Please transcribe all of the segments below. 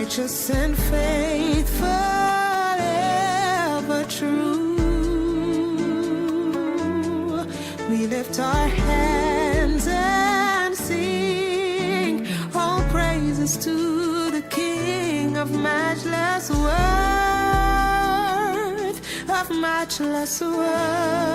righteous and faithful, ever true. We lift our hands and sing all praises to the King of matchless worth, of matchless worth.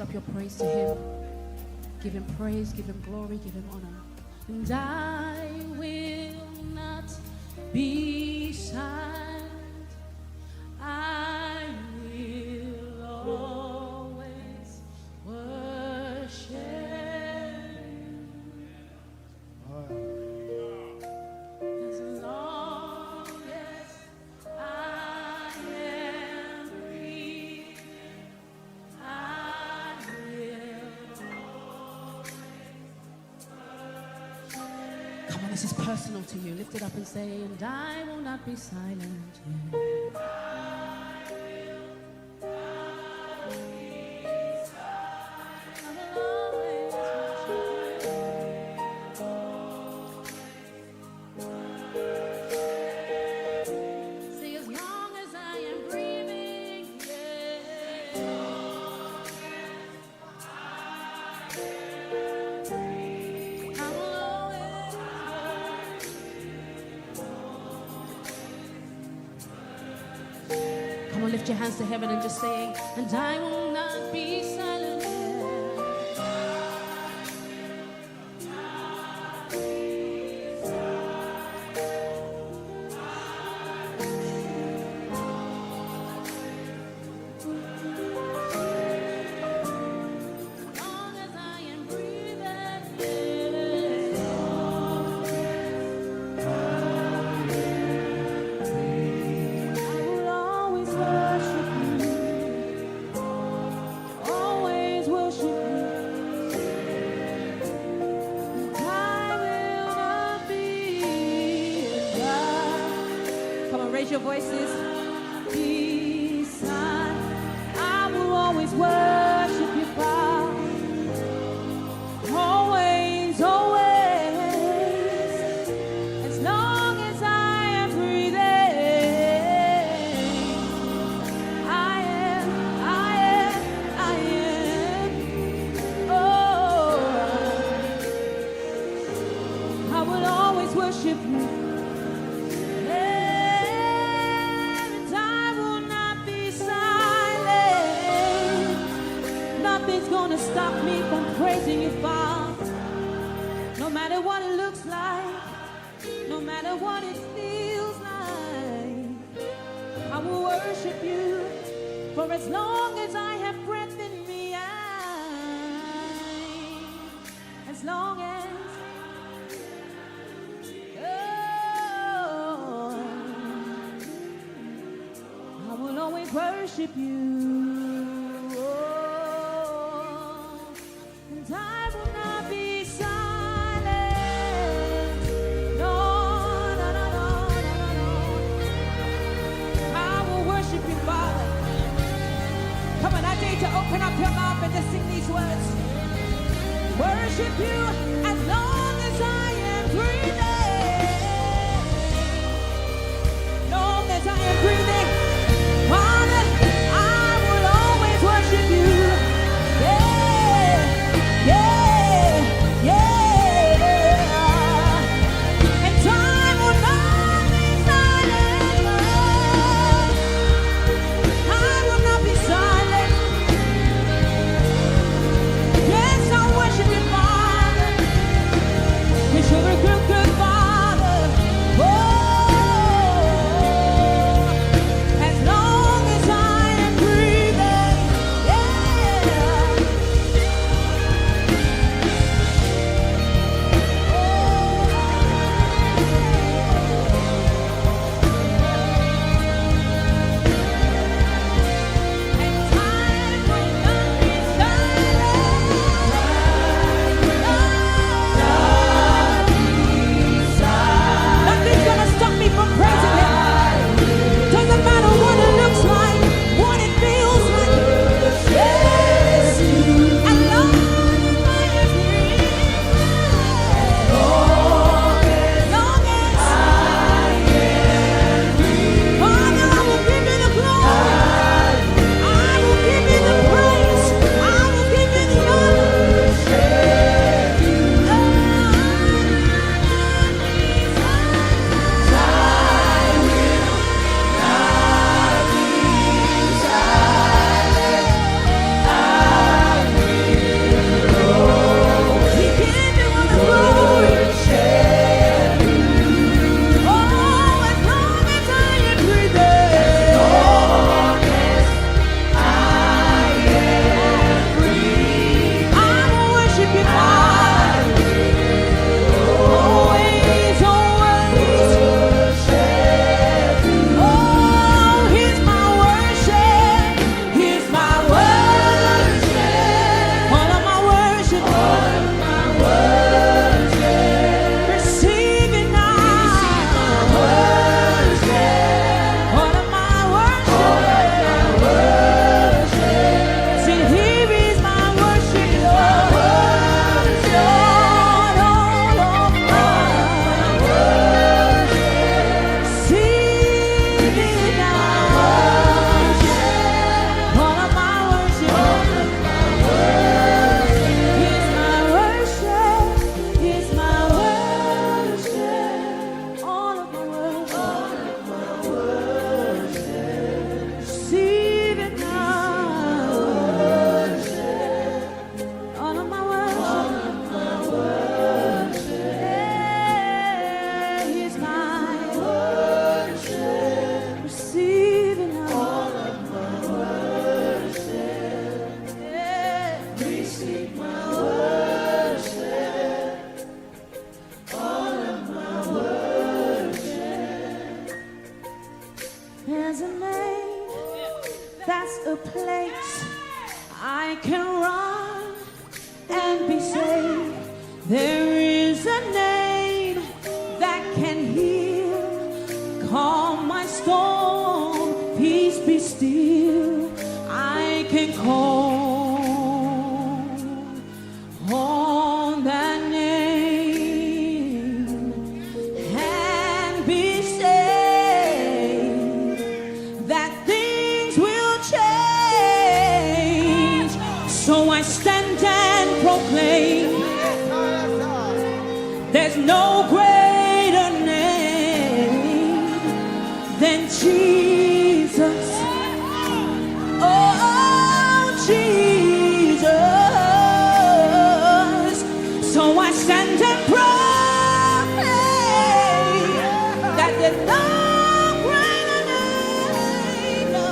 lift up your praise to him. Give him praise, give him glory, give him honor. And I will not be silent. I will always worship. As long as I am breathing, I will always worship. Come on, this is personal to you. Lift it up and say, and I will not be silent. Yeah. Come on, lift your hands to heaven and just say, and I will not be silent. Raise your voices. Beside, I will always worship you, Father. Always, always. As long as I am breathing, I am. Oh, I will always worship you. Nothing's gonna stop me from praising you, Father. No matter what it looks like, no matter what it feels like, I will worship you. For as long as I have breath in me, as long as I will always worship you. I will not be silent. No, no, no, no, no, no. I will worship you, Father. Come on, I dare you to open up your mouth and just sing these words. Worship you as long as I am breathing. Long as I am breathing, Father, I will always worship you. Yes, I worship you, Father. There's a name, that's a place I can run and be saved. There is a name that can heal, calm my storm, peace be still. I can call on that name and be saved. That things will change. So I stand and proclaim, there's no greater name than Jesus. Oh, Jesus. So I stand and proclaim that there's no greater name, no,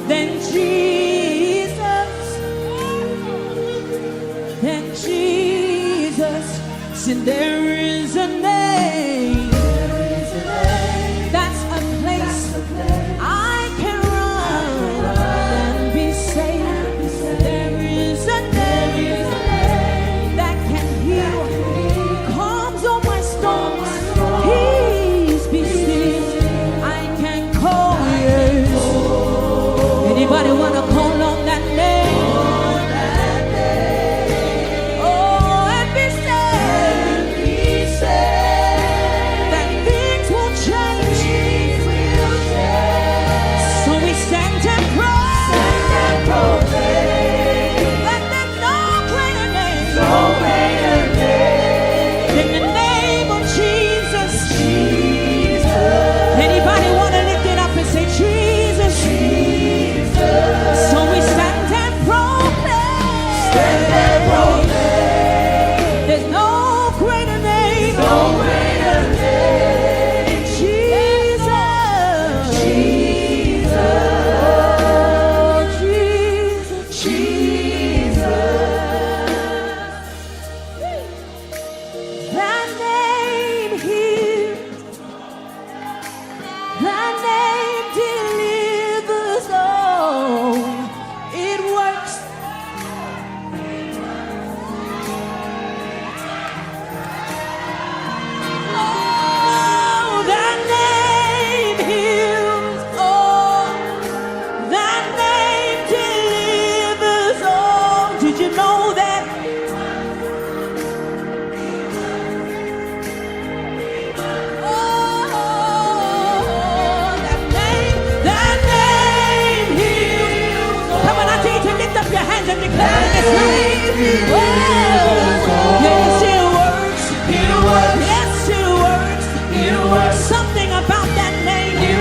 than Jesus. Than Jesus. And there is a name, that's a place I can run and be saved. There is a name that can heal, calms all my storms, peace be still. I can call you. Anybody wanna call on that name? Something about that name. It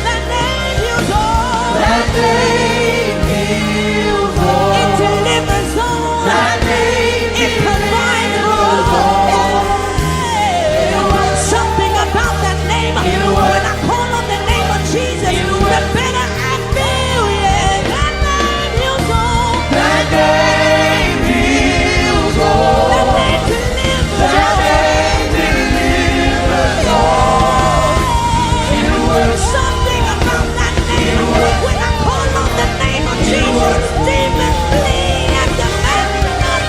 that name heals all. That name heals all. It delivers all. That name it provides all. Something about that name. When I call on the name of Jesus, the better I feel. Yeah, that name heals all. That name heals all. That name delivers all. Something about that name. When I call on the name of Jesus, demons flee at the mention of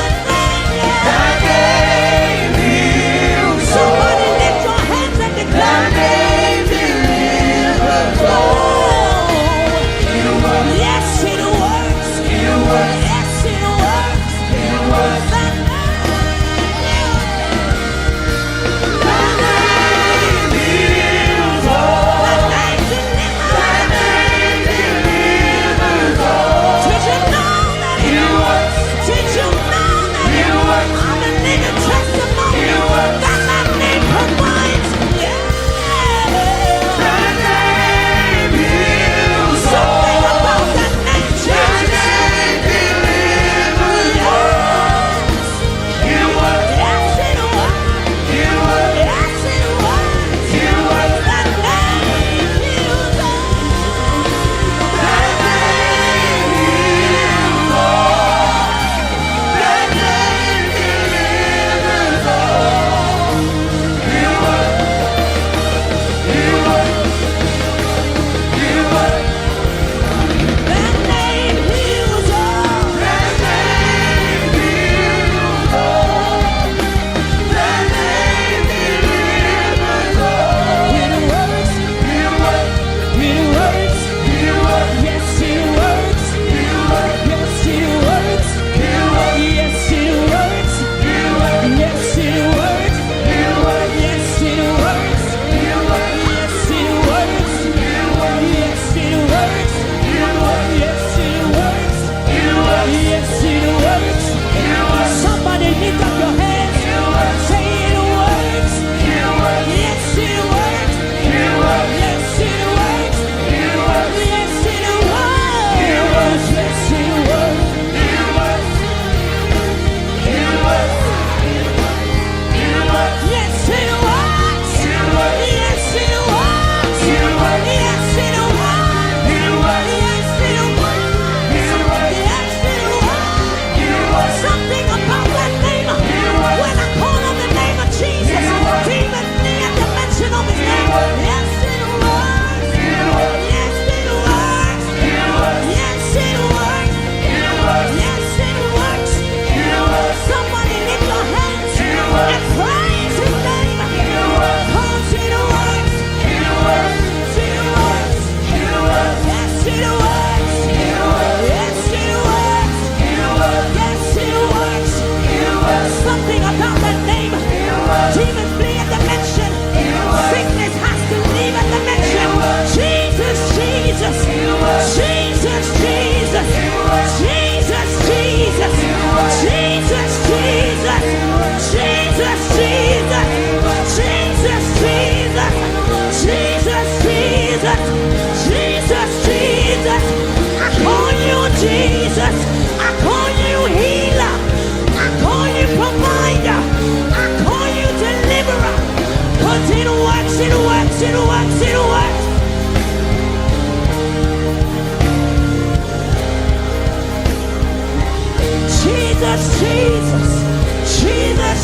Jesus,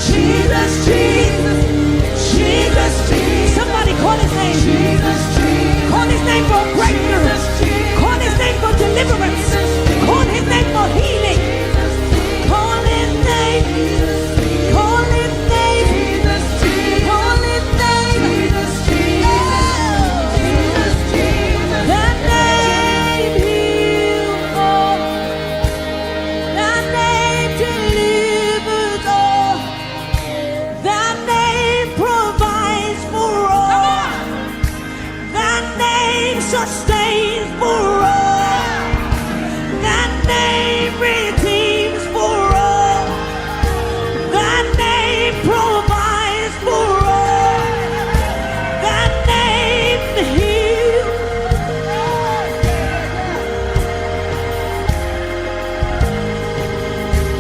Jesus, Jesus, Jesus. Somebody call his name. Jesus, Jesus. Call his name for breakthrough. Call his name for deliverance. Call his name for healing. Call his name. Call his name. Call his name. That name heals all. That name delivers all. That name provides for all. That name sustains for all. That name redeems for all. That name provides for all. That name heals.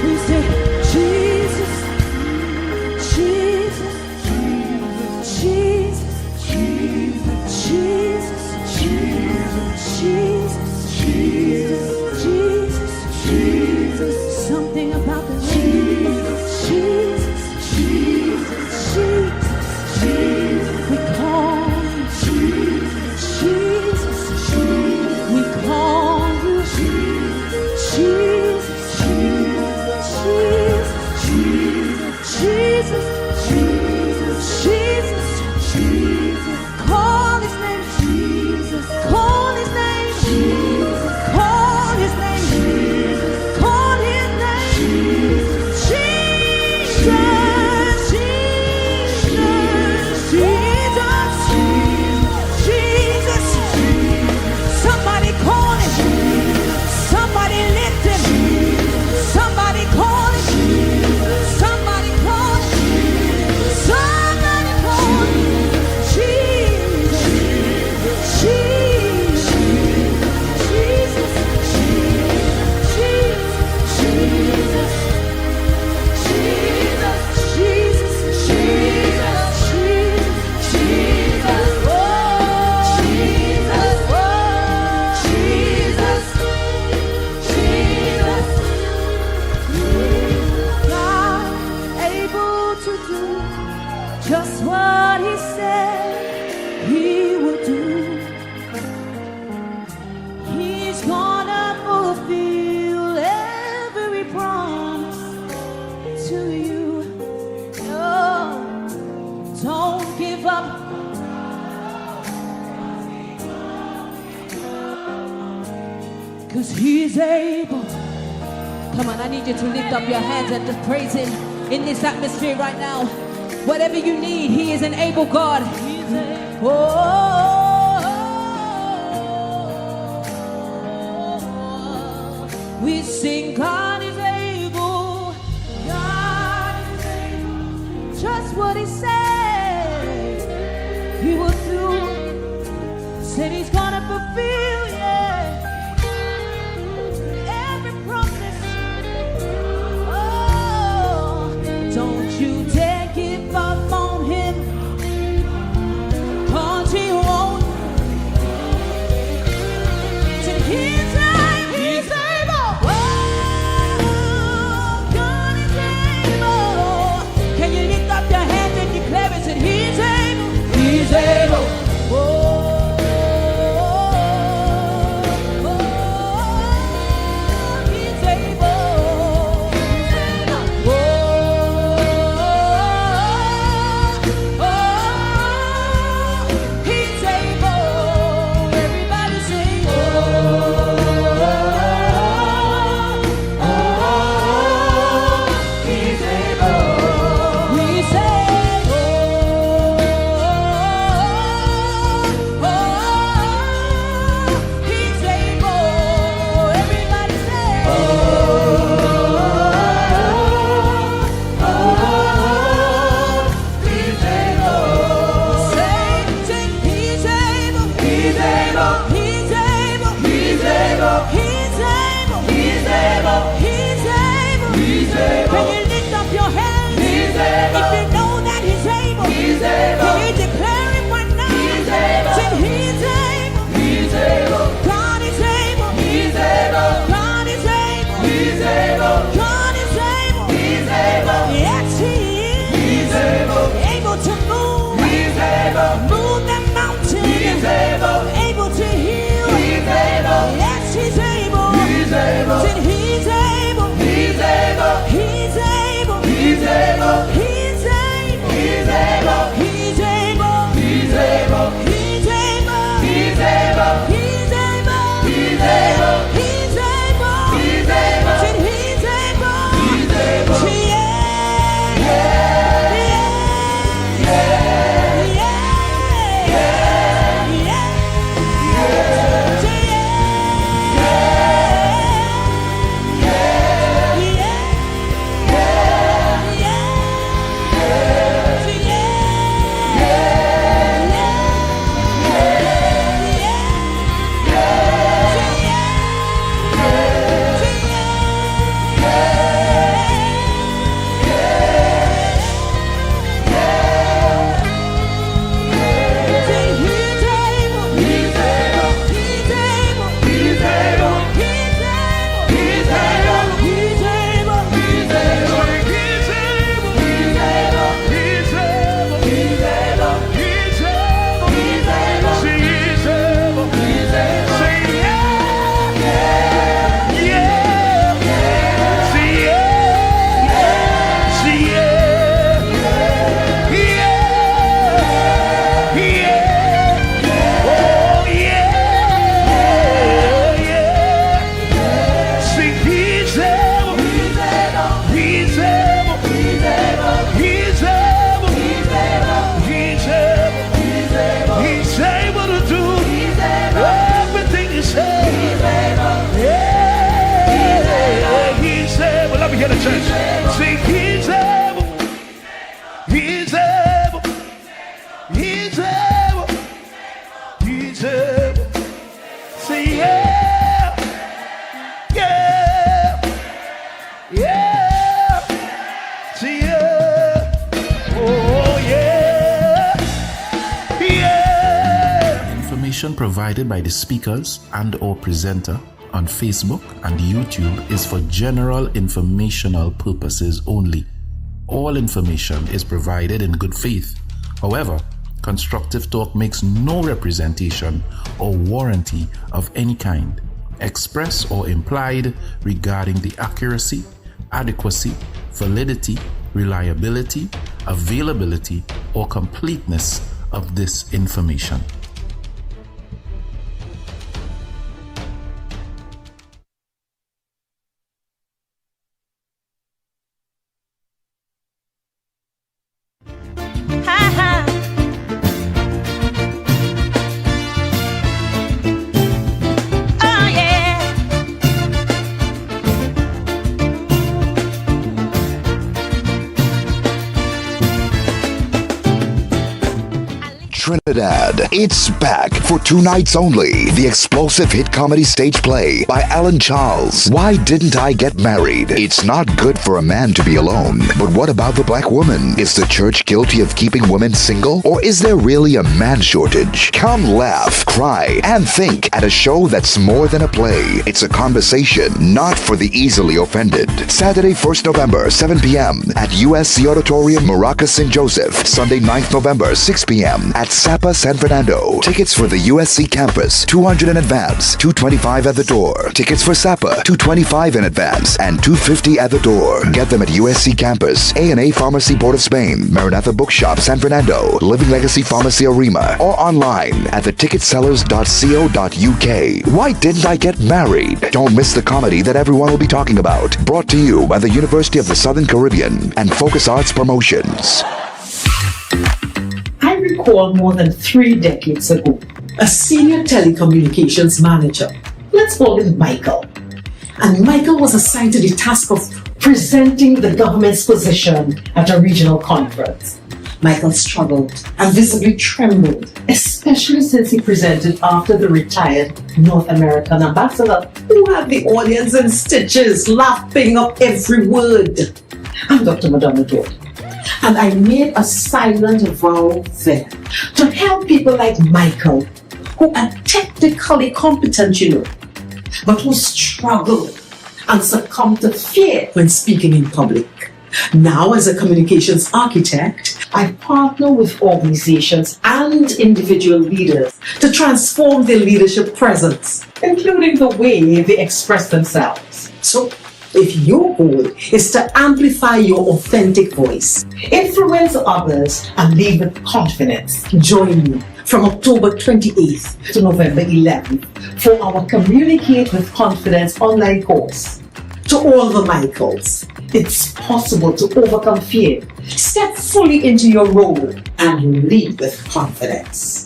We say, Jesus, Jesus, Jesus, Jesus, Jesus, Jesus, Jesus, Jesus. Something about the name Jesus, Jesus, Jesus. We call you Jesus, we call you Jesus, Jesus, Jesus, Jesus, Jesus. Call his name Jesus. Call his name Jesus. Call his name Jesus. Call his name Jesus. Jesus, Jesus, Jesus. Somebody call him. Somebody lift him. Somebody call him. Somebody call him. Somebody call him. Jesus, Jesus, Jesus, Jesus, Jesus, Jesus, Jesus, oh, Jesus, oh, Jesus, Jesus. God able to do just what he said he would do. He's gonna fulfill every promise to you. Oh, don't give up. Cause he's able. Come on, I need you to lift up your hands and just praise him in this atmosphere right now. Whatever you need, he is an able God. Oh, we sing, God is able. God is able. Just what he said he will do. Said he's gonna fulfill, yeah, every promise. Oh, don't you dare give up on him, 'cause he won't. Till he's able. Oh, God is able. Can you lift up your hands and declare? together, church. Say, he's able. He's able. He's able. He's able. Say, yeah. Yeah. Yeah. Say, yeah. Oh, yeah. Yeah. Information provided by the speakers and or presenter on Facebook and YouTube is for general informational purposes only. All information is provided in good faith. However, Constructive Talk makes no representation or warranty of any kind, express or implied, regarding the accuracy, adequacy, validity, reliability, availability, or completeness of this information. Trinidad. It's back for 2 nights only. The explosive hit comedy stage play by Alan Charles. Why Didn't I Get Married? It's not good for a man to be alone. But what about the black woman? Is the church guilty of keeping women single? Or is there really a man shortage? Come laugh, cry, and think at a show that's more than a play. It's a conversation, not for the easily offended. Saturday, 1st November, 7 p.m. at USC Auditorium, Maracas, St. Joseph. Sunday, 9th November, 6 p.m. at Sapa, San Fernando. Tickets for the USC campus, $200 in advance, $225 at the door. Tickets for Sapa, $225 in advance, and $250 at the door. Get them at USC campus, A&A Pharmacy, Port of Spain, Maranatha Bookshop, San Fernando, Living Legacy Pharmacy, Arima, or online at theticketsellers.co.uk. Why Didn't I Get Married? Don't miss the comedy that everyone will be talking about. Brought to you by the University of the Southern Caribbean and Focus Arts Promotions. I recall more than 3 decades ago, a senior telecommunications manager, let's call him Michael. And Michael was assigned to the task of presenting the government's position at a regional conference. Michael struggled and visibly trembled, especially since he presented after the retired North American ambassador, who had the audience in stitches, laughing up every word. I'm Dr. Madonna Dodd. And I made a silent vow then to help people like Michael, who are technically competent, but who struggle and succumb to fear when speaking in public. Now, as a communications architect, I partner with organizations and individual leaders to transform their leadership presence, including the way they express themselves. So, if your goal is to amplify your authentic voice, influence others, and lead with confidence, join me from October 28th to November 11th for our Communicate with Confidence online course. To all the Michaels, it's possible to overcome fear, step fully into your role, and lead with confidence.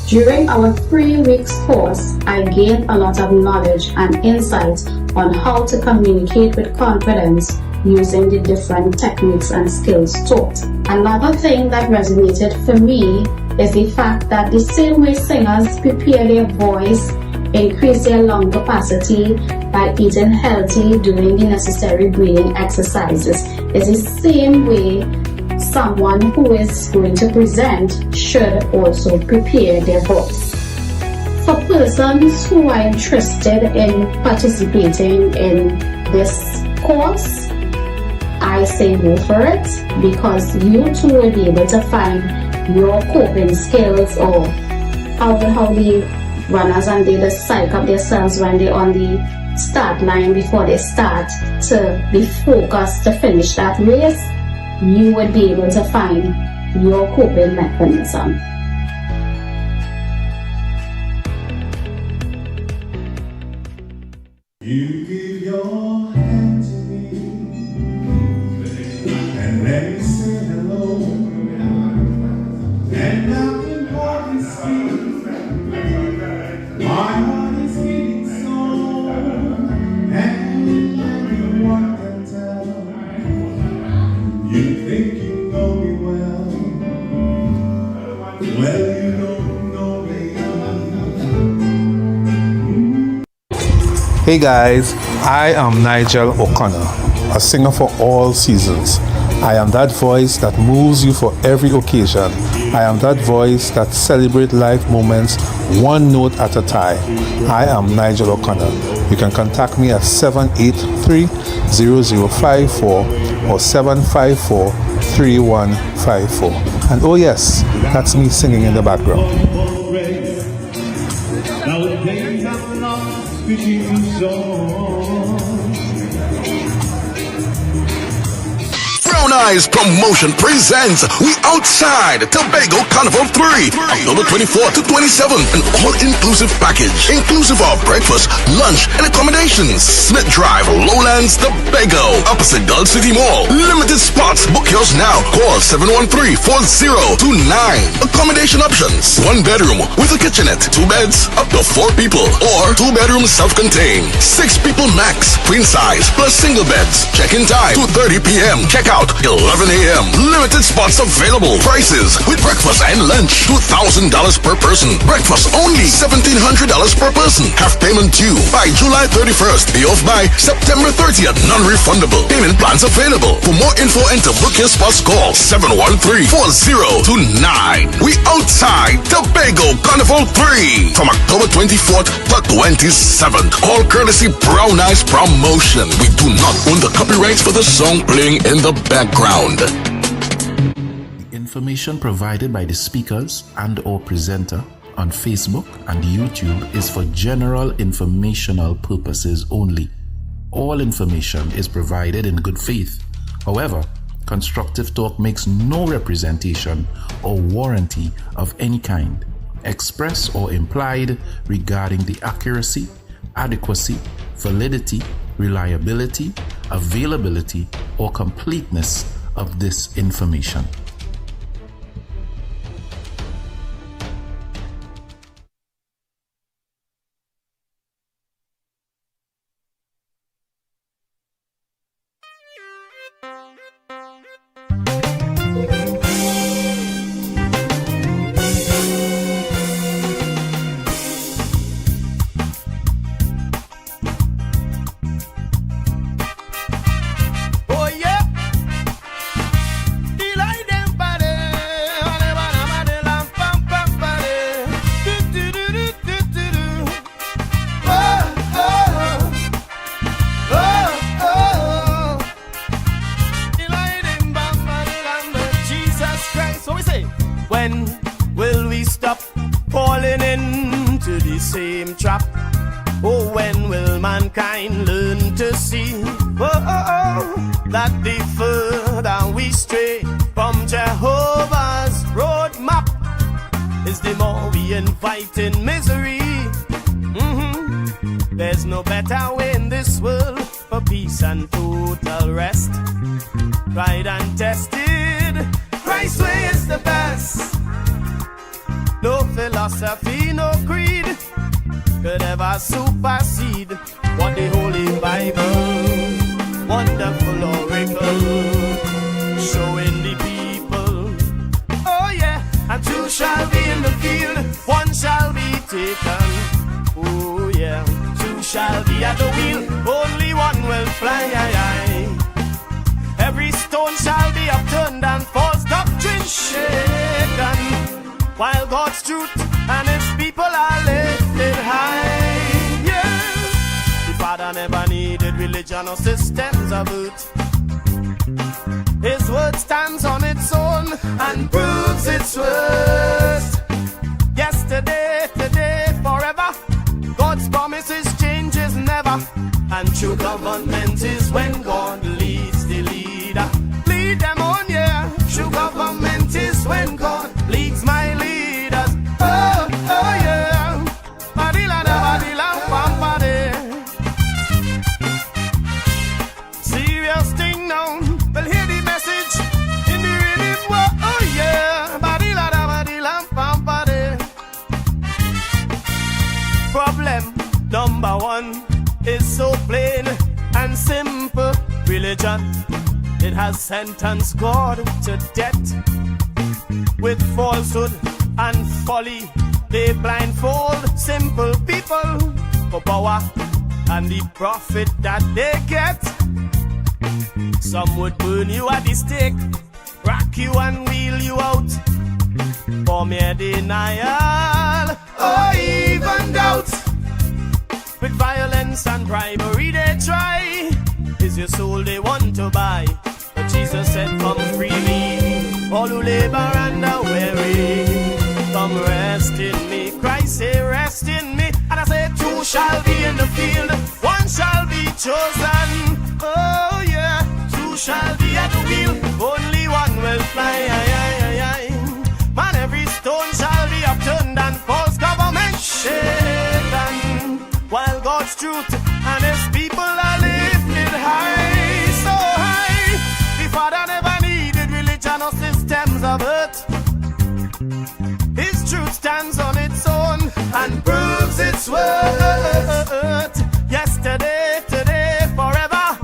During our 3 weeks course, I gained a lot of knowledge and insight on how to communicate with confidence using the different techniques and skills taught. Another thing that resonated for me is the fact that the same way singers prepare their voice, increase their lung capacity by eating healthy, doing the necessary breathing exercises, is the same way someone who is going to present should also prepare their voice. For persons who are interested in participating in this course, I say go for it, because you too will be able to find your coping skills, or how the runners and they psych up themselves when they're on the start line before they start to be focused to finish that race. You would be able to find your coping mechanism. You give your hand to me and let me say hello, and I can hardly speak Hey guys, I am Nigel O'Connor, a singer for all seasons. I am that voice that moves you for every occasion. I am that voice that celebrates life moments one note at a time. I am Nigel O'Connor. You can contact me at 783-0054 or 754-3154. And oh yes, that's me singing in the background. Nowadays I'm not speaking songs. Brown Eyes Promotion presents We Outside Tobago Carnival 3, October 24th to 27th, an all-inclusive package, inclusive of breakfast, lunch, and accommodations. Smith Drive, Lowlands, Tobago, opposite Gull City Mall. Limited spots. Book yours now. Call 713-4029. Accommodation options: 1 bedroom with a kitchenette, 2 beds, up to 4 people, or 2 bedrooms self-contained, 6 people max, queen size, plus single beds. Check-in time 2:30 p.m. Check out 11 a.m. Limited spots available. Prices with breakfast and lunch: $2,000 per person. Breakfast only $1,700 per person. Half payment due by July 31st. Pay off by September 30th. Non-refundable. Payment plans available. For more info and to book your spots, call 713-4029. We Outside Tobago Carnival 3 from October 24th to 27th. All courtesy Brown Eyes Promotion. We do not own the copyrights for the song playing in the background. The information provided by the speakers and or presenter on Facebook and YouTube is for general informational purposes only. All information is provided in good faith. However, Constructive Talk makes no representation or warranty of any kind, express or implied, regarding the accuracy, adequacy, validity, reliability, availability, or completeness of this information. Sentence God to death with falsehood and folly. They blindfold simple people for power and the profit that they get. Some would burn you at the stake, rock you and wheel you out for mere denial or even doubt. With violence and bribery they try, is your soul they want to buy. But Jesus said, come freely, all who labor and are weary, come rest in me. Christ say, rest in me. And I say, two shall be in the field, one shall be chosen. Oh yeah, two shall be at the wheel, only one will fly. Man, every stone shall be upturned and false government shaken, while God's truth and his people are lifted high, so high. The Father never needed religion or systems of earth. His truth stands on its own and proves its worth. Yesterday, today, forever.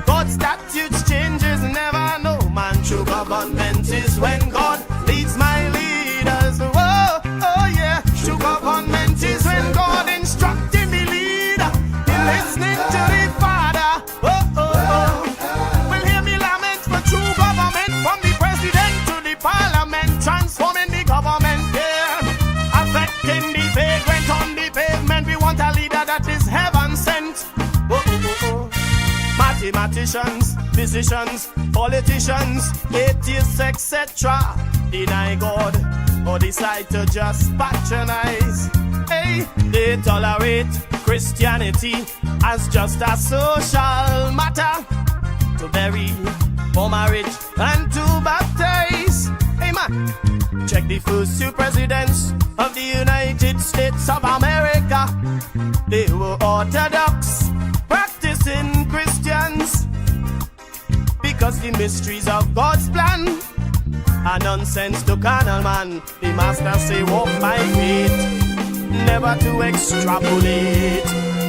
God's statutes changes never. No man true government is when God leads my leaders. Oh, oh yeah. True government is when God instructing the leader. He listening to the Father. Oh, oh, oh. Will hear me lament for true government, from the president to the parliament, transforming the government. Affecting the vagrant on the pavement. We want a leader that is heaven sent. Oh, oh, oh, oh. Mathematicians, physicians, politicians, atheists, etc. deny God or decide to just patronize. Hey, they tolerate Christianity as just a social matter, to bury, for marriage, and to baptize. Hey man, check the first two presidents of the United States of America. They were Orthodox, practicing Christians, because the mysteries of God's plan are nonsense to carnal man. The master say walk by faith, never to extrapolate,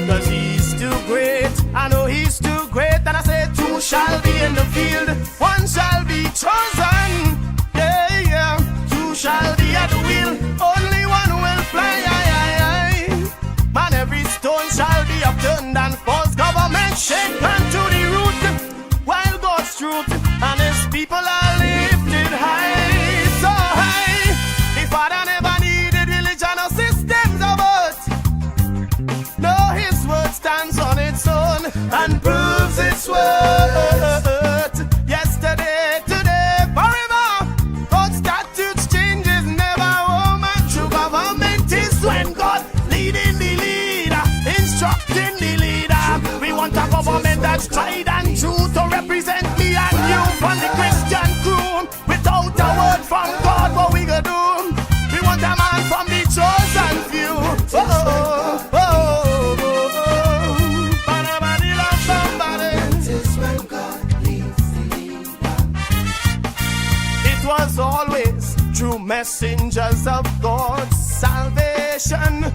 cause he's too great. I know he's too great. And I say two shall be in the field, one shall be chosen. Yeah, yeah. Two shall be at the wheel, only one will fly. Man, every stone shall be upturned and false government shaken to the root, while God's truth and his people are lifted high, so high. The Father never needed religion or systems of earth. No, his word stands on its own and proves its worth. Yesterday, today, forever. God's statutes changes never. Oh man, true government is when God leading the leader, instructing the leader. We want a government that's tried and true to represent me and you from the Christian crew. Without a word from God, what we gonna do? We want a man from the chosen few. Oh, oh, oh, oh, oh. Somebody love somebody. That is when God leads the leader. It was always true messengers of God's salvation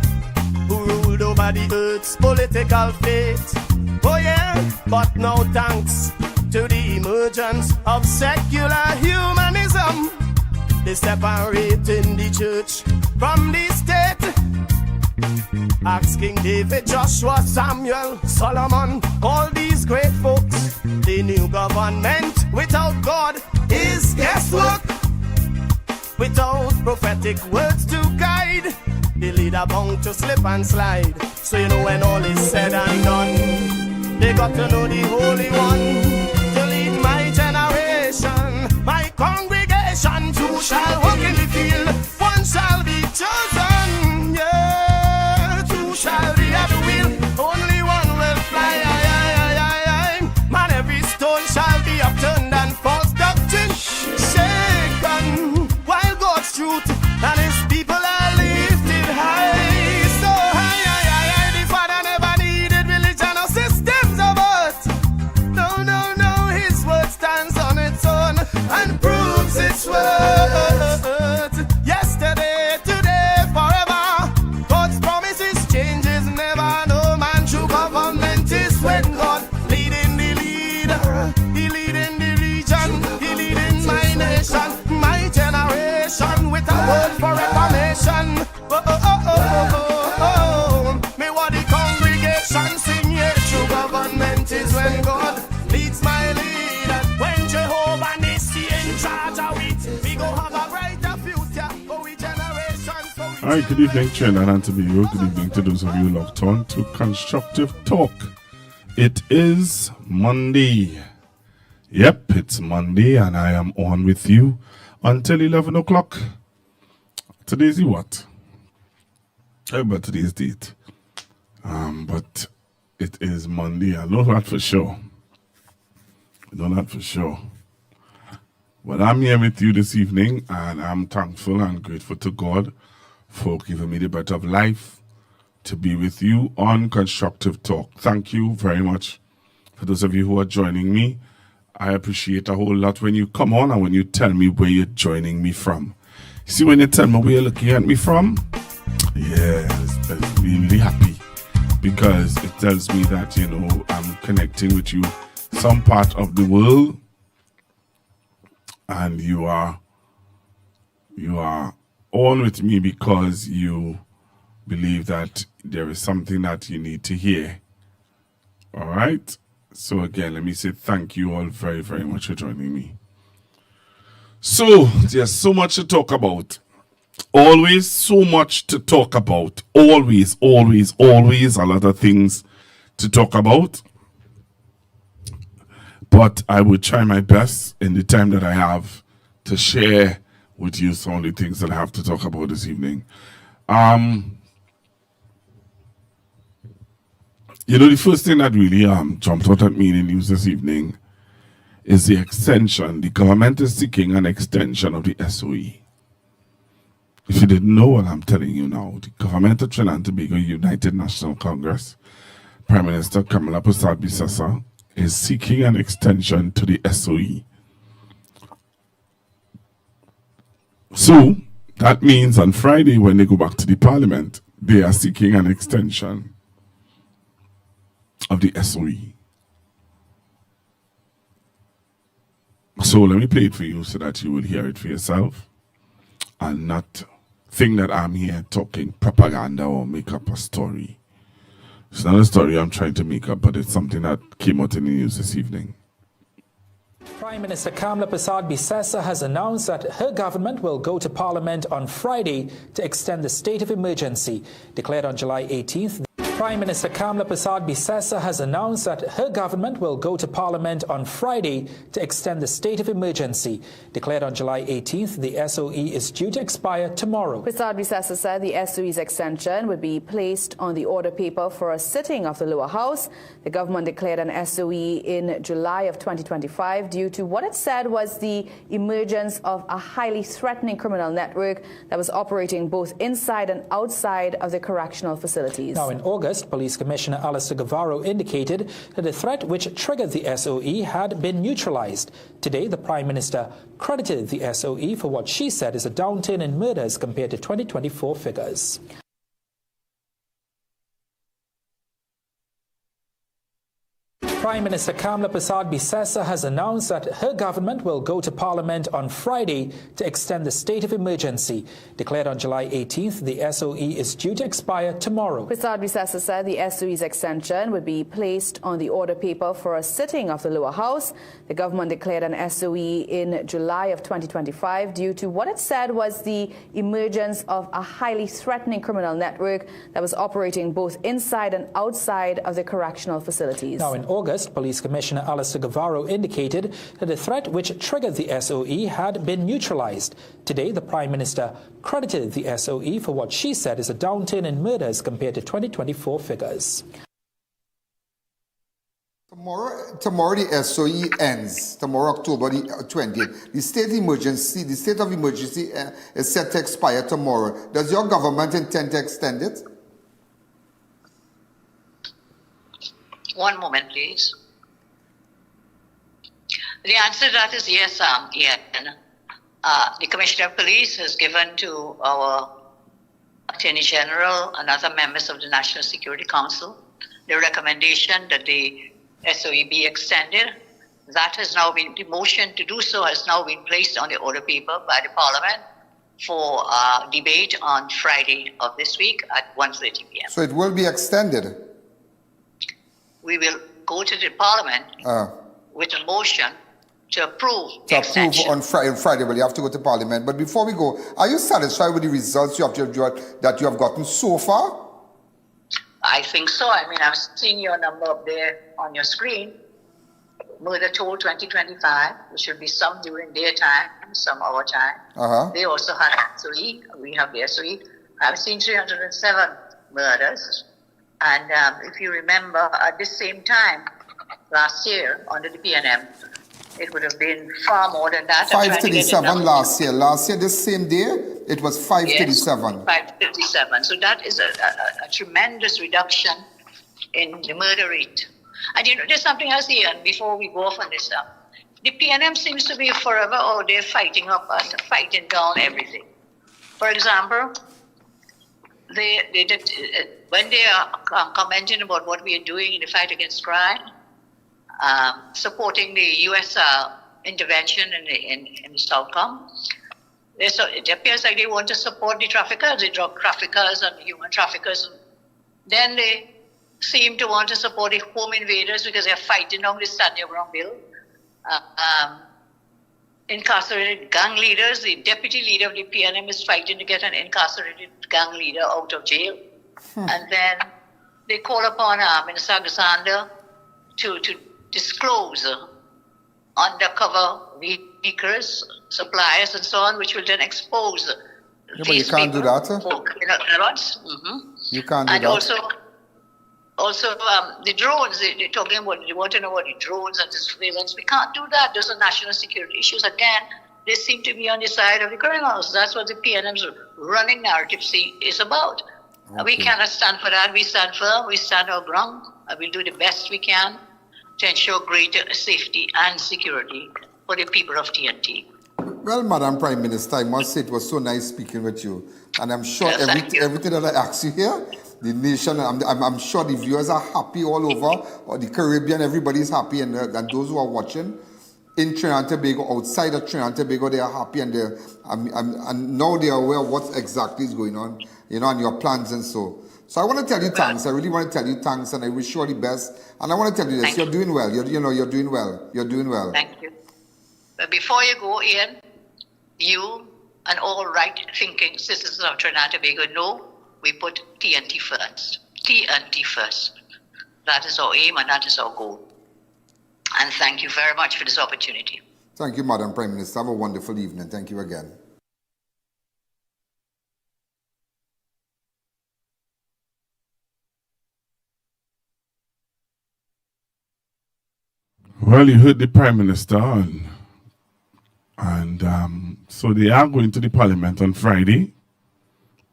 who ruled over the earth's political fate. Oh yeah, but now thanks to the emergence of secular humanism, they separating the church from the state. Ask King David, Joshua, Samuel, Solomon, all these great folks. The new government without God is guesswork. Without prophetic words to guide, the leader bound to slip and slide. So you know when all is said and done, they got to know the Holy One to lead my generation, my congregation. Two shall walk in the field, one shall be chosen. Yeah, two shall be at the wheel, only one will fly. Man, every stone shall be upturned and false doctrine shaken, while God's truth and his people are lifted high, so high. The Father never needed religion or systems of earth. No, no, no, his word stands on its own and proves its worth. Yesterday, All right, good evening, Trinidad and Tobago. Good evening to those of you locked on to Constructive Talk. It is Monday. Yep, it's Monday, and I am on with you until 11 o'clock. Today's the what? I remember today's date. But it is Monday. I know that for sure. But I'm here with you this evening, and I'm thankful and grateful to God for giving me the breath of life to be with you on Constructive Talk. Thank you very much for those of you who are joining me. I appreciate a whole lot when you come on and when you tell me where you're joining me from. See, when you tell me where you're looking at me from, it's really happy, because it tells me that, I'm connecting with you some part of the world, and you are on with me because you believe that there is something that you need to hear. All right? So again, let me say thank you all very, very much for joining me. So, there's so much to talk about. Always so much to talk about. Always a lot of things to talk about. But I will try my best in the time that I have to share with you some of the things that I have to talk about this evening. The first thing that really jumped out at me in the news this evening is the extension. The government is seeking an extension of the SOE. If you didn't know what I'm telling you now, the government of Trinidad and Tobago United National Congress, Prime Minister Kamala Persad-Bissessar, is seeking an extension to the SOE. So, that means on Friday when they go back to the Parliament, they are seeking an extension of the SOE. So let me play it for you so that you will hear it for yourself and not think that I'm here talking propaganda or make up a story. It's not a story I'm trying to make up, but it's something that came out in the news this evening. Prime Minister Kamala Persad-Bissessar has announced that her government will go to Parliament on Friday to extend the state of emergency, declared on July 18th. Prime Minister Kamala Persad-Bissessar has announced that her government will go to Parliament on Friday to extend the state of emergency. Declared on July 18th, the SOE is due to expire tomorrow. Persad-Bissessar said the SOE's extension would be placed on the order paper for a sitting of the lower house. The government declared an SOE in July of 2025 due to what it said was the emergence of a highly threatening criminal network that was operating both inside and outside of the correctional facilities. Now, in August, Police Commissioner Alistair Guevara indicated that the threat which triggered the SOE had been neutralized. Today, the Prime Minister credited the SOE for what she said is a downturn in murders compared to 2024 figures. Prime Minister Kamala Persad-Bissessar has announced that her government will go to Parliament on Friday to extend the state of emergency. Declared on July 18th, the SOE is due to expire tomorrow. Persad-Bissessar said the SOE's extension would be placed on the order paper for a sitting of the lower house. The government declared an SOE in July of 2025 due to what it said was the emergence of a highly threatening criminal network that was operating both inside and outside of the correctional facilities. Now, in August, Police Commissioner Alistair Guevara indicated that the threat which triggered the SOE had been neutralized. Today, the Prime Minister credited the SOE for what she said is a downturn in murders compared to 2024 figures. Tomorrow the SOE ends. Tomorrow, October the 20th. The state of emergency is set to expire tomorrow. Does your government intend to extend it? One moment, please. The answer to that is yes, Ian. The Commissioner of Police has given to our Attorney General and other members of the National Security Council the recommendation that the SOE be extended. That has now been, the motion to do so has now been placed on the order paper by the Parliament for debate on Friday of this week at 1:30 p.m. So it will be extended? We will go to the Parliament with a motion to approve to approve on Friday, but you have to go to Parliament. But before we go, are you satisfied with the results that you have gotten so far? I think so. I mean, I've seen your number up there on your screen. Murder Toll 2025, which should be some during their time, some our time. They also had SOE. We have the SOE. I've seen 307 murders. And if you remember, at the same time, last year, under the PNM, it would have been far more than that. 537 last year. Last year, this same day, it was 537. Yes, 557. So that is a tremendous reduction in the murder rate. And you know, there's something else here, and before we go off on this, the PNM seems to be forever out there fighting up and fighting down everything. For example, when they are commenting about what we are doing in the fight against crime, supporting the U.S. intervention in the Southcom, it appears like they want to support the traffickers, the drug traffickers and the human traffickers. Then they seem to want to support the home invaders because they're fighting down the stand your ground bill. Incarcerated gang leaders, the deputy leader of the PNM is fighting to get an incarcerated gang leader out of jail. And then they call upon Minister Alexander to disclose undercover vehicles, suppliers, and so on, which will then expose but you can't do that. You can't do and that. Also, the drones, they're talking about, they want to know about the drones and the surveillance. We can't do that. Those are national security issues. Again, they seem to be on the side of the criminals. That's what the PNM's running narrative is about. We cannot stand for that. We stand firm. We stand our ground. We'll do the best we can to ensure greater safety and security for the people of TNT. Well, Madam Prime Minister, I must say it was so nice speaking with you. And I'm sure everything that I asked you here, the nation, I'm sure the viewers are happy all over, or the Caribbean, everybody's happy, and those who are watching in Trinidad and Tobago, outside of Trinidad and Tobago, they are happy, and now they are aware of what exactly is going on, you know, and your plans and so. So I want to tell you thanks. I really want to tell you thanks, and I wish you all the best. And I want to tell you this: you're doing well. You're doing well. You're doing well. Thank you. But before you go, Ian, you and all right-thinking citizens of Trinidad and Tobago know we put TNT first. TNT first. That is our aim and that is our goal. And thank you very much for this opportunity. Thank you, Madam Prime Minister. Have a wonderful evening. Thank you again. Well, you heard the Prime Minister, and so they are going to the Parliament on Friday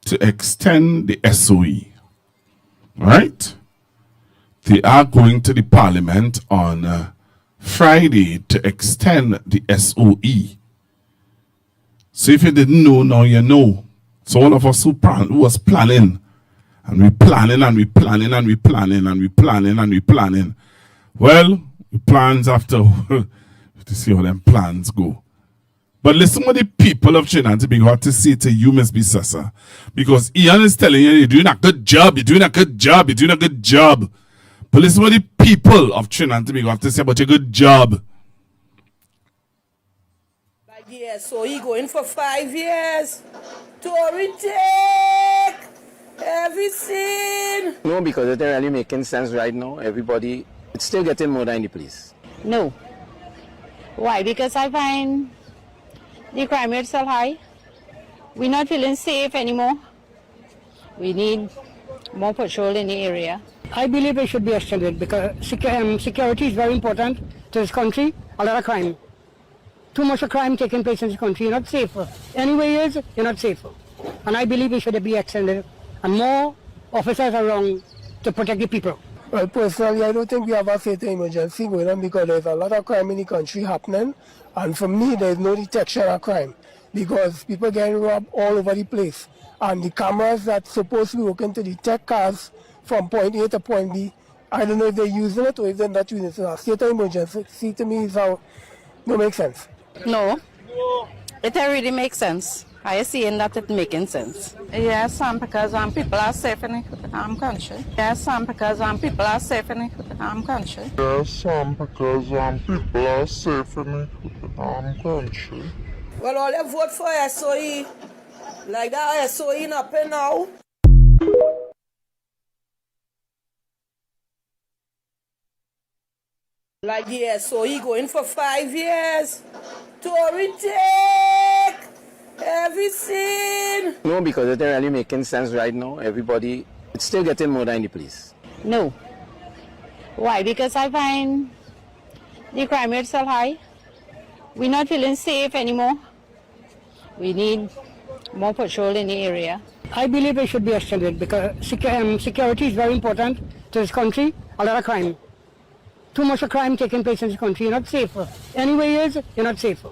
to extend the SOE, right? They are going to the Parliament on Friday to extend the SOE. So if you didn't know, now you know. So all of us who was planning, and we planning, and we planning, and we planning, and we planning, and we planning. Well, the plans after to see how them plans go. But listen what the people of Trinidad and Tobago have to say to you, Ms. Bisessa. Because Ian is telling you, you're doing a good job, you're doing a good job, you're doing a good job. But listen what the people of Trinidad and Tobago have to say about your good job. Yeah, so he going for 5 years to retake everything. No, because it ain't really making sense right now. Everybody, it's still getting murder in the place. No. Why? Because I find the crime rate so high. We're not feeling safe anymore. We need more patrol in the area. I believe it should be extended because security is very important to this country. A lot of crime. Too much of crime taking place in this country. You're not safer. Anyway, you're not safer. And I believe it should be extended and more officers around to protect the people. Well, personally, I don't think we have a state of emergency going on because there's a lot of crime in the country happening. And for me, there's no detection of crime because people getting robbed all over the place. And the cameras that's supposed to be working to detect cars from point A to point B, I don't know if they're using it or if they're not using it. So a state of emergency to me is how no make sense. No, it really makes sense. Are you seeing that it's making sense? Yes, because people are safe in the country. Yes, because people are safe in the country. Yes, because people are safe in the country. Well, all you vote for SOE. Like that SOE not pay now. Like the SOE going for 5 years. Tory take everything. No, because it ain't really making sense right now. Everybody, it's still getting more than the police. No. Why? Because I find the crime rate so high. We're not feeling safe anymore. We need more patrol in the area. I believe it should be extended because security is very important to this country. A lot of crime. Too much of crime taking place in this country. You're not safer. Anyway, you're not safer.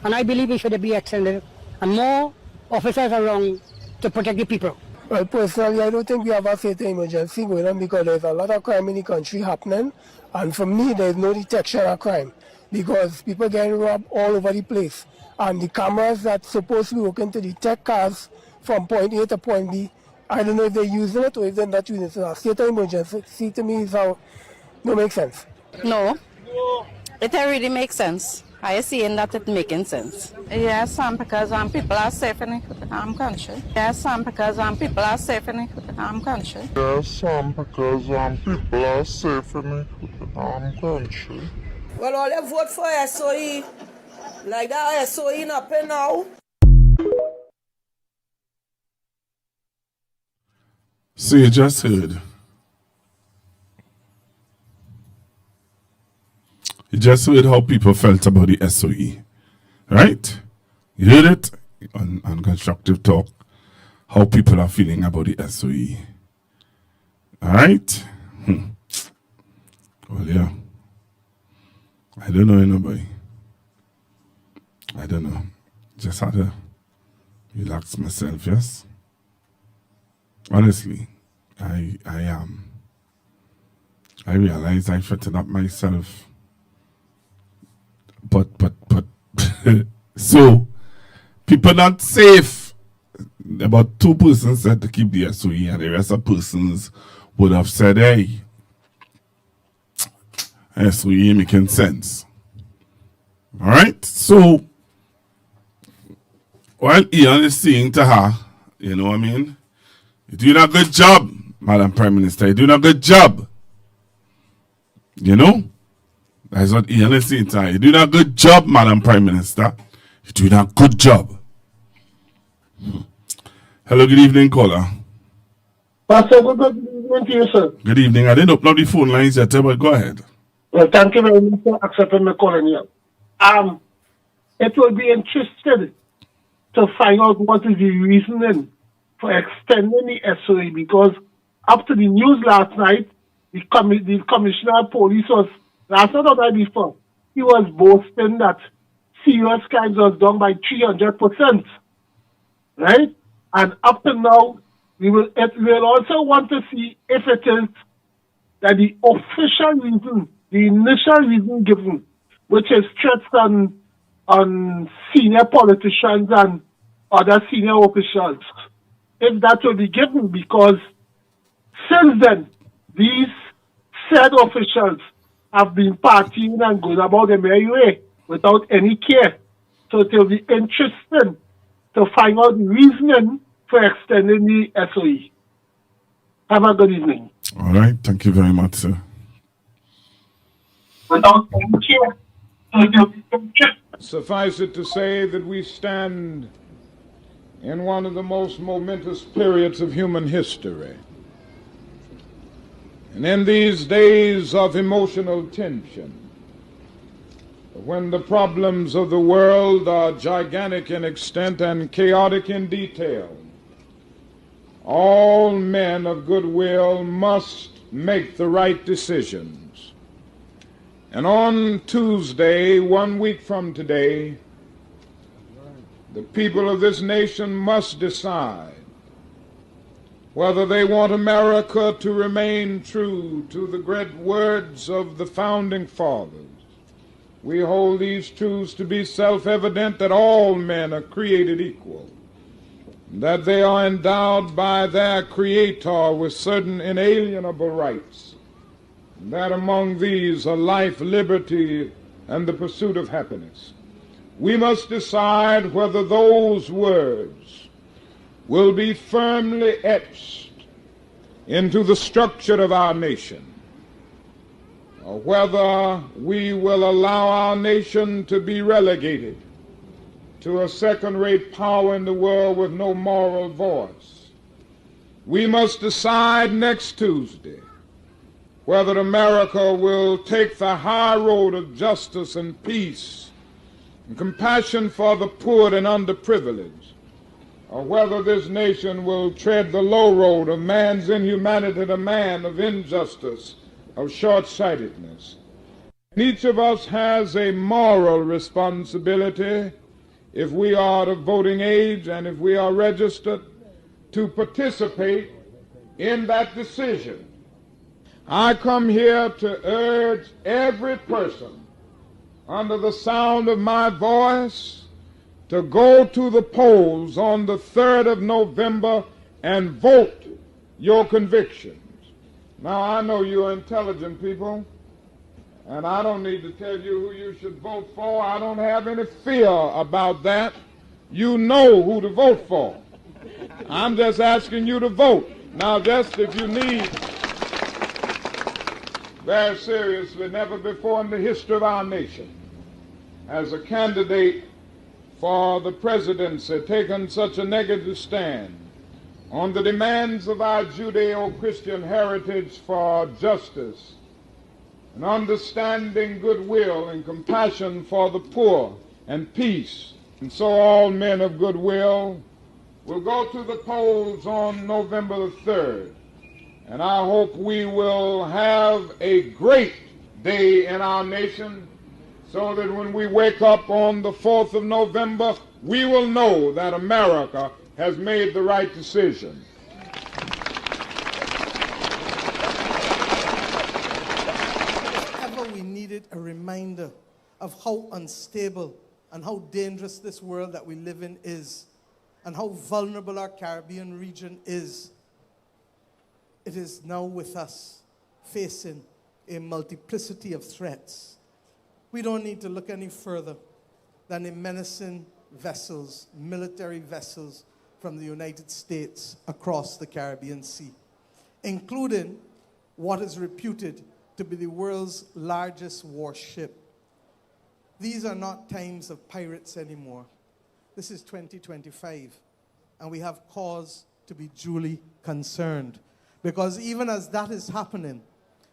And I believe it should be extended and more officers around to protect the people. Well, personally, I don't think we have a state of emergency going on because there's a lot of crime in the country happening. And for me, there's no detection of crime because people getting robbed all over the place. And the cameras that's supposed to be working to detect cars from point A to point B, I don't know if they're using it or if they're not using it. So a state of emergency to me is how no make sense. No, it really makes sense. Are you seeing that it's making sense? Yes, because people are safe in the country. Yes, because people are safe in the country. Yes, because people are safe in the country. Well, all you vote for SOE. Like that SOE not pay now. So you just heard. You just heard how people felt about the SOE. Right? You heard it on Constructive Talk. How people are feeling about the SOE. Alright? Well, yeah. I don't know anybody. I don't know. Just had to relax myself, yes? Honestly, I realize I fretted up myself. But so people not safe. About 2 persons said to keep the SOE and the rest of persons would have said, hey, SOE making sense. Alright, so while Ian is saying to her, you know what I mean? You're doing a good job, Madam Prime Minister. You're doing a good job. You know? That's what Ian is saying to her. You're doing a good job, Madam Prime Minister. You're doing a good job. Hello, good evening, caller. Pastor, good evening to you, sir. Good evening. I didn't open up the phone lines yet, but go ahead. Well, thank you very much for accepting my call here. It will be interesting to find out what is the reasoning for extending the SOE because up to the news last night, the commissioner of police was, last night or night before, he was boasting that serious crimes was down by 300%. Right? And up to now, we will also want to see if it is that the official reason, the initial reason given, which is threats on senior politicians and other senior officials, if that will be given, because since then, these said officials have been partying and going about their merry way without any care. So it will be interesting to find out the reasoning for extending the SOE. Have a good evening. All right. Thank you very much, sir. Without any care. So it will be interesting. Suffice it to say that we stand in one of the most momentous periods of human history. And in these days of emotional tension, when the problems of the world are gigantic in extent and chaotic in detail, all men of goodwill must make the right decisions. And on Tuesday, 1 week from today, the people of this nation must decide whether they want America to remain true to the great words of the Founding Fathers. We hold these truths to be self-evident that all men are created equal that they are endowed by their Creator with certain inalienable rights, that among these are life, liberty, and the pursuit of happiness. We must decide whether those words will be firmly etched into the structure of our nation, or whether we will allow our nation to be relegated to a second-rate power in the world with no moral voice. We must decide next Tuesday whether America will take the high road of justice and peace and compassion for the poor and underprivileged, or whether this nation will tread the low road of man's inhumanity to man, of injustice, of short-sightedness. And each of us has a moral responsibility, if we are of voting age and if we are registered, to participate in that decision. I come here to urge every person under the sound of my voice to go to the polls on the 3rd of November and vote your convictions. Now, I know you're intelligent people, and I don't need to tell you who you should vote for. I don't have any fear about that. You know who to vote for. I'm just asking you to vote. Now, just if you need, very seriously, never before in the history of our nation has a candidate for the presidency taken such a negative stand on the demands of our Judeo-Christian heritage for justice and understanding, goodwill, and compassion for the poor and peace. And so all men of goodwill will go to the polls on November the 3rd. And I hope we will have a great day in our nation so that when we wake up on the 4th of November, we will know that America has made the right decision. If ever we needed a reminder of how unstable and how dangerous this world that we live in is, and how vulnerable our Caribbean region is, it is now with us, facing a multiplicity of threats. We don't need to look any further than the menacing vessels, military vessels from the United States across the Caribbean Sea, including what is reputed to be the world's largest warship. These are not times of pirates anymore. This is 2025, and we have cause to be duly concerned. Because even as that is happening,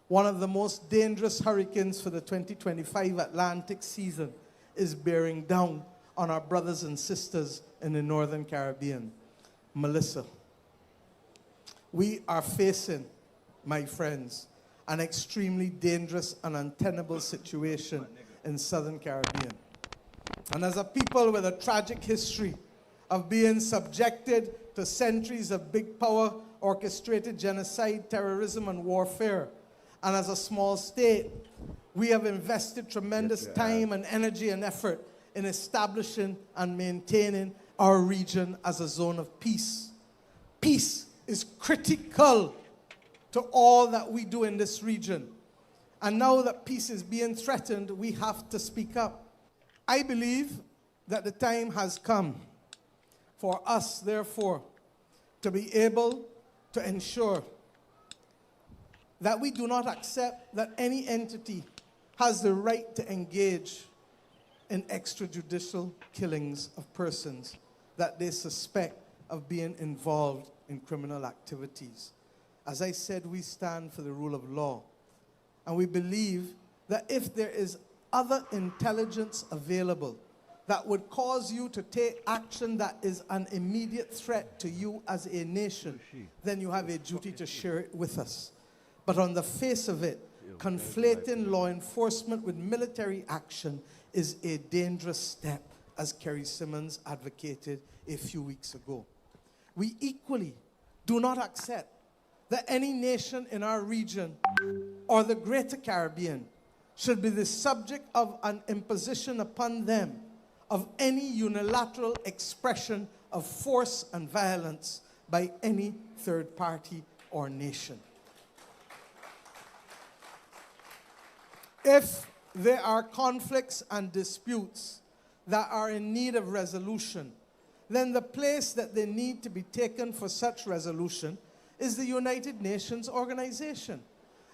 one of the most dangerous hurricanes for the 2025 Atlantic season is bearing down on our brothers and sisters in the Northern Caribbean. Melissa. We are facing, my friends, an extremely dangerous and untenable situation in Southern Caribbean. And as a people with a tragic history of being subjected to centuries of big power, orchestrated genocide, terrorism, and warfare, and as a small state, we have invested tremendous time and energy and effort in establishing and maintaining our region as a zone of peace. Peace is critical to all that we do in this region. And now that peace is being threatened, we have to speak up. I believe that the time has come for us, therefore, to be able to ensure that we do not accept that any entity has the right to engage in extrajudicial killings of persons that they suspect of being involved in criminal activities. As I said, we stand for the rule of law. And we believe that if there is other intelligence available that would cause you to take action that is an immediate threat to you as a nation, then you have a duty to share it with us. But on the face of it, conflating law enforcement with military action is a dangerous step, as Kerry Simmons advocated a few weeks ago. We equally do not accept that any nation in our region or the greater Caribbean should be the subject of an imposition upon them of any unilateral expression of force and violence by any third party or nation. If there are conflicts and disputes that are in need of resolution, then the place that they need to be taken for such resolution is the United Nations organization.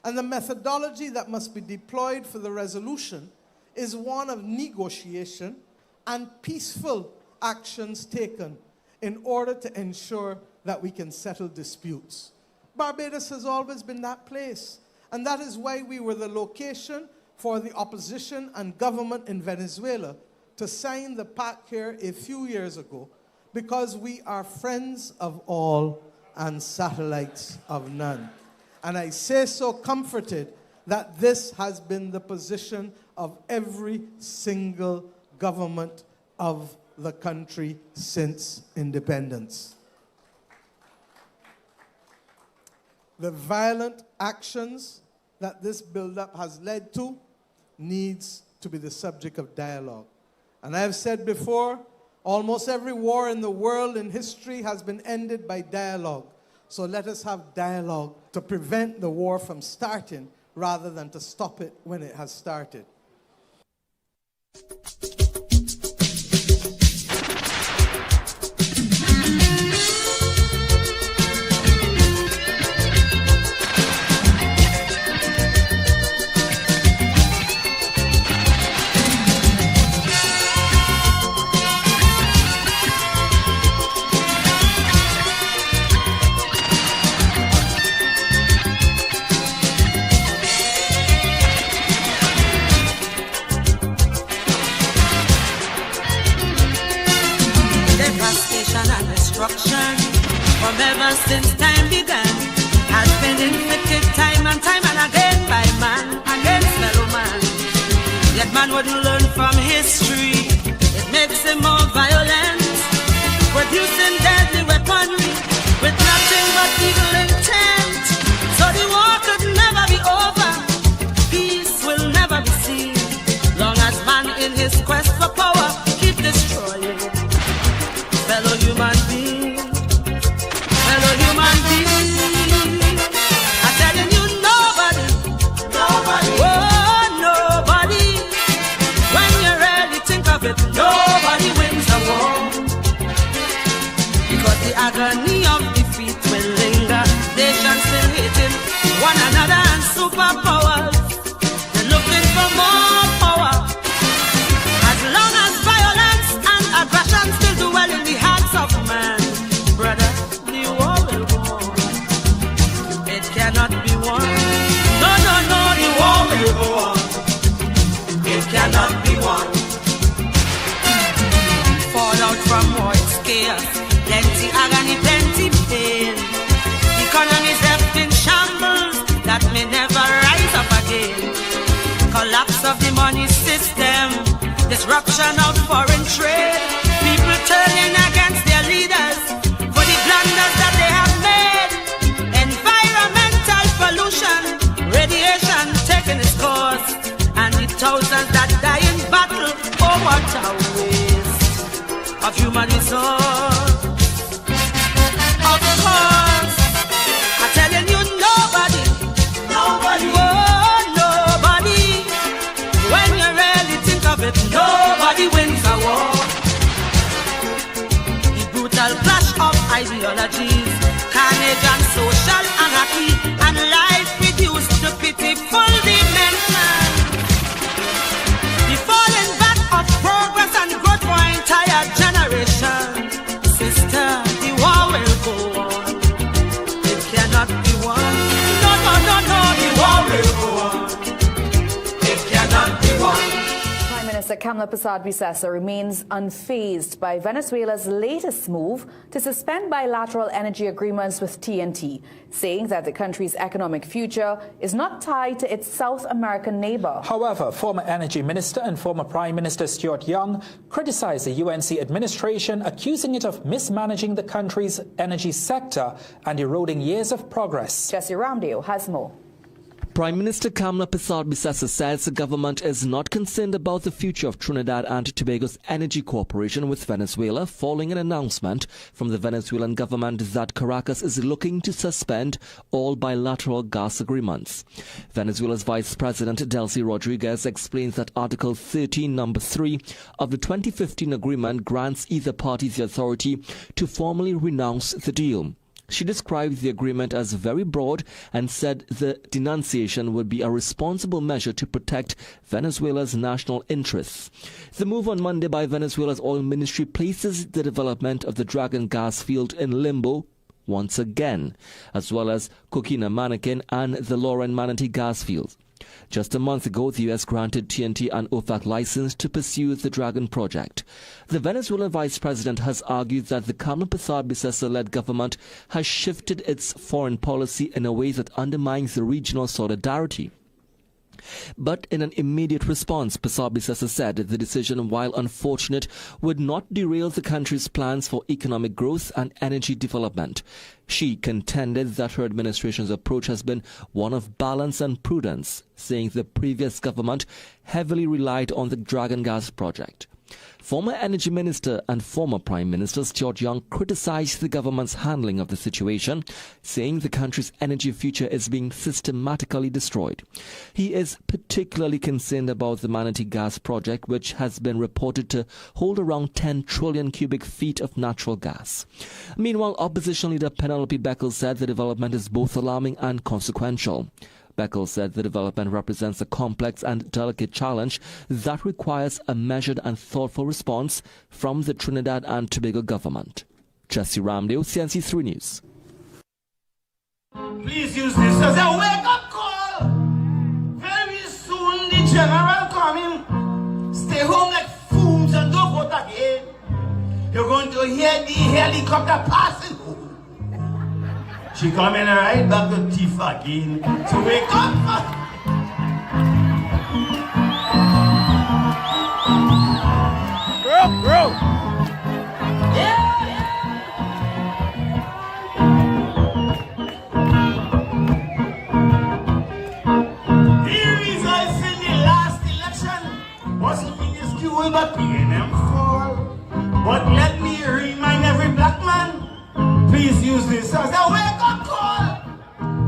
And the methodology that must be deployed for the resolution is one of negotiation and peaceful actions taken in order to ensure that we can settle disputes. Barbados has always been that place, and that is why we were the location for the opposition and government in Venezuela to sign the pact here a few years ago, because we are friends of all and satellites of none. And I say so comforted that this has been the position of every single government of the country since independence. The violent actions that this buildup has led to needs to be the subject of dialogue. And I have said before, almost every war in the world in history has been ended by dialogue. So let us have dialogue to prevent the war from starting rather than to stop it when it has started. From ever since time began, has been inflicted time and again by man against fellow man. Yet man wouldn't learn from history. It makes him more violent, producing deadly weaponry with nothing but evil intent. So the war could never be over, peace will never be seen, long as man in his quest for power keep destroying fellow human beings. Fellow human beings, I'm telling you, nobody, oh nobody, when you really think of it, nobody wins a war, because the agony of defeat will linger, nations still hating one another and superpowers, they're looking for more power, as long as violence and aggression still dwell in the hearts of man, brother. Cannot be won. No, the war will go on. It cannot be won. Fallout from war is chaos. Plenty agony, plenty pain. Economies left in shambles that may never rise up again. Collapse of the money system. Disruption of foreign trade. People turning against their leaders for the blunders that they have made. Pollution, radiation taking its course, and the thousands that die in battle. Oh, what a waste of human resource. Of course, I'm telling you, nobody, oh, nobody. When you really think of it, nobody wins a war. The brutal clash of ideologies, carnage and social anarchy, and life reduced to pitiful dimension. The falling back of progress and growth for an entire generation. Sister, the war will go on. It cannot be won. No, the war will go on. It cannot be won. Prime Minister Kamla Persad-Bissessar remains unfazed by Venezuela's latest move to suspend bilateral energy agreements with TNT, saying that the country's economic future is not tied to its South American neighbor. However, former Energy Minister and former Prime Minister Stuart Young criticized the UNC administration, accusing it of mismanaging the country's energy sector and eroding years of progress. Jesse Ramdale has more. Prime Minister Kamla Persad-Bissessar says the government is not concerned about the future of Trinidad and Tobago's energy cooperation with Venezuela following an announcement from the Venezuelan government that Caracas is looking to suspend all bilateral gas agreements. Venezuela's Vice President Delcy Rodriguez explains that Article 13, Number 3 of the 2015 agreement grants either party the authority to formally renounce the deal. She described the agreement as very broad and said the denunciation would be a responsible measure to protect Venezuela's national interests. The move on Monday by Venezuela's oil ministry places the development of the Dragon gas field in limbo once again, as well as Coquina Manikin and the Lauren Manatee gas fields. Just a month ago, the U.S. granted TNT an OFAC license to pursue the Dragon project. The Venezuelan vice president has argued that the Kamla Persad-Bissessar-led government has shifted its foreign policy in a way that undermines the regional solidarity. But in an immediate response, Persad-Bissessar said the decision, while unfortunate, would not derail the country's plans for economic growth and energy development. She contended that her administration's approach has been one of balance and prudence, saying the previous government heavily relied on the Dragon gas project. Former Energy Minister and former Prime Minister Stuart Young criticized the government's handling of the situation, saying the country's energy future is being systematically destroyed. He is particularly concerned about the Manatee gas project, which has been reported to hold around 10 trillion cubic feet of natural gas. Meanwhile, opposition leader Penelope Beckles said the development is both alarming and consequential. Beckles said the development represents a complex and delicate challenge that requires a measured and thoughtful response from the Trinidad and Tobago government. Jesse Ramdale, CNC3 News. Please use this as a wake-up call. Very soon the general coming. Stay home like fools and don't vote again. You're going to hear the helicopter passing. She coming right back to thief again. So wake up! Bro! Yeah! The results in the last election wasn't minuscule, but PNM fall. But let me remind every black man, please use this as a wake-up call.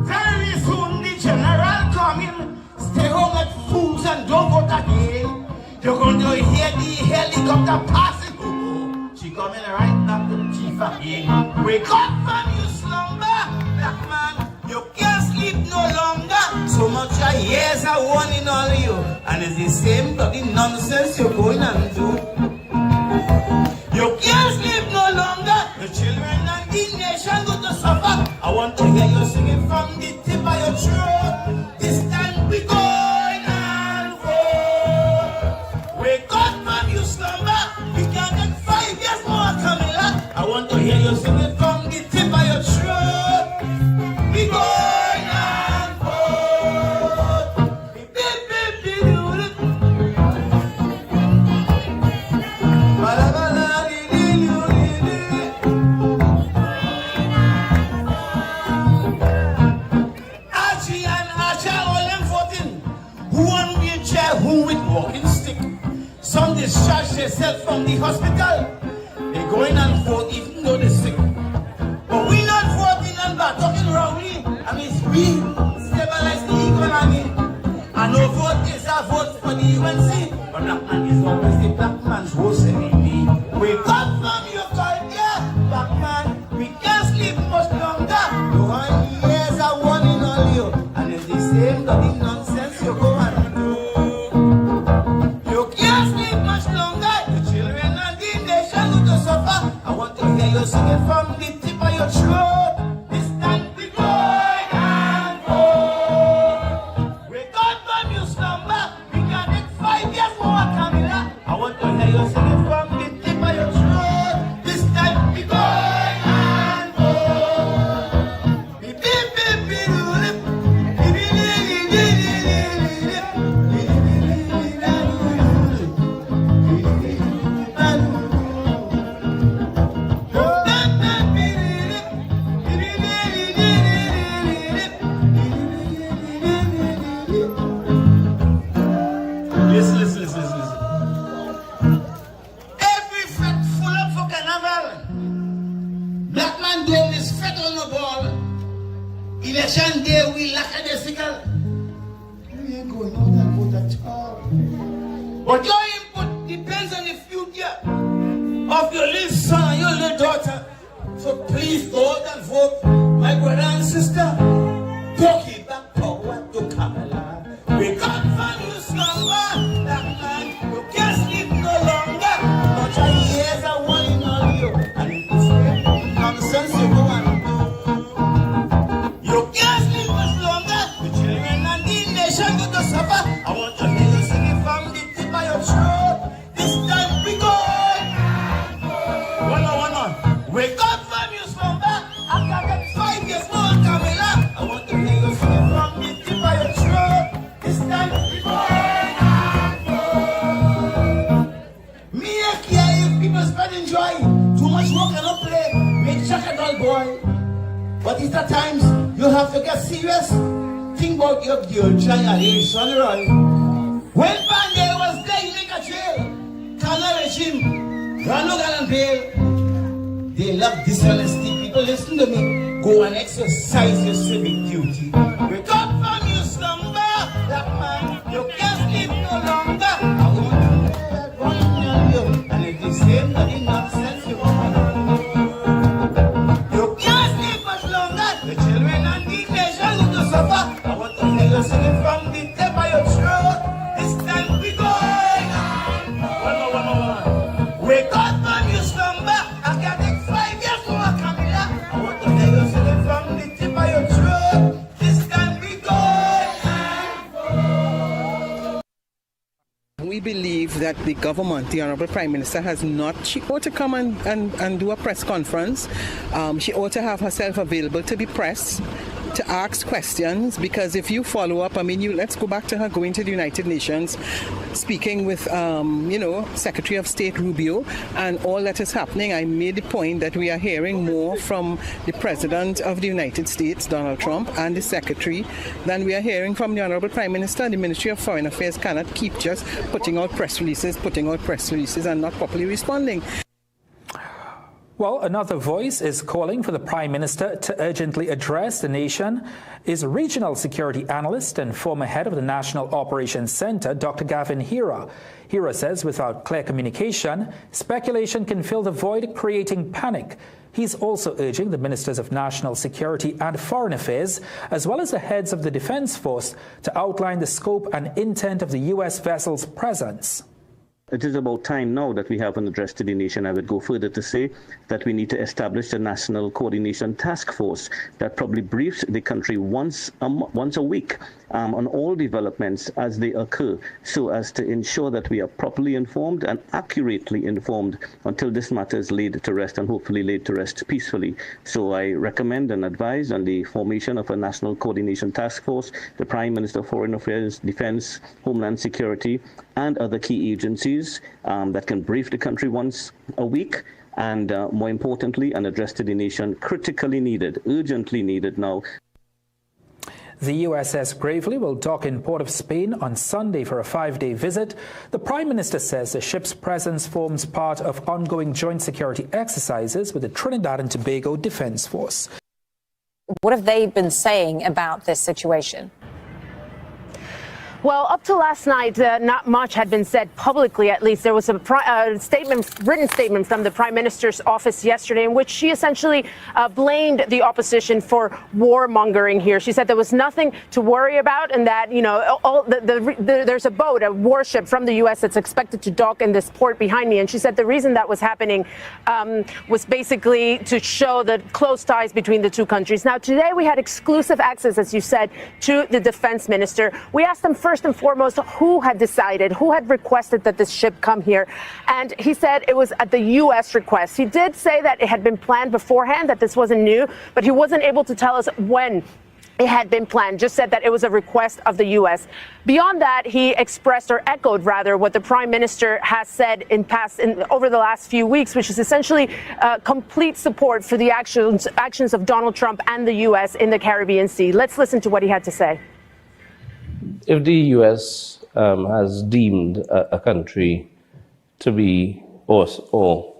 Very soon the general coming. Stay home like fools and don't vote again. You're going to hear the helicopter passing. She coming right back to chief again. Wake up from your slumber, black man. You can't sleep no longer. So much your years are warning all you. And it's the same bloody nonsense you're going and do. You can't sleep no longer. The children and the nation go to suffer. I want to hear you singing from the tip of your throat. This time we going and vote. Wake up from your slumber. We can't get 5 years more coming up. I want to hear you singing from the tip of your throat. We going and vote. Who with walking stick. Some discharge themselves from the hospital. They going and vote even though they're sick. But we not voting and bad talking wrongly. I mean, we stabilize the economy. And no vote is a vote for the UNC. But black man is always the black man's vote. Wake up from your culture, black man. We can't sleep much longer. No one years are warning all you. And it's the same bloody nonsense you go and I want to hear you singing from the tip of your throat. This time we going and vote. Wake up from your slumber. We can make 5 years more coming up. I want to hear you singing from it's at times you have to get serious. Think about your giant age son run. When Pandey was playing like a trail, Color regime, Ranogan and Bale, they love dishonesty. People listen to me. Go and exercise your civic duty. Wake up from your slumber, black man. You can't sleep no longer. I want to let one on you, and if they say nothing nonsense, you want you can't sleep much longer. The children and the nation going to suffer. I want to tell you, sing it from the tip of your throat. This time we go. One more. Wake up from your slumber. I can take 5 years for a Camilla. I want to tell you, sing it from the tip of your throat. This time we go. We believe that the government, the Honorable Prime Minister, she ought to come and do a press conference. She ought to have herself available to the press, to ask questions, because if you follow up, let's go back to her going to the United Nations, speaking with, Secretary of State Rubio, and all that is happening. I made the point that we are hearing more from the President of the United States, Donald Trump, and the Secretary than we are hearing from the Honorable Prime Minister. The Ministry of Foreign Affairs cannot keep just putting out press releases and not properly responding. Well, another voice is calling for the Prime Minister to urgently address the nation is regional security analyst and former head of the National Operations Center, Dr. Gavin Hira. Hira says without clear communication, speculation can fill the void, creating panic. He's also urging the Ministers of National Security and Foreign Affairs, as well as the heads of the Defense Force, to outline the scope and intent of the U.S. vessel's presence. It is about time now that we have an address to the nation. I would go further to say that we need to establish a national coordination task force that probably briefs the country once a week on all developments as they occur, so as to ensure that we are properly informed and accurately informed until this matter is laid to rest, and hopefully laid to rest peacefully. So I recommend and advise on the formation of a national coordination task force, the Prime Minister of Foreign Affairs, Defense, Homeland Security, and other key agencies that can brief the country once a week, and more importantly, an address to the nation, critically needed, urgently needed now. The USS Gravely will dock in Port of Spain on Sunday for a 5-day visit. The Prime Minister says the ship's presence forms part of ongoing joint security exercises with the Trinidad and Tobago Defense Force. What have they been saying about this situation? Well, up to last night, not much had been said publicly, at least. There was a written statement from the Prime Minister's office yesterday in which she essentially blamed the opposition for warmongering here. She said there was nothing to worry about, and that, there's a boat, a warship from the U.S. that's expected to dock in this port behind me. And she said the reason that was happening was basically to show the close ties between the two countries. Now, today we had exclusive access, as you said, to the defense minister. We asked him first and foremost who had decided, who had requested that this ship come here. And he said it was at the U.S. request. He did say that it had been planned beforehand, that this wasn't new, but he wasn't able to tell us when it had been planned, just said that it was a request of the U.S. Beyond that, he expressed, or echoed rather, what the Prime Minister has said over the last few weeks, which is essentially complete support for the actions of Donald Trump and the U.S. in the Caribbean Sea. Let's listen to what he had to say. If the U.S. has deemed a country to be, or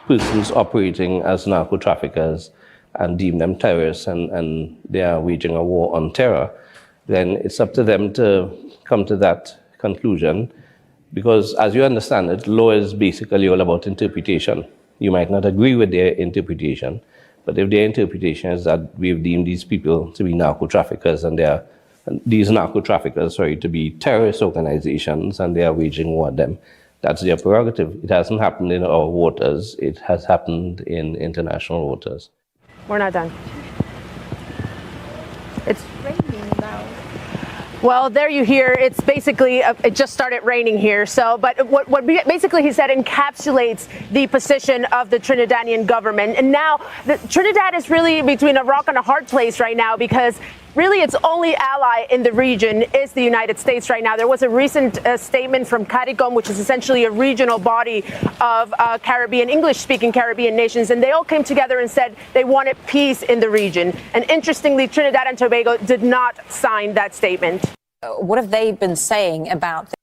persons operating as narco-traffickers and deem them terrorists, and they are waging a war on terror, then it's up to them to come to that conclusion. Because as you understand it, law is basically all about interpretation. You might not agree with their interpretation, but if their interpretation is that we've deemed these people to be narco-traffickers and these narco-traffickers, to be terrorist organizations, and they are waging war on them, that's their prerogative. It hasn't happened in our waters. It has happened in international waters. We're not done. It's raining now. Well, there you hear. It's basically, it just started raining here. So, but what basically he said encapsulates the position of the Trinidadian government. And now Trinidad is really between a rock and a hard place right now, because really its only ally in the region is the United States right now. There was a recent statement from CARICOM, which is essentially a regional body of English-speaking Caribbean nations, and they all came together and said they wanted peace in the region. And interestingly, Trinidad and Tobago did not sign that statement. What have they been saying about this?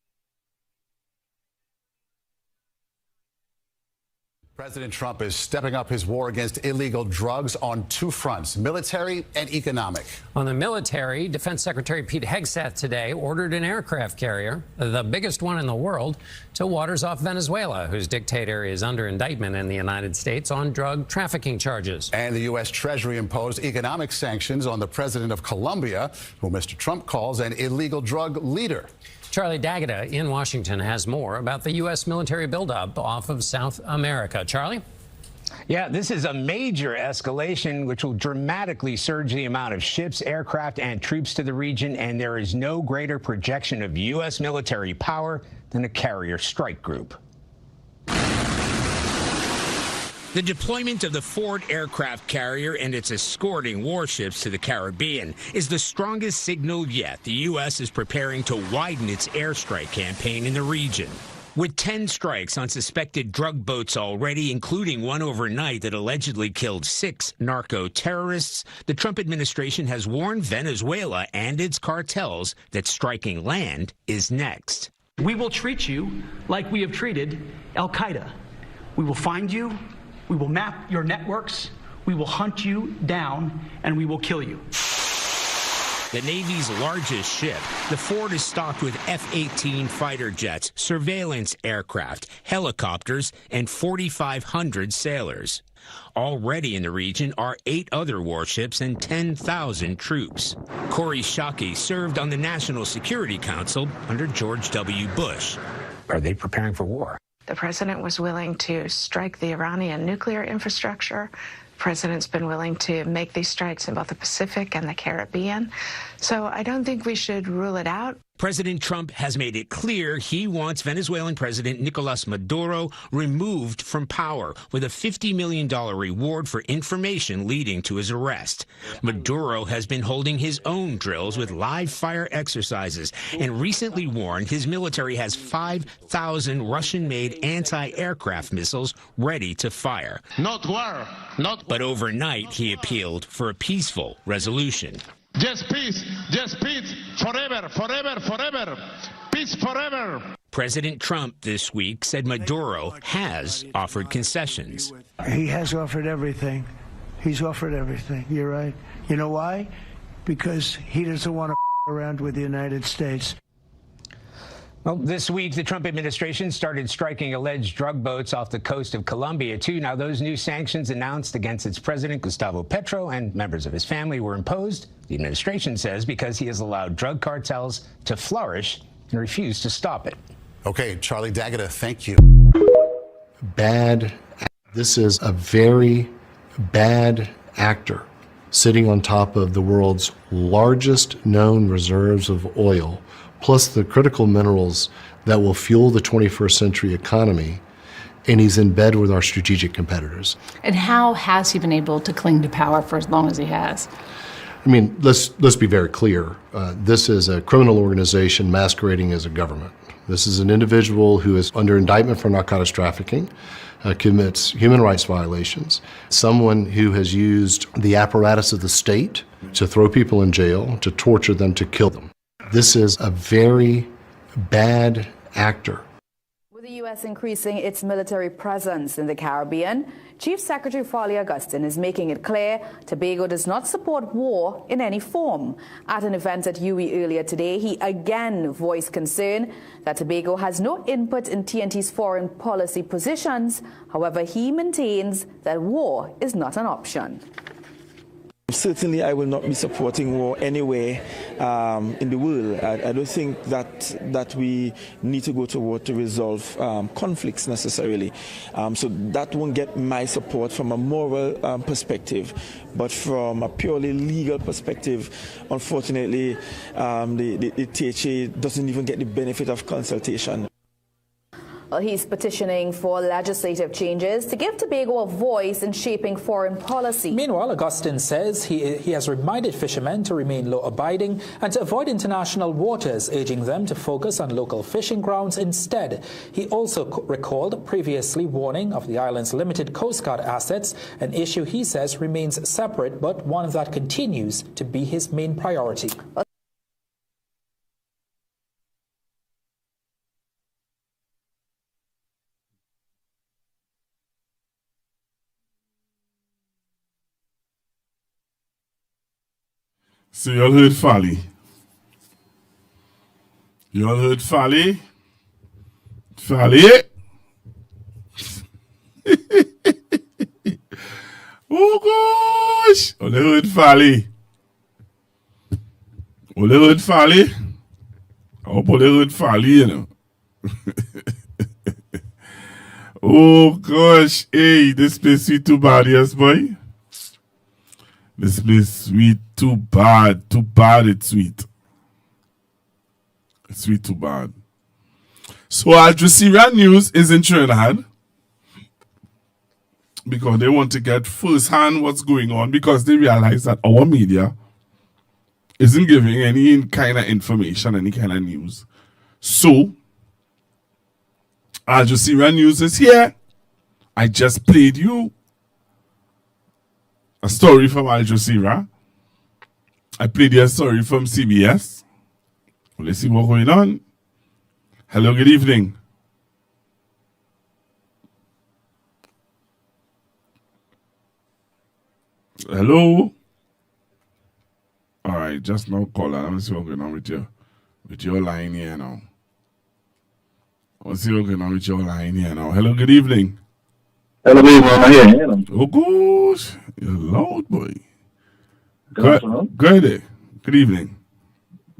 President Trump is stepping up his war against illegal drugs on two fronts, military and economic. On the military, Defense Secretary Pete Hegseth today ordered an aircraft carrier, the biggest one in the world, to waters off Venezuela, whose dictator is under indictment in the United States on drug trafficking charges. And the U.S. Treasury imposed economic sanctions on the president of Colombia, who Mr. Trump calls an illegal drug leader. Charlie D'Agata in Washington has more about the U.S. military buildup off of South America. Charlie? Yeah, this is a major escalation which will dramatically surge the amount of ships, aircraft, and troops to the region, and there is no greater projection of U.S. military power than a carrier strike group. The deployment of the Ford aircraft carrier and its escorting warships to the Caribbean is the strongest signal yet the U.S. is preparing to widen its airstrike campaign in the region. With 10 strikes on suspected drug boats already, including one overnight that allegedly killed 6 narco-terrorists, the Trump administration has warned Venezuela and its cartels that striking land is next. We will treat you like we have treated al-Qaeda. We will find you. We will map your networks, we will hunt you down, and we will kill you. The Navy's largest ship, the Ford is stocked with F-18 fighter jets, surveillance aircraft, helicopters, and 4,500 sailors. Already in the region are 8 other warships and 10,000 troops. Corey Shockey served on the National Security Council under George W. Bush. Are they preparing for war? The president was willing to strike the Iranian nuclear infrastructure. The president's been willing to make these strikes in both the Pacific and the Caribbean. So I don't think we should rule it out. President Trump has made it clear he wants Venezuelan President Nicolas Maduro removed from power with a $50 million reward for information leading to his arrest. Maduro has been holding his own drills with live fire exercises and recently warned his military has 5,000 Russian-made anti-aircraft missiles ready to fire. Not war, not. But overnight, he appealed for a peaceful resolution. Just peace, forever, forever, forever, peace forever. President Trump this week said Maduro has offered concessions. He has offered everything. He's offered everything. You're right. You know why? Because he doesn't want to around with the United States. Well, this week, the Trump administration started striking alleged drug boats off the coast of Colombia, too. Now, those new sanctions announced against its president, Gustavo Petro, and members of his family were imposed, the administration says, because he has allowed drug cartels to flourish and refused to stop it. Okay, Charlie D'Agata, thank you. Bad. This is a very bad actor sitting on top of the world's largest known reserves of oil, plus the critical minerals that will fuel the 21st century economy, and he's in bed with our strategic competitors. And how has he been able to cling to power for as long as he has? I mean, let's be very clear. This is a criminal organization masquerading as a government. This is an individual who is under indictment for narcotics trafficking, commits human rights violations, someone who has used the apparatus of the state to throw people in jail, to torture them, to kill them. This is a very bad actor. With the U.S. increasing its military presence in the Caribbean, Chief Secretary Farley Augustine is making it clear Tobago does not support war in any form. At an event at UE earlier today, he again voiced concern that Tobago has no input in TNT's foreign policy positions. However, he maintains that war is not an option. Certainly, I will not be supporting war anywhere in the world. I don't think that we need to go to war to resolve conflicts necessarily. So that won't get my support from a moral perspective. But from a purely legal perspective, unfortunately, the THA doesn't even get the benefit of consultation. Well, he's petitioning for legislative changes to give Tobago a voice in shaping foreign policy. Meanwhile, Augustine says he has reminded fishermen to remain law-abiding and to avoid international waters, urging them to focus on local fishing grounds instead. He also recalled previously warning of the island's limited Coast Guard assets, an issue he says remains separate but one that continues to be his main priority. So you all heard Folly. You all heard Folly? Folly? Oh gosh! All heard Folly. All heard Folly. I hope all heard Folly, you know. Oh gosh, hey, this place sweet too bad, yes, boy. This place sweet too bad it's sweet. It's sweet too bad. So Al Jazeera News is in Trinidad because they want to get first-hand what's going on because they realize that our media isn't giving any kind of information, any kind of news. So Al Jazeera News is here. I just played you a story from Al Jazeera. I played you a story from CBS. Let's see what's going on. Hello, good evening. Hello. All right, just now call her. Let me see what's going on with your line here now. Let's see what's going on with your line here now. Hello, good evening. Hello, good evening. Oh, gosh. You're loud, boy. Good afternoon. Good evening.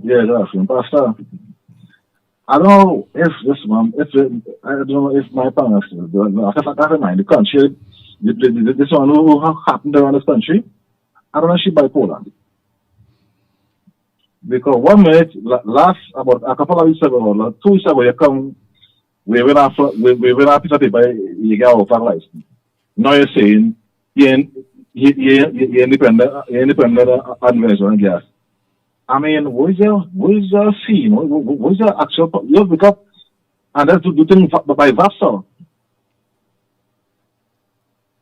Yeah, good afternoon, Pastor. I don't know if this one, I don't know if my parents do. I have in mind the country, this one who happened around this country. I don't know if she bipolar. Because 1 minute, last about a couple of weeks ago, 2 weeks ago, you come, we went off a piece of paper, you get out of license. Now you're saying you're independent on Venezuelan gas. I mean, what is your scene? What is your actual? You pick up and that's do things by VAPSA.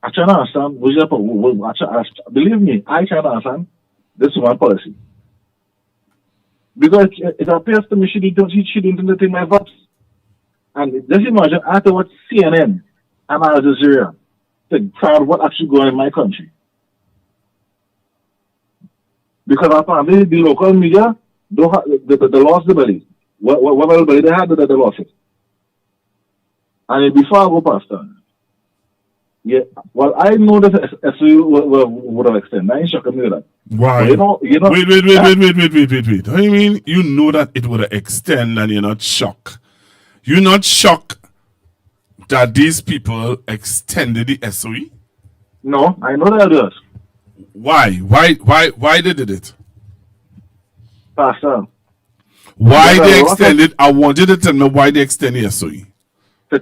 I try to understand. Believe me, I try to understand this one policy because it appears to me she didn't entertain my VAPS. And just imagine afterwards CNN and Al Jazeera to crowd what actually going on in my country. Because apparently the local media don't have, they lost the belly. Whatever belly they had, they lost it. And before I go past that, yeah, well, I know that SU would have extended. I ain't shocking me with that. Why? You know, wait. How do you mean you know that it would have extended and you're not shocked? You're not shocked that these people extended the SOE? No, I know that it does. Why? Why they did it? Pastor. Why they extended? I want you to tell me why they extended the SOE. To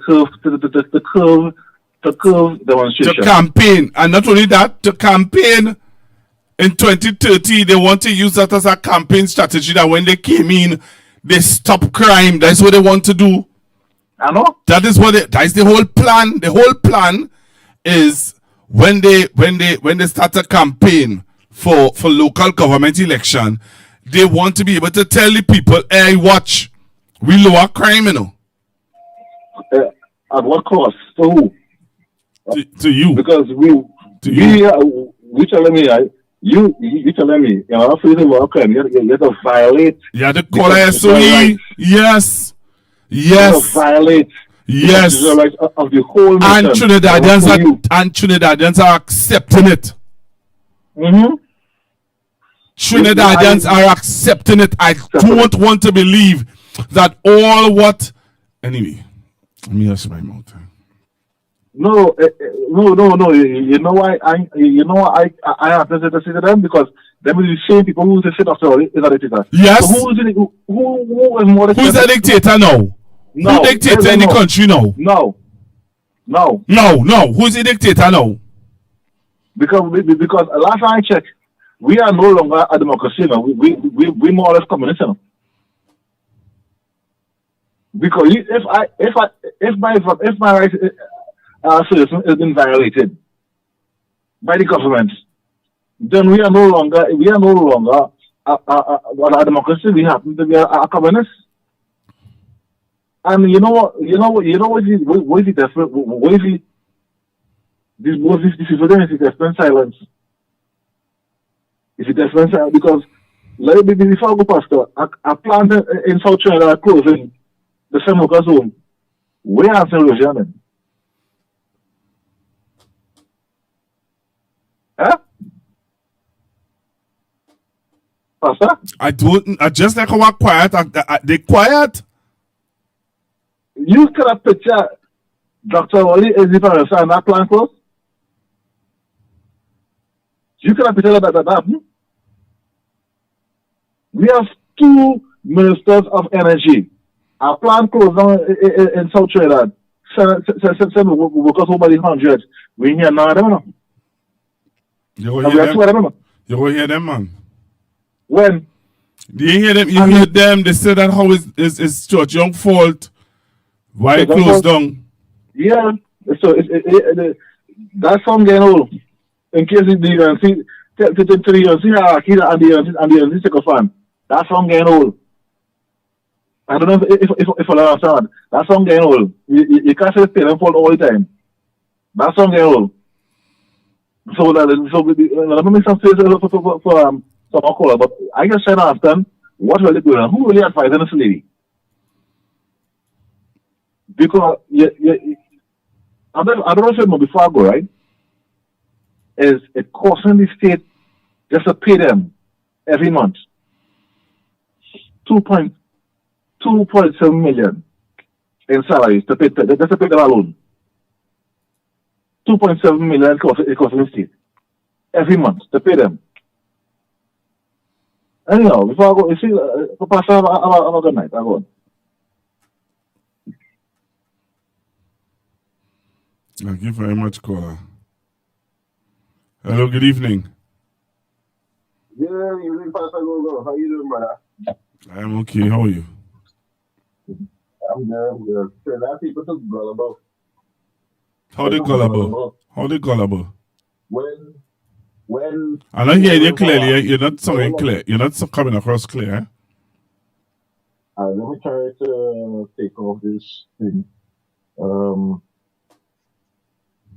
curve demonstration. To campaign. And not only that, to campaign in 2030, they want to use that as a campaign strategy that when they came in, they stop crime. That's what they want to do. I know. That is the whole plan. The whole plan is when they start a campaign for local government election, they want to be able to tell the people, hey, watch, we lower crime, you know. At what cost? To who? To you. Because we telling me, you telling me, in order for you to lower crime, you have to violate. You have to call a SOE. Yes. You have to violate. Yes. The rights of the whole nation. And Trinidadians are accepting it. Mm-hmm. Trinidadians are accepting it. I don't want to believe that all what. Anyway, let me hush my mouth. No. You know why I have to say to them because them is the same people who say after all is a dictator. Yes. So who is a dictator now? Who dictator in the country now? No. Who's the dictator now? Because last time I checked, we are no longer a democracy now. We more or less communist now. Because if my rights citizen has been violated by the government, then we are no longer a democracy. We happen to be a communist. And you know what is the difference? What is it? This is for them. It's a different silence. It's a different silence because let me before I go past a plant in South China closing the same worker zone. We are still Louisiana. Huh? Pastor? I just like how quiet. They quiet. You cannot picture Dr. Wally is the and that plant close. You cannot picture that happened. We have 2 ministers of energy. Our plant closed down in South Trinidad. Send workers over the 100. We hear none of them now. You will hear them, man. When? Do you hear them? You hear them? They say that how is Church Young fault. Why it closed down? Yeah. So that song getting old. In case you didn't see, to the UNC hierarchy and the UNC second fan. That song getting old. I don't know if I understand. That song getting old. You can't say pay them fault all the time. That song getting old. So let me make some space for some caller, but I just trying to understand what really going on. Who really advising this lady? Because I don't know if you know before I go, right? Is it costing the state just to pay them every month 2.7 million in salaries to pay just to pay them alone. 2.7 million it costs the state every month to pay them. Anyhow, before I go, you see, Pastor, have a good night. I go on. Thank you very much, caller. Hello, good evening. Yeah, evening, Pastor Gogo. How you doing, brother? I am okay. How are you? I'm good. So that people took gullible. How they gullible? How they gullible? When I'm not hearing you clearly. You're not sounding clear. You're not coming across clear. Eh? Let me try to take off this thing.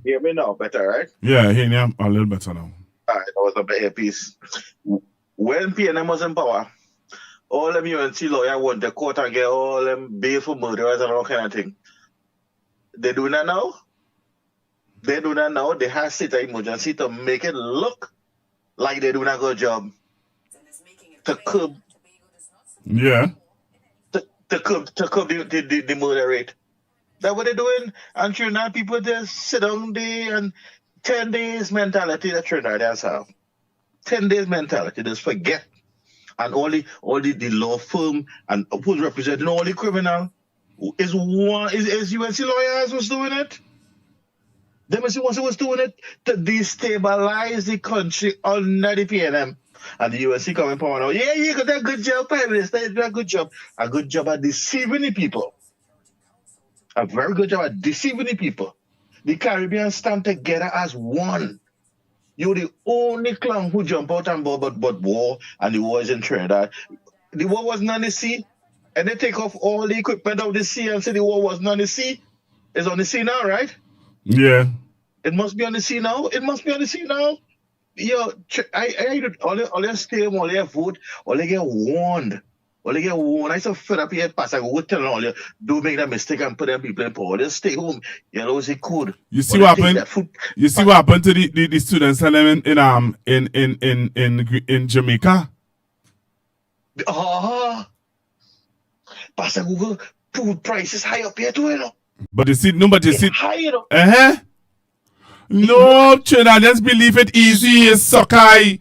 Hear me now better, right? Yeah, I hear you a little better now. Alright, that was a better piece. When PNM was in power, all them UNC lawyers went to court and get all them bail for murderers and all kind of thing. They do that now? They do that now. They have state of emergency to make it look like they do not good job. To curb. Yeah. To curb the murder rate. That's what they're doing. And Trinidad people just sit down there and 10 days mentality that Trinidadians have. 10 days mentality, just forget. And all the law firm and who's representing all the criminal is UNC lawyers who's doing it. Them is what's doing it to destabilize the country under the PNM. And the UNC coming power now. Yeah, you got a good job, Prime Minister. You did a good job. A good job at deceiving the people. A very good job at deceiving the people. The Caribbean stand together as one. You're the only clown who jump out and but war, and the war is in Trinidad. The war wasn't on the sea, and they take off all the equipment of the sea and say the war wasn't on the sea. It's on the sea now, right? Yeah. It must be on the sea now. It must be on the sea now. Yo, all your stay, all your vote, all they get warned. All they get warned. I so fed up here, Pastor. I go tell all you, don't make that mistake and put them people in power. Just stay home. You know, it's cool. You see what happened? You see what happened to the students and them in Jamaica? Pastor Google, food prices high up here too, you know. But you see, nobody see. High, you know. No, Trinidadians believe it easy is sockeye.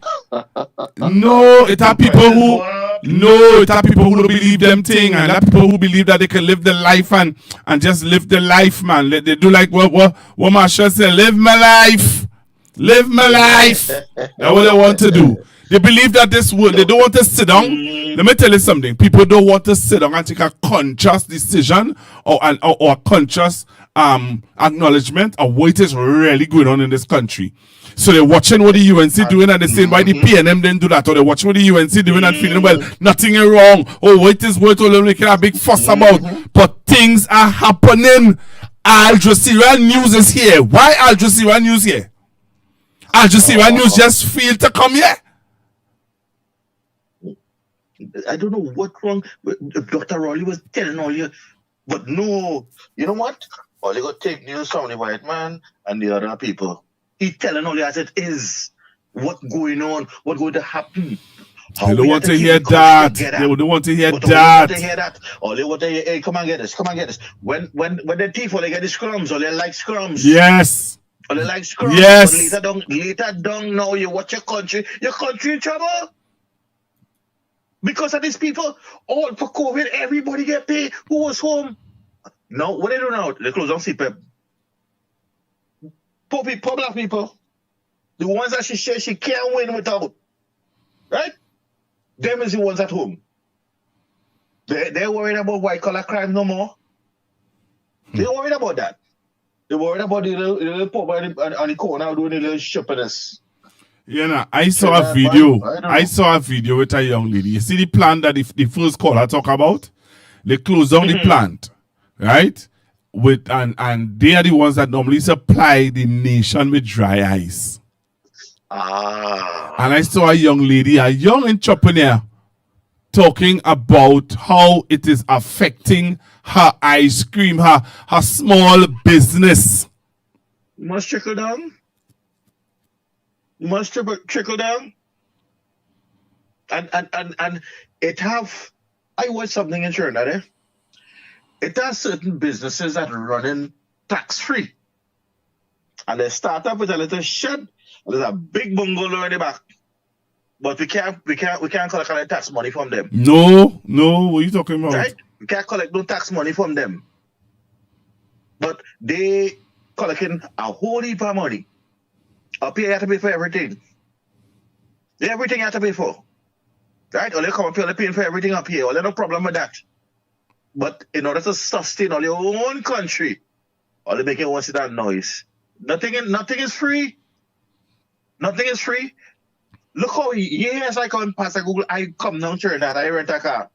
No, it are people who No, it's that people who don't believe them thing, and that people who believe that they can live the life and just live the life, man. They do like what Marsha said, live my life. Live my life. That's what they want to do. They believe that this world, they don't want to sit down. Let me tell you something. People don't want to sit down and take a conscious decision or a conscious acknowledgement of what is really going on in this country. So they're watching what the UNC doing and they're saying why the PNM didn't do that, or they're watching what the UNC doing and feeling, well, nothing is wrong. Oh, what is what all making a big fuss about? But things are happening. Al Jazeera News is here. Why Al Jazeera News here? Al Jazeera News just feel to come here. I don't know what wrong. Dr. Raleigh was telling all you, but no, you know what? All you got to take news from the white man and the other people. He telling all you as it is. What's going on? What's going to happen? They don't want to hear that. They don't want to hear that. They want to hear that. All they want to hear, hey, come and get this. Come and get this. When the thief, all they get the scrums, all they like scrums. Yes. All they like scrums. Yes. But later down now, you watch your country in trouble. Because of these people, all for COVID, everybody get paid. Who was home? No, what they do now? They close down CPEP. Poor black people, the ones that she says she can't win without, right? Them is the ones at home. They're worried about white collar crime no more. They're worried about that. They're worried about the little pop on the corner doing the little shoppiness. You know, I saw a video with a young lady. You see the plant that the first caller talk about? They closed down the plant, right? And they are the ones that normally supply the nation with dry ice. And I saw a young lady, a young entrepreneur, talking about how it is affecting her ice cream, her small business. Must trickle down. Must trickle down. And it have, I watched something in Trinidad, eh? It has certain businesses that are running tax-free. And they start up with a little shed, and there's a big bungalow in the back. But we can't collect tax money from them. No, what are you talking about? Right? We can't collect no tax money from them. But they collecting a whole heap of money. Up here you have to pay for everything. Everything you have to pay for. Right? Or they come up here, they're paying for everything up here. Well, there's no problem with that. But in order to sustain all your own country, all they make it once that noise. Nothing is free. Nothing is free. Look how years I come past Google, I come down to that, I rent a car.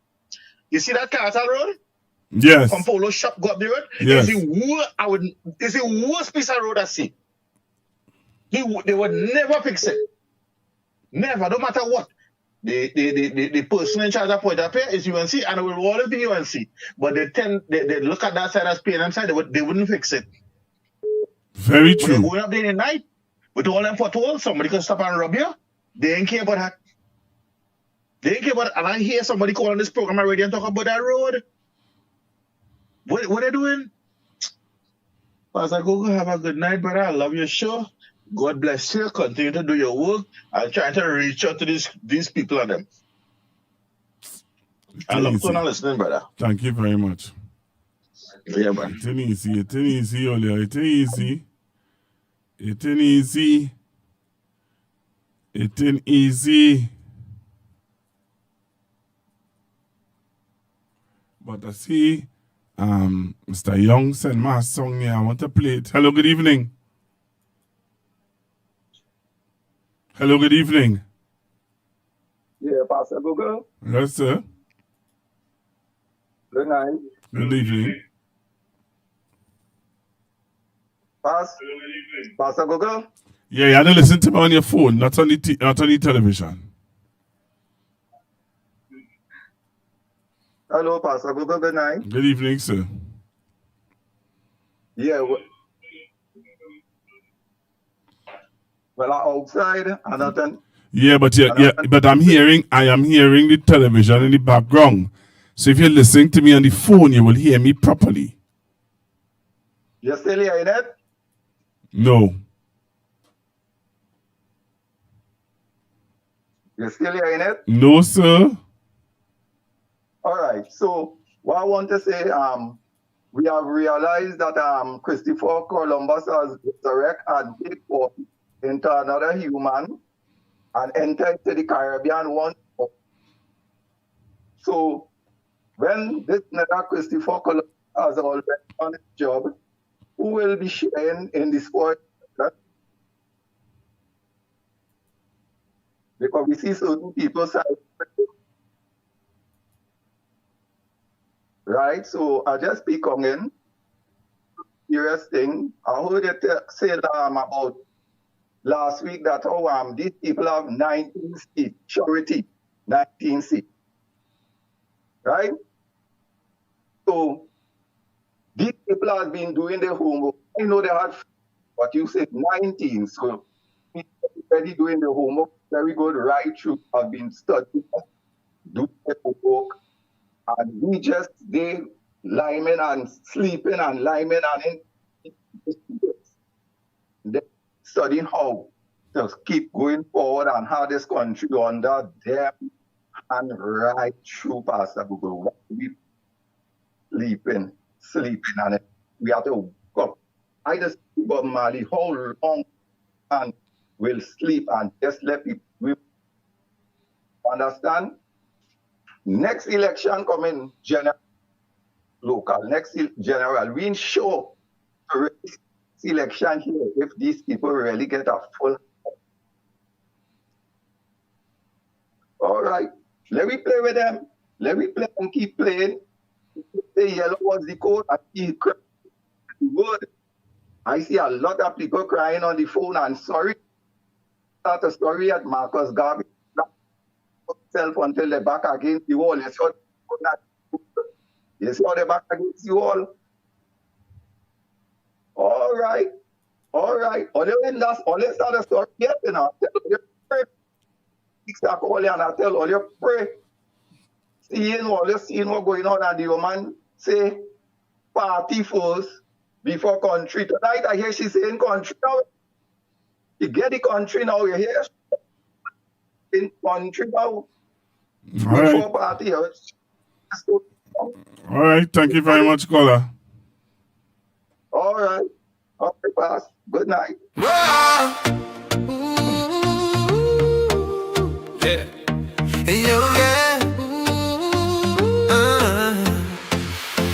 You see that car road? Yes. From Polo Shop go up the road? Yes. It's the worst piece of road I see. They would never fix it. Never, no matter what. The person in charge of point up here is UNC, and it will always be UNC. But they look at that side as PNM side, they wouldn't fix it. Very true. When they're going up there in the night, with all them potholes, somebody can stop and rob you. They ain't care about that. They ain't care about it. And I hear somebody call on this program already and talk about that road. What they doing? Pastor Google, have a good night, brother. I love your show. God bless you. Continue to do your work. I'm trying to reach out to these people and them. I love to listening, brother. Thank you very much. Yeah, man. It ain't easy, Olia. It ain't easy. It ain't easy. It ain't easy. But I see Mr. Young sent my song here. I want to play it. Hello, good evening. Hello, good evening. Yeah, Pastor Google. Yes, sir. Good night. Good evening. Pastor Google. Yeah, you have to listen to me on your phone, not on the television. Hello, Pastor Google. Good night. Good evening, sir. Yeah. Well, outside and nothing. Yeah, but I am hearing the television in the background. So if you're listening to me on the phone, you will hear me properly. You're still hearing it? No. You're still hearing it? No, sir. All right. So what I want to say, we have realized that Christopher Columbus has resurrected and take forth into another human and enter into the Caribbean once more. So when this another Christopher Columbus has already done his job, who will be sharing in the spoil? Because we see certain people say, right? So I just be coming. Serious thing. I heard it say about last week that these people have 19 seats, surety, 19 seats. Right? So these people have been doing their homework. I know they had, but you said 19. So already doing the homework, very good, right through, have been studying, doing their homework. And we just, they liming and sleeping and liming and they studying how to keep going forward and how this country under them and right through Pastor Google. We sleeping, and we have to wake up. I just see Bob Marley, how long and will sleep and just let people understand. Next election coming general, local, next general, we ensure election here if these people really get a full. All right, let me play with them. Let me play and keep playing. The yellow was the code. I see good. I see a lot of people crying on the phone and sorry. Start a story at Marcus Garvey. Self until they're back against the wall. You saw they're back against the wall. All right. All right. All you start a story yet, you know. And I tell all you pray. Seeing what's going on, and the woman say party first before country. Tonight I hear she saying country now. You get the country now, you hear in country now. Before party. All right, thank you very much, caller. All right. Okay, pass. Good night. Yeah. Yeah.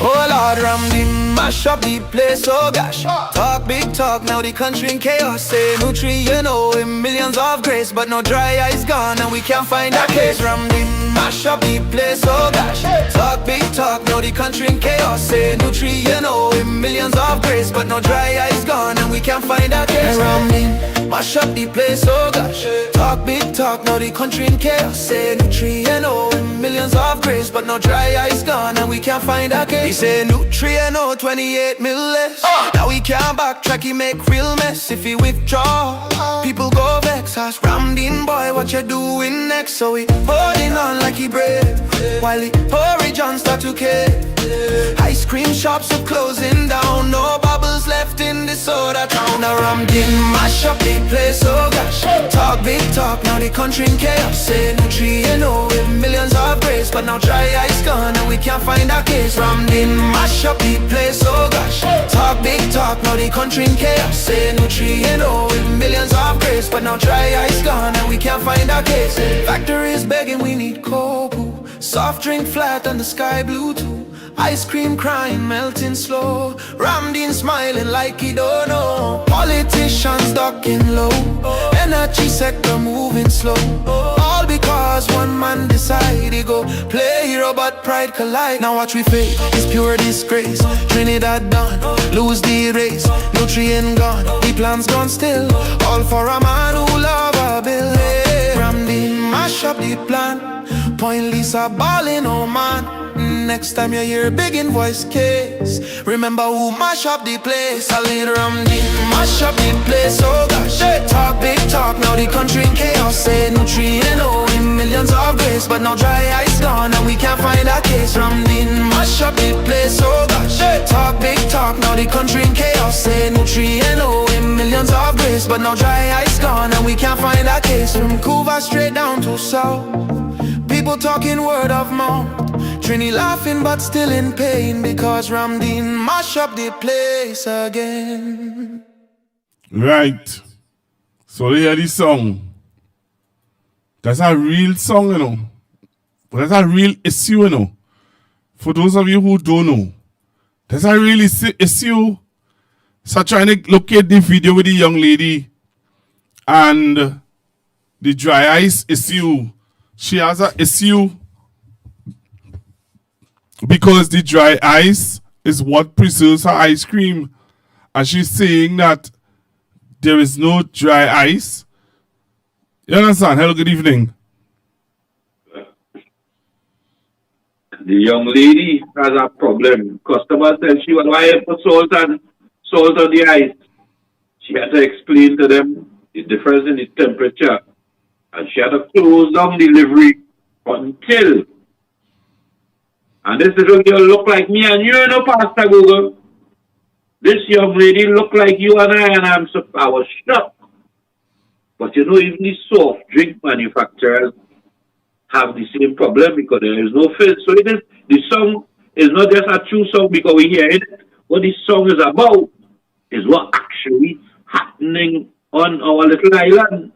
Oh Lord, Ramdin, mash up the place, oh gosh. Talk big talk, now the country in chaos. Say Nutri, you know, with millions of grace, but no dry eyes gone, and we can't find a case. Ramdin, mash up the place, oh gosh. Talk big talk, now the country in chaos. Say Nutri, you know, with millions of grace, but no dry eyes gone, and we can't find a case. Ramdin, mash up the place, oh gosh. Talk big talk, now the country in chaos. Say Nutri, you know, with millions of grace, but no dry eyes gone, and we can't find a case. He say Nutri, you know, 28 mil less. Now we can't backtrack, he make real mess. If he withdraw, people go vex. Ask Ramdin boy, what you doing next? So we holding on like he brave, while the porridge on start to cave. Ice cream shops are closing down, no bubbles left in the soda town. Now Ramdin mash up the place, oh gosh. Talk big talk, now the country in chaos. Say Nutri, you know, with millions of grace, but now dry ice gone, and we can't find a case. Ramdin mash up the place, oh gosh. Talk big talk, now the country in chaos. Say Nutri, you know, with millions of grace, but now dry ice gone, and we can't find a case. Factories begging, we need cocoa. Soft drink flat and the sky blue too. Ice cream crying, melting slow. Ramdin smiling like he don't know. Politicians ducking low. Energy sector moving slow. All because one man decide he go play hero, but pride collide. Now watch we fade, it's pure disgrace. Trinidad done, lose the race. Nutrient gone, the plan's gone still. All for a man who love a bill. Hey, Ramdin mash up the plan. Point Lisa balling, oh man. Next time you hear a big invoice case, remember who mash up the place. I lead Ramdin, mash up the place, oh gosh. Talk big talk, now the country in chaos. Say Nutri, you know, in millions of grace, but now dry ice gone, and we can't find a case. Ramdin, mash up the place, oh gosh. Talk big talk, now the country in chaos. Say Nutri, you know, in millions of grace, but now dry ice gone, and we can't find a case. From Cuba straight down to South, people talking word of mouth. Trini laughing but still in pain because Ramdeen mash up the place again. Right. So they hear this song. That's a real song, you know. That's a real issue, you know. For those of you who don't know, that's a real issue. So trying to locate the video with the young lady and the dry ice issue. She has an issue because the dry ice is what preserves her ice cream. And she's saying that there is no dry ice. You understand? Hello, good evening. The young lady has a problem. Customer said she was why put salt on the ice. She had to explain to them the difference in the temperature. And she had to close down delivery until. And this little girl look like me and you, know, Pastor Google. This young lady look like you and I was shocked. But you know, even the soft drink manufacturers have the same problem because there is no fill. So it is, the song is not just a true song because we hear it. What this song is about is what actually happening on our little island.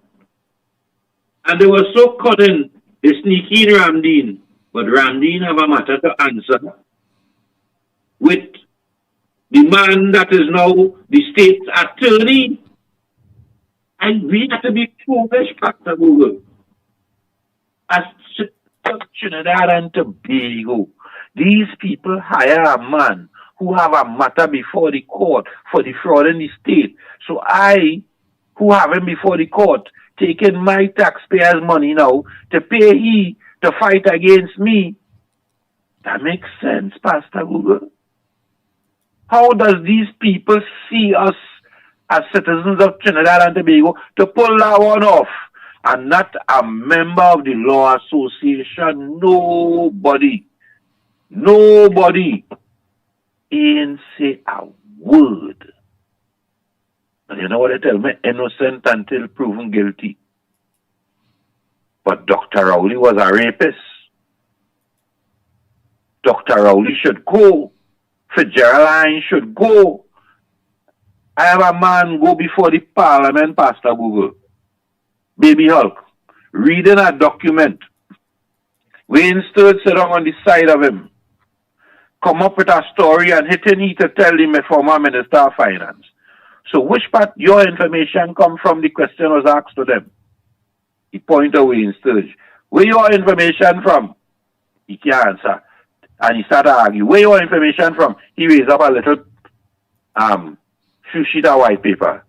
And they were so cunning, they sneak in Ramdeen. But Ramdeen have a matter to answer with the man that is now the state's attorney. And we have to be foolish, Pastor Google. As Trinidad and Tobago, these people hire a man who have a matter before the court for the fraud in the state. So I, who have him before the court, taking my taxpayers' money now to pay he to fight against me. That makes sense, Pastor Google. How does these people see us as citizens of Trinidad and Tobago to pull that one off? And not a member of the law association, nobody ain't say a word. And you know what they tell me? Innocent until proven guilty. But Dr. Rowley was a rapist. Dr. Rowley should go. Fitzgerald should go. I have a man go before the parliament, Pastor Google. Baby Hulk, reading a document. Wayne Sturd sit down on the side of him, come up with a story and hitting he to tell him a former Minister of Finance. So which part your information come from? The question was asked to them. He pointed to Wayne Sturd. Where your information from? He can't answer. And he started to argue. Where your information from? He raised up a little few sheet of white paper.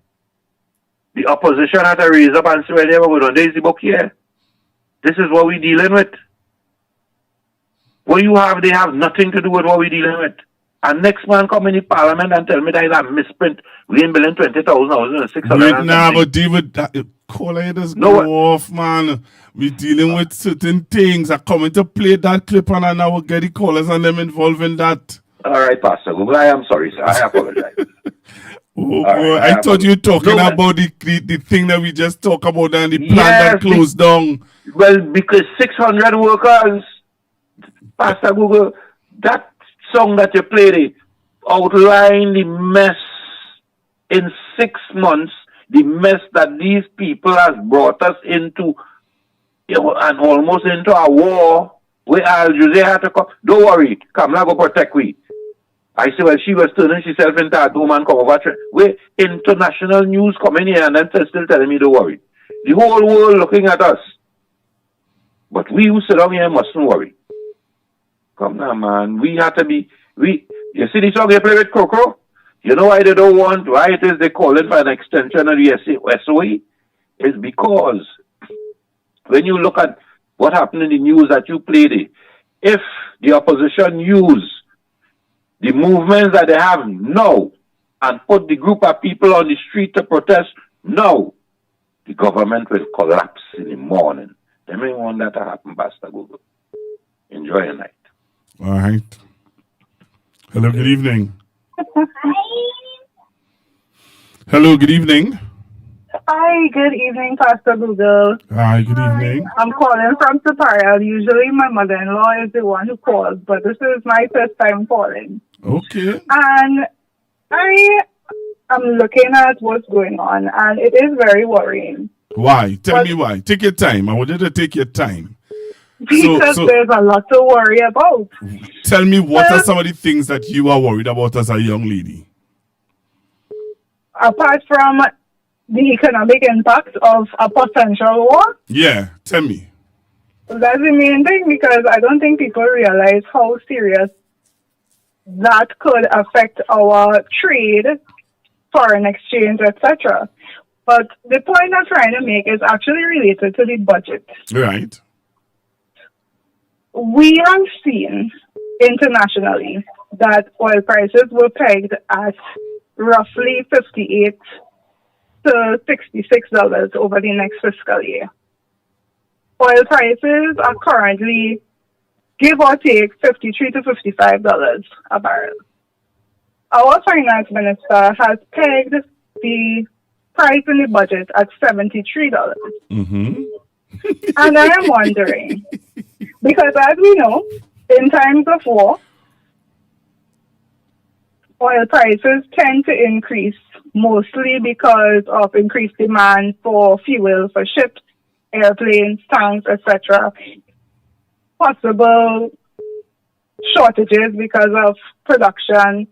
The opposition had to raise up and say, well, they were going, there's the book here. This is what we're dealing with. What you have, they have nothing to do with what we're dealing with. And next man come in the parliament and tell me that is a misprint. We ain't billing 20,000, 600. Wait, nah, but David, call it just go off, man. We're dealing with certain things. I'm coming to play that clip and I now get the callers and them involved in that. All right, Pastor Google, I am sorry, sir. I apologize. Oh, boy, I thought you were talking about the thing that we just talked about and the plant that closed down. Well, because 600 workers, Pastor Google, that song that you played outline the mess in 6 months, the mess that these people has brought us into, you know, and almost into a war where Al Jose had to come. Don't worry, Kamala go protect we. I say, well, she was turning herself into a doom and come over. Where international news coming here and then still telling me, don't worry. The whole world looking at us. But we who sit down here mustn't worry. Come now, man. We have to be, you see the song you play with Coco? You know why they don't want, why it is they call it for an extension of the SOE? It's because when you look at what happened in the news that you played, if the opposition use the movements that they have now and put the group of people on the street to protest now, the government will collapse in the morning. They may want that to happen, Pastor Google. Enjoy your night. All right. Hello, good evening. Hello, good evening. Hi, good evening, Pastor Google. Hi, good evening. I'm calling from Superior. Usually my mother-in-law is the one who calls, but this is my first time calling. Okay. And I am looking at what's going on, and it is very worrying. Why? Tell me why. Take your time. I want you to take your time. Because there's a lot to worry about. Tell me, what are some of the things that you are worried about as a young lady? Apart from the economic impact of a potential war, Yeah, tell me. that's the main thing, because I don't think people realize how serious that could affect our trade, foreign exchange, etc. But the point I'm trying to make is actually related to the budget. Right. We have seen internationally that oil prices were pegged at roughly $58 to $66 over the next fiscal year. Oil prices are currently, give or take, $53 to $55 a barrel. Our finance minister has pegged the price in the budget at $73. Mm-hmm. And I am wondering, because as we know, in times of war, oil prices tend to increase mostly because of increased demand for fuel for ships, airplanes, tanks, etc. Possible shortages because of production.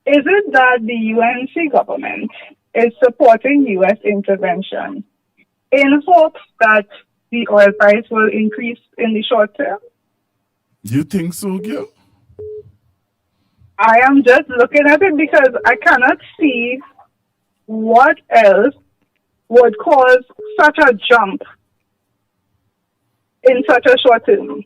Is it that the UNC government is supporting U.S. intervention in hopes that the oil price will increase in the short term? You think so, girl? I am just looking at it because I cannot see what else would cause such a jump in such a short term.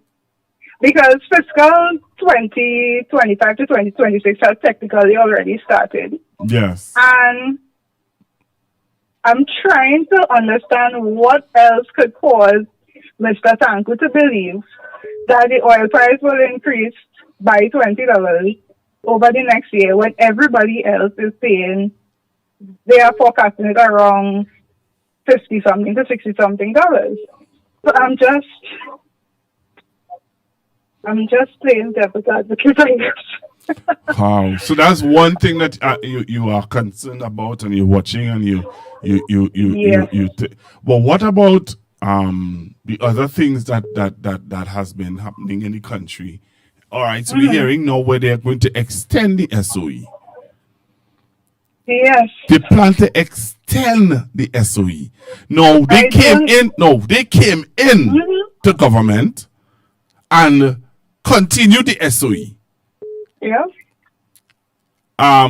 Because fiscal 2025 to 2026 has technically already started. Yes. And I'm trying to understand what else could cause Mr. Tanku to believe that the oil price will increase by $20 over the next year when everybody else is saying they are forecasting it around $50-something to $60-something. So I'm just playing devil's advocate, I guess. Wow. So that's one thing that you are concerned about, and you're watching, and But what about the other things that has been happening in the country? All right. So we're hearing now where they're going to extend the SOE. Yes. They plan to extend the SOE. No, they came in to government and continue the SOE. Yeah.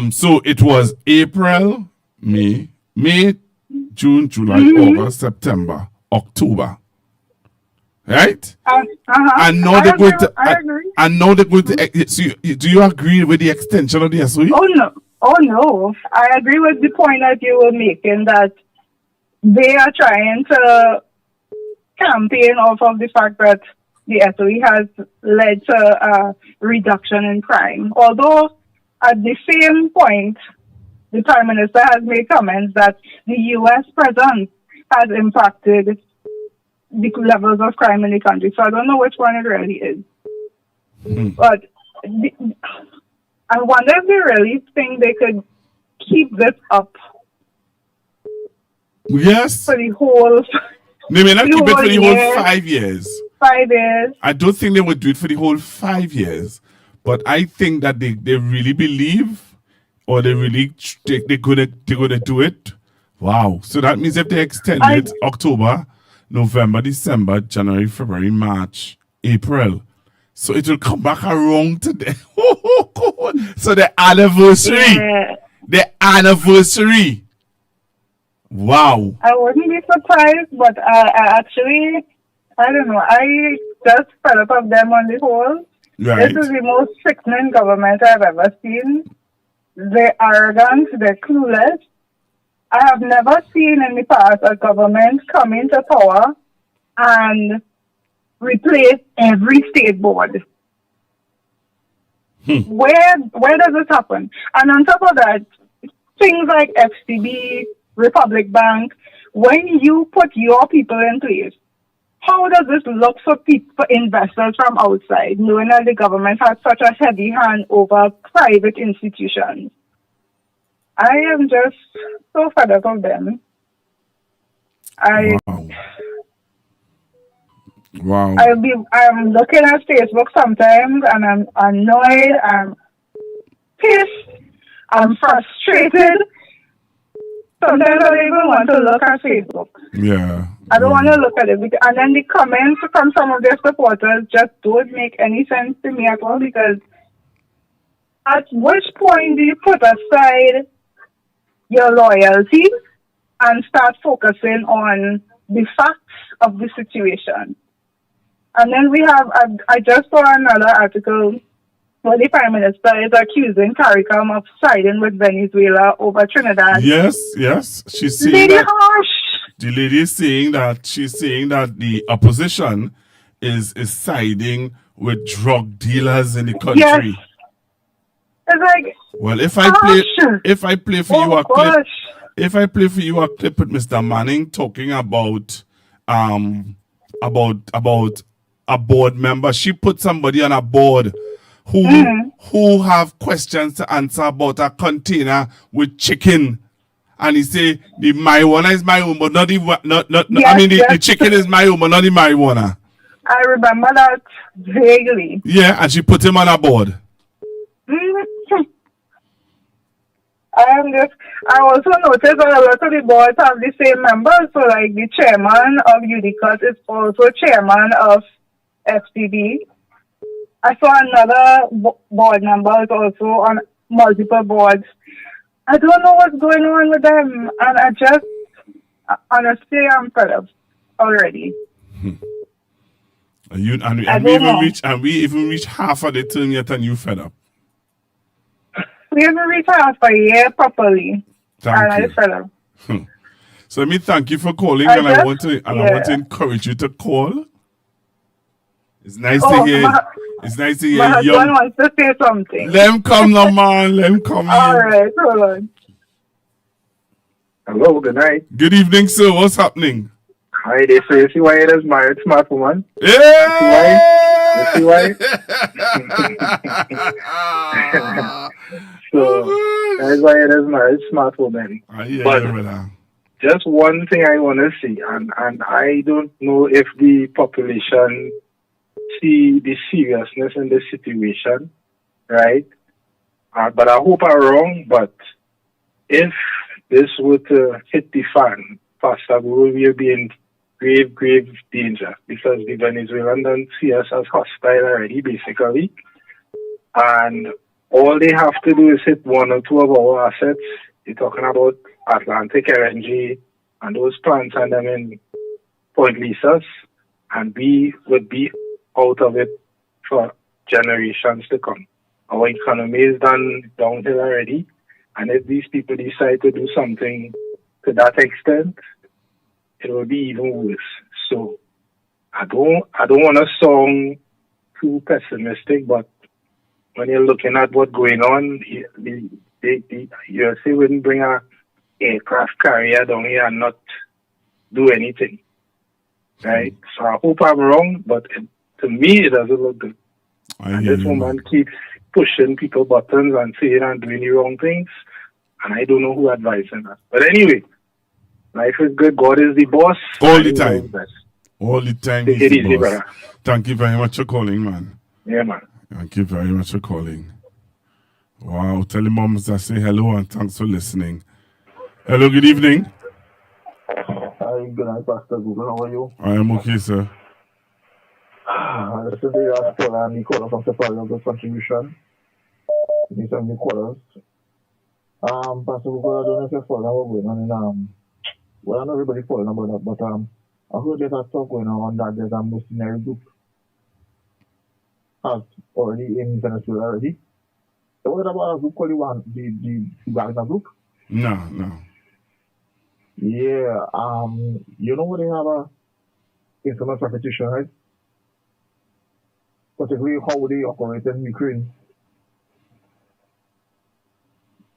So it was April, May, June, July, August, September, October. Right? And now they're going to. And now they're going to. So do you agree with the extension of the SOE? Oh no! I agree with the point that you were making, that they are trying to campaign off of the fact that the SOE has led to a reduction in crime. Although at the same point, the Prime Minister has made comments that the U.S. presence has impacted the levels of crime in the country. So I don't know which one it really is. But I wonder if they really think they could keep this up. Yes. For the whole. They may not keep it for the year. whole 5 years. 5 years. I don't think they would do it for the whole 5 years. But I think that they really believe, or they really they're gonna do it. Wow. So that means if they extend it October, November, December, January, February, March, April. So it will come back around to the so the anniversary. Yeah. The anniversary. Wow. I wouldn't be surprised, but I don't know. I just fed up of them on the whole. Right. This is the most sickening government I've ever seen. They're arrogant, they're clueless. I have never seen in the past a government come into power and replace every state board. Where does this happen? And on top of that, things like FCB, Republic Bank, when you put your people in place, how does this look for people, for investors from outside, knowing that the government has such a heavy hand over private institutions? I am just so fed up of them. Wow. I'm looking at Facebook sometimes and I'm annoyed, I'm pissed, I'm frustrated. Sometimes I don't even want to look at Facebook. Yeah. I don't want to look at it. And then the comments from some of their supporters just don't make any sense to me at all, because at which point do you put aside your loyalty and start focusing on the facts of the situation? And then we have, I just saw another article where the Prime Minister is accusing CARICOM of siding with Venezuela over Trinidad. Yes. She's saying Lady that. harsh. The lady is saying that the opposition is siding with drug dealers in the country. Yes. It's like, well, if I play for you a clip, if I play for you a clip with Mr. Manning talking about a board member, she put somebody on a board who have questions to answer about a container with chicken. And he say the marijuana is my own, but not the the chicken is my own, but not the marijuana. I remember that vaguely. Yeah, and she put him on a board. I also noticed that a lot of the boards have the same members. So, like, the chairman of UDICOT is also chairman of FCB. I saw another board member is also on multiple boards. I don't know what's going on with them, and I just, honestly, I'm fed up already. We even reach half of the term yet, and you fed up. We haven't reached half a year properly. Thank you. Fed up. So let me thank you for calling, I want to encourage you to call. It's nice to hear. It's nice to hear. My husband wants to say something. Let him come now, man. Let him come. All right, hold on. Hello, good night. Good evening, sir. What's happening? Hi, they say, you see why it is married smart woman? Yeah! You see why? So, that's why it is married smart woman. But just one thing I want to see, and I don't know if the population see the seriousness in the situation, right? But I hope I'm wrong, but if this were to hit the fan, Pastor, we will be in grave danger, because the Venezuelans don't see us as hostile already, basically. And all they have to do is hit one or two of our assets. You're talking about Atlantic LNG and those plants and them in Point Lisas, and we would be out of it for generations to come. Our economy is done downhill already, and if these people decide to do something to that extent, it will be even worse. So I don't want to sound too pessimistic, but when you're looking at what's going on, the USA wouldn't bring a aircraft carrier down here and not do anything, right? So I hope I'm wrong, but to me it doesn't look good. And this woman keeps pushing people buttons and saying and doing the wrong things, and I don't know who advising her. But anyway, life is good. God is the boss. All the time. All the time. Take it easy, brother. Thank you very much for calling, man. Yeah, man. Thank you very much for calling. Wow. Tell the moms I say hello and thanks for listening. Hello, good evening. Hi, good night, Pastor Google. How are you? I am okay, sir. This is the last caller and the caller from Safari of the contribution. These are the callers. Pastor Google, I don't know if you're following what's going on in well, not everybody following about that, but I heard there's a talk going on that there's a mercenary group has already in Venezuela already. So what about a group called the Wagner group? No. Yeah, you know what they have a instrument repetition, right? Particularly how they operate in Ukraine.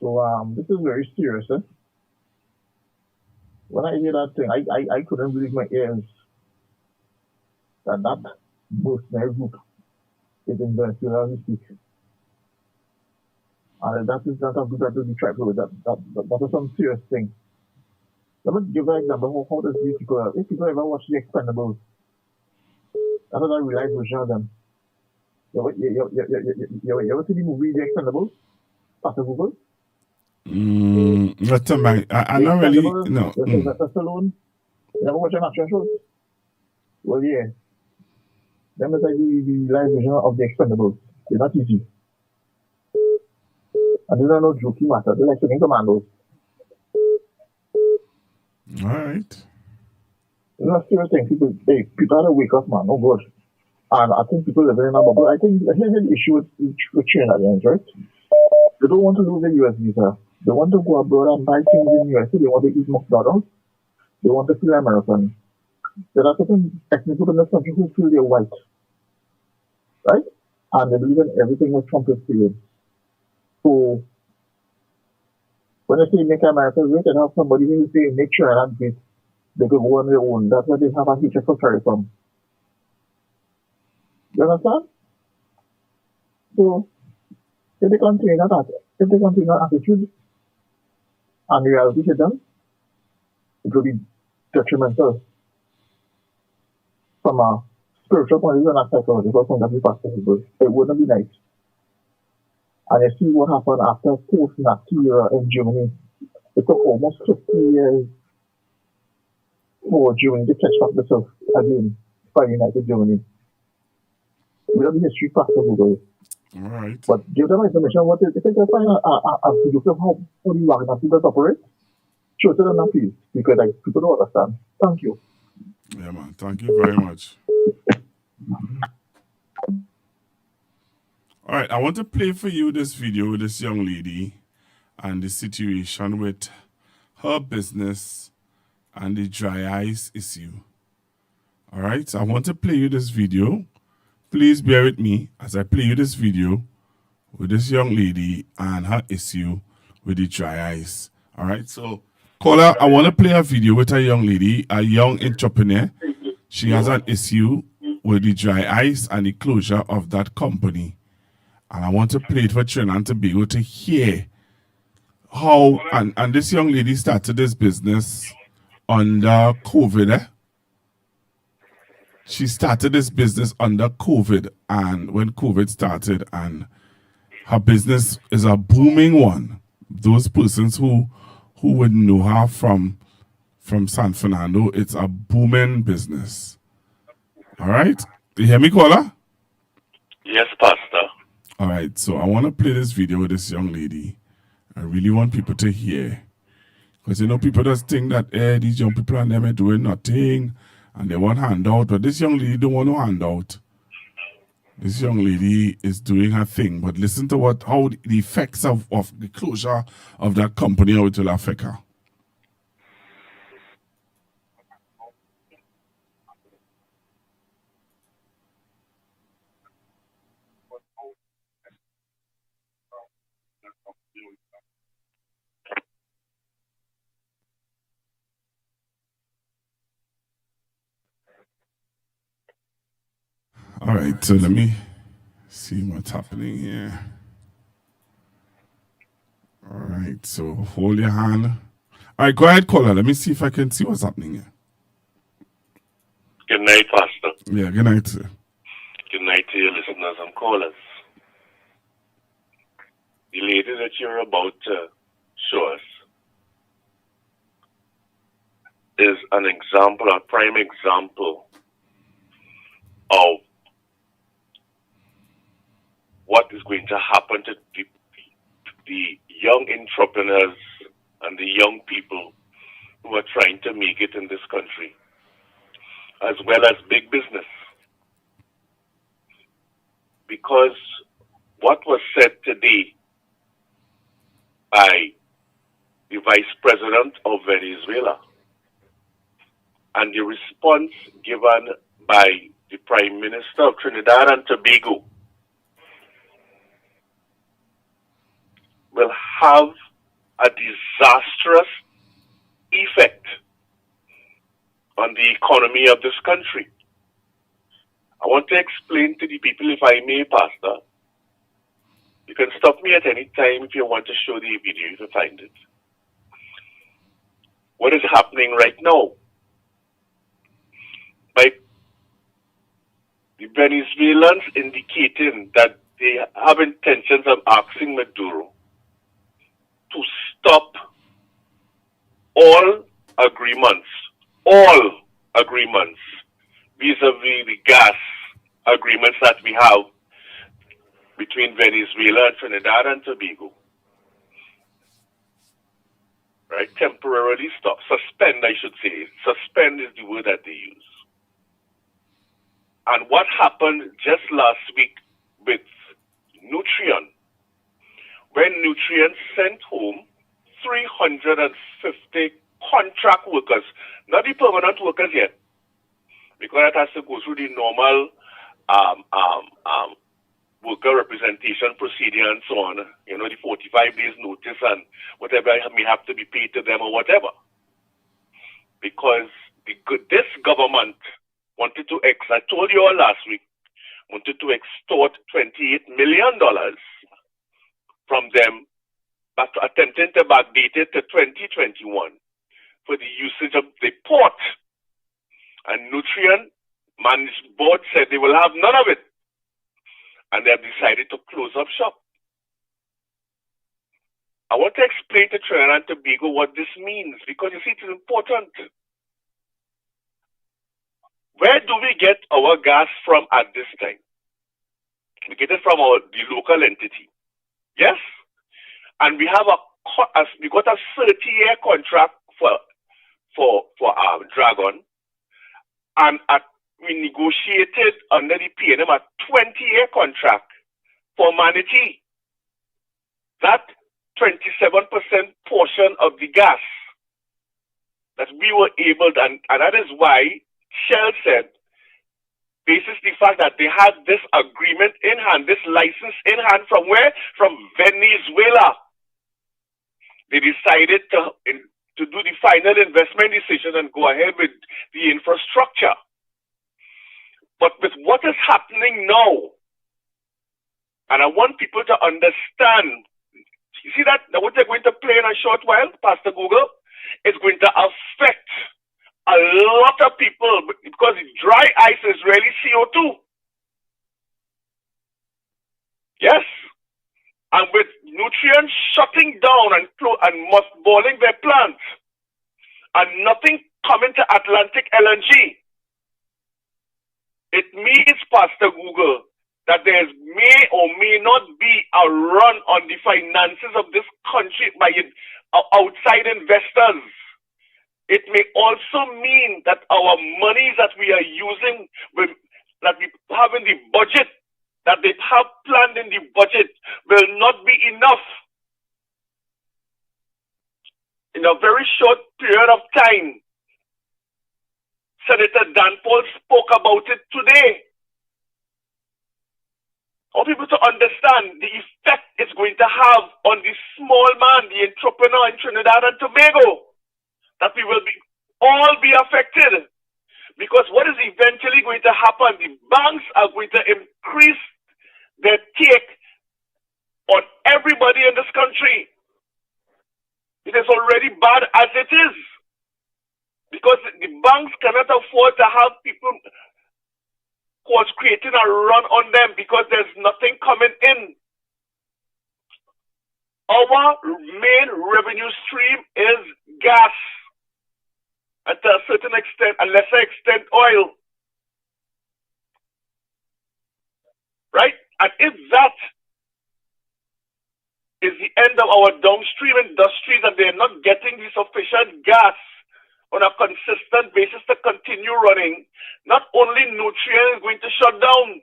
So this is very serious, eh? When I hear that thing, I couldn't believe my ears that mercenary group is in Venezuela as we speak. And that is not a group that will be tribal with. That is some serious thing. Let me give an example. How does these people, if people ever watch The Expendables, that is a real life version of them. You ever see the movie The Expendables? Pastor Google? Not I not really, no. Sylvester Stallone? You never watch an action show? Well, yeah. Them is like the live version of The Expendables. They're not easy. And these are no jokey matter. They're like training commandos. All right. It's not serious thing. People have to wake up, man. Oh, God. And I think people living in a bubble. I think the issue with Trinidadians, right? They don't want to lose their US visa. They want to go abroad and buy things in the USA. They want to eat McDonald's. They want to feel American. There are certain ethnic groups in this country who feel they're white. Right? And they believe in everything what Trump is saying. So, when they say make America great, and have somebody who say make China great, they could go on their own. That's why they have a hatred for terrorism. You understand? So, if they continue that attitude, and reality hit them, it will be detrimental from a spiritual point of view and a psychological point of view perspective. It wouldn't be nice. And you see what happened after post-Nazi era in Germany. It took almost 50 years for Germany to catch up themselves again by United Germany. We have the history faster Google. All right. But give them information what if they can find a video of how the Wagner people operate, show it to them now, please. Because people don't understand. Thank you. Yeah, man. Thank you very much. All right, I want to play for you this video with this young lady and the situation with her business and the dry ice issue. All right, so I want to play you this video. Please bear with me as I play you this video with this young lady and her issue with the dry ice. All right, so caller, I want to play a video with a young lady, a young entrepreneur. She has an issue with the dry ice and the closure of that company. And I want to play it for Trinidad to be able to hear how, and this young lady started this business under COVID. She started this business under COVID, and when COVID started, and her business is a booming one. Those persons who would know her from San Fernando, it's a booming business. All right? You hear me, caller? Yes, Pastor. All right, so I want to play this video with this young lady. I really want people to hear. Because, people just think that, these young people and them are doing nothing and they want handout. But this young lady don't want no handout. This young lady is doing her thing. But listen to how the effects of the closure of that company, how it will affect her. All right, so let me see what's happening here. All right, so hold your hand. All right, go ahead, caller. Let me see if I can see what's happening here. Good night, Pastor. Yeah, good night, sir. Good night to your listeners and callers. The lady that you're about to show us is an example, a prime example of what is going to happen to the young entrepreneurs and the young people who are trying to make it in this country, as well as big business. Because what was said today by the Vice President of Venezuela and the response given by the Prime Minister of Trinidad and Tobago will have a disastrous effect on the economy of this country. I want to explain to the people, if I may, Pastor. You can stop me at any time if you want to show the video, if you find it. What is happening right now? By the Venezuelans indicating that they have intentions of asking Maduro to stop all agreements vis-a-vis the gas agreements that we have between Venezuela and Trinidad and Tobago. Right? Temporarily stop. Suspend, I should say. Suspend is the word that they use. And what happened just last week with Nutrien, when Nutrien sent home 350 contract workers, not the permanent workers yet, because that has to go through the normal worker representation procedure and so on, you know, the 45 days notice and whatever may have to be paid to them or whatever. Because this government wanted to, I told you all last week, wanted to extort $28 million from them, but attempting to backdate it to 2021 for the usage of the port. And Nutrien managed board said they will have none of it. And they have decided to close up shop. I want to explain to Trinidad and Tobago what this means, because you see, it is important. Where do we get our gas from at this time? We get it from the local entity. Yes? And we have we got a 30-year contract for Dragon, and we negotiated under the PNM a 20-year contract for Manatee. That 27% portion of the gas that we were able to, and that is why Shell said, basis the fact that they had this agreement in hand, this license in hand from where? From Venezuela. They decided to do the final investment decision and go ahead with the infrastructure. But with what is happening now, and I want people to understand, you see that what they're going to play in a short while, Pastor Google, is going to affect a lot of people because dry ice is really CO2. Yes. And with Nutrien shutting down and mothballing their plants and nothing coming to Atlantic LNG, it means, Pastor Google, that there may or may not be a run on the finances of this country by outside investors. It may also mean that our monies that we are using, that we have in the budget, that they have planned in the budget, will not be enough. In a very short period of time, Senator Dan Paul spoke about it today. I want people to understand the effect it's going to have on the small man, the entrepreneur in Trinidad and Tobago, that we will all be affected. Because what is eventually going to happen, the banks are going to increase their take on everybody in this country. It is already bad as it is. Because the banks cannot afford to have people creating a run on them because there's nothing coming in. Our main revenue stream is gas. And to a certain extent, a lesser extent, oil. Right? And if that is the end of our downstream industries and they're not getting the sufficient gas on a consistent basis to continue running, not only Nutrien is going to shut down.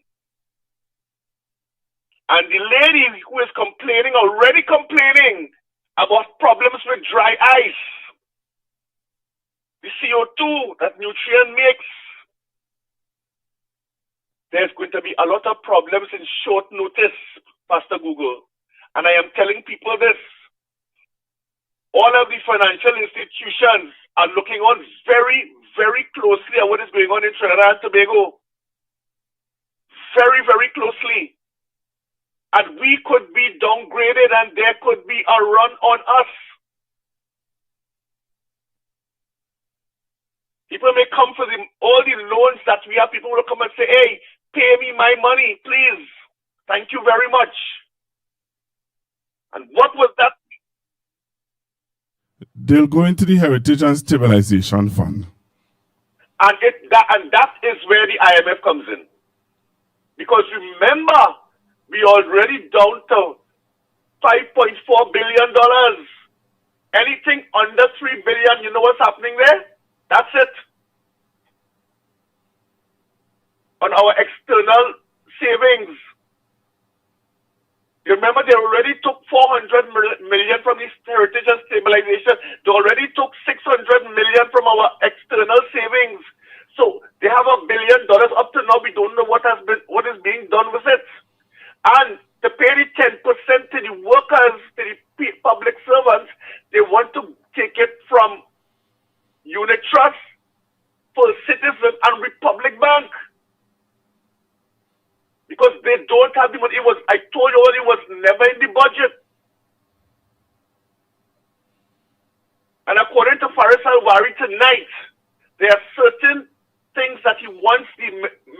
And the lady who is already complaining about problems with dry ice, the CO2 that Nutrien makes, there's going to be a lot of problems in short notice, Pastor Google. And I am telling people this. All of the financial institutions are looking on very, very closely at what is going on in Trinidad and Tobago. Very, very closely. And we could be downgraded and there could be a run on us. People may come for all the loans that we have. People will come and say, hey, pay me my money, please. Thank you very much. And what was that? They'll go into the Heritage and Stabilization Fund. And that is where the IMF comes in. Because remember, we already down to $5.4 billion. Anything under $3 billion, you know what's happening there? That's it. On our external savings. You remember they already took $400 million from the Heritage and Stabilization. They already took $600 million from our external savings. So they have $1 billion. Up to now, we don't know what is being done with it. And to pay the 10% to the workers, to the public servants, they want to take it from Unit Trust, First Citizen, and Republic Bank. Because they don't have the money. I told you it was never in the budget. And according to Faris Al-Wari tonight, there are certain things that he wants the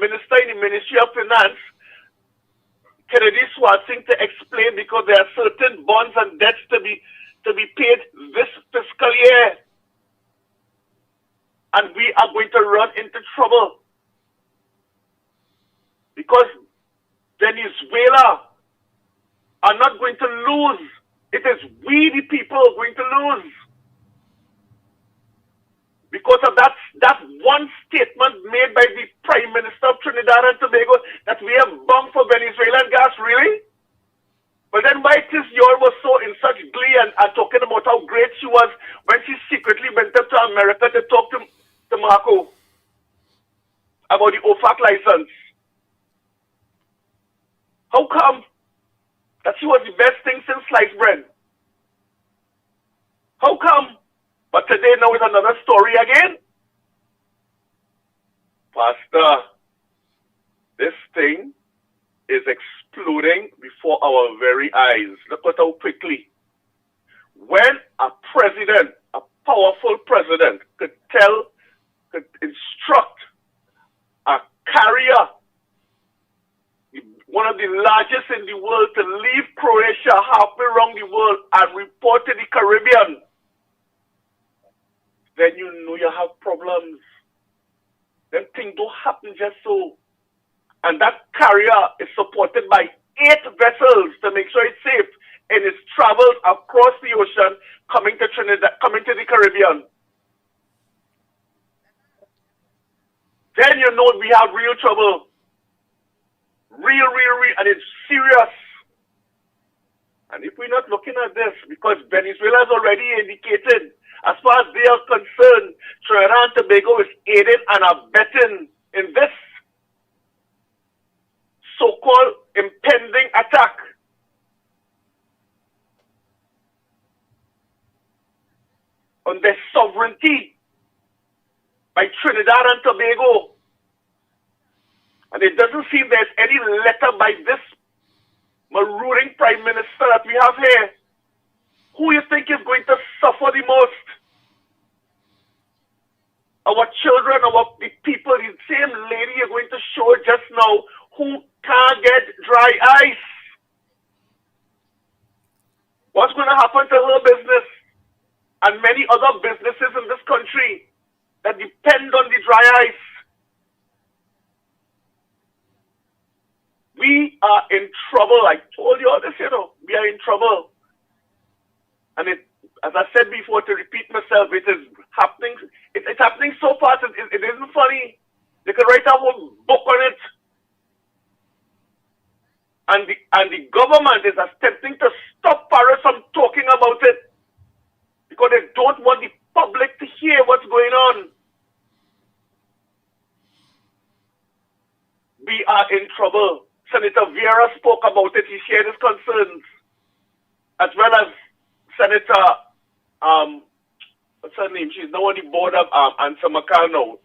minister in the Ministry of Finance, Kennedy Swansing, to explain, because there are certain bonds and debts to be paid this fiscal year. And we are going to run into trouble. Because Venezuela are not going to lose. It is we, the people, going to lose. Because of that one statement made by the Prime Minister of Trinidad and Tobago that we have bound for Venezuelan gas, really? But then why it is you all was so in such glee and talking about how great she was when she secretly went up to America to talk to Marco about the OFAC license? How come that she was the best thing since sliced bread? How come? But today now is another story again. Pastor, this thing is exploding before our very eyes. Look at how quickly. When a president, a powerful president, could instruct a carrier, one of the largest in the world, to leave Croatia halfway around the world and report to the Caribbean, then you know you have problems. Then things don't happen just so. And that carrier is supported by 8 vessels to make sure it's safe in its travels across the ocean coming to Trinidad, coming to the Caribbean. Then you know we have real trouble. Real, and it's serious. And if we're not looking at this, because Venezuela has already indicated, as far as they are concerned, Trinidad and Tobago is aiding and abetting in this so-called impending attack. On their sovereignty by Trinidad and Tobago. And it doesn't seem there's any letter by this marooning Prime Minister that we have here. Who you think is going to suffer the most? Our children, the people, the same lady you're going to show just now, who can't get dry ice. What's going to happen to her business? And many other businesses in this country that depend on the dry ice. We are in trouble. I told you all this, we are in trouble. And as I said before, to repeat myself, it is happening. It's happening so fast. It isn't funny. They could write a whole book on it. And the government is attempting to stop Paris from talking about it because they don't want the public to hear what's going on. We are in trouble. Senator Vieira spoke about it. He shared his concerns, as well as Senator, what's her name? She's now on the board of Answer McCall now,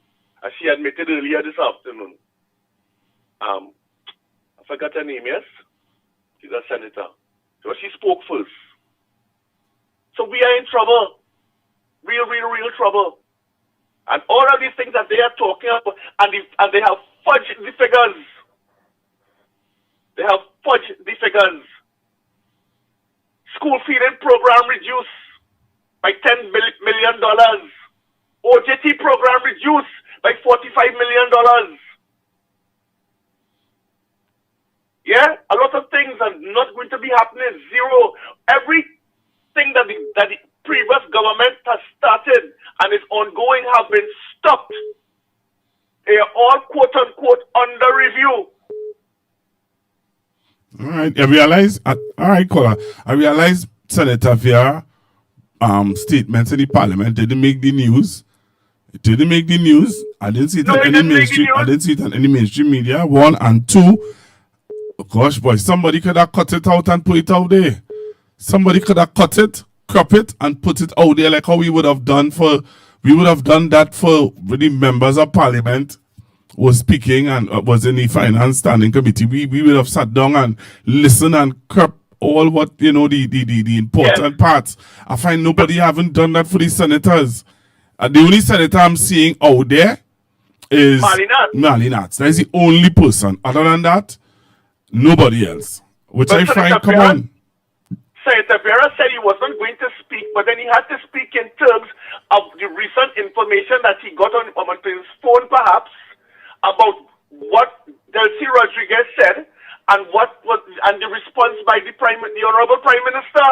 as she admitted earlier this afternoon. I forgot her name, yes? She's a senator. So she spoke first. So we are in trouble. Real trouble. And all of these things that they are talking about, and they have fudged the figures. They have fudged the figures. School feeding program reduced by $10 million. OJT program reduced by $45 million. Yeah, a lot of things are not going to be happening. Zero. Everything that the previous government has started and is ongoing have been stopped. They are all quote unquote under review. All right, I realize. All right, caller. I realize Senator Vieira statements in the Parliament didn't make the news. It didn't make the news. I didn't see it on any mainstream. I didn't see it on any mainstream media. One and two. Gosh, boy, somebody could have cut it out and put it out there. Somebody could have cut it, crop it, and put it out there like how we would have done that for the members of Parliament was speaking and was in the Finance Standing Committee. We would have sat down and listened and crop all what, the important parts. I find nobody haven't done that for the senators. The only senator I'm seeing out there is Marley Nats. That is the only person. Other than that, nobody else. Which I find, come on. Senator Vieira said he wasn't going to speak, but then he had to speak in terms of the recent information that he got on his phone, perhaps, about what Delcy Rodriguez said and the response by the Honorable Prime Minister,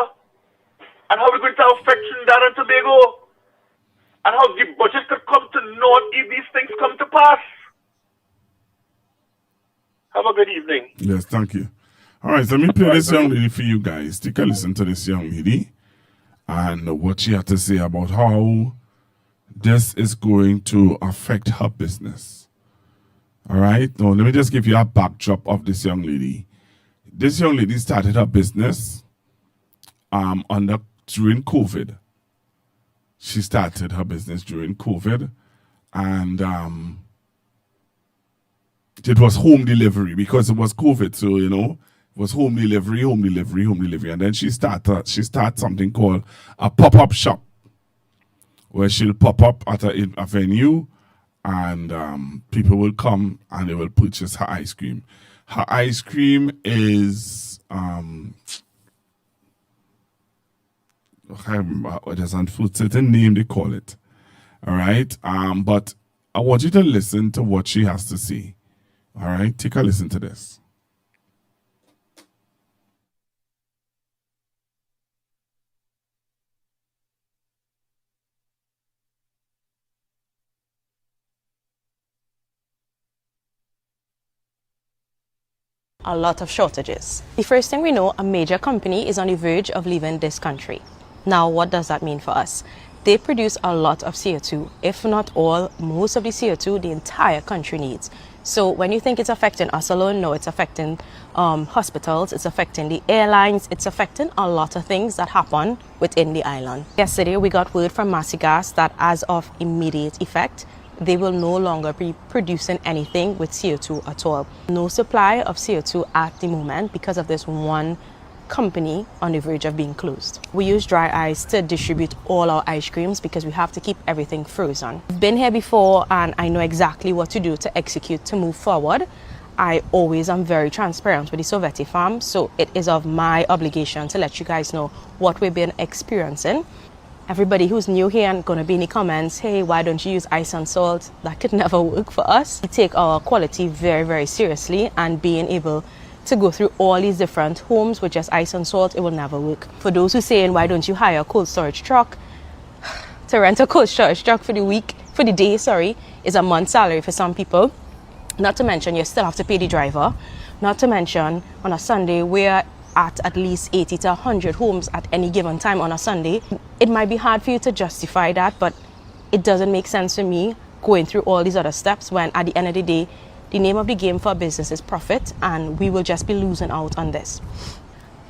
and how we're going to affect Trinidad and Tobago, and how the budget could come to naught if these things come to pass. Have a good evening. Yes, thank you. All right, so let me play this young lady for you guys. Take a listen to this young lady and what she had to say about how this is going to affect her business. All right, now let me just give you a backdrop of this young lady. This young lady started her business during COVID. She started her business during COVID, and it was home delivery because it was COVID, so it was home delivery, and then she started something called a pop-up shop, where she'll pop up at a venue, and people will come and they will purchase her ice cream. Her ice cream is there's a certain name they call it. All right, but I want you to listen to what she has to say. All right, take a listen to this. A lot of shortages. The first thing we know, a major company is on the verge of leaving this country. Now, what does that mean for us? They produce a lot of CO2, if not all, most of the CO2 the entire country needs. So when you think it's affecting us alone, no, it's affecting hospitals, it's affecting the airlines, it's affecting a lot of things that happen within the island. Yesterday, we got word from Massigas that as of immediate effect, they will no longer be producing anything with CO2 at all. No supply of CO2 at the moment because of this one company on the verge of being closed. We use dry ice to distribute all our ice creams because we have to keep everything frozen. I've been here before and I know exactly what to do to execute to move forward. I always am very transparent with the Soveti farm, so it is of my obligation to let you guys know what we've been experiencing. Everybody who's new here and going to be in the comments, hey, why don't you use ice and salt? That could never work for us. We take our quality very, very seriously, and being able to go through all these different homes with just ice and salt, it will never work. For those who are saying, why don't you hire a cold storage truck? To rent a cold storage truck for the day, is a month's salary for some people. Not to mention, you still have to pay the driver. Not to mention, on a Sunday, we're at least 80 to 100 homes at any given time on a Sunday. It might be hard for you to justify that, but it doesn't make sense to me going through all these other steps when at the end of the day, the name of the game for a business is profit, and we will just be losing out on this.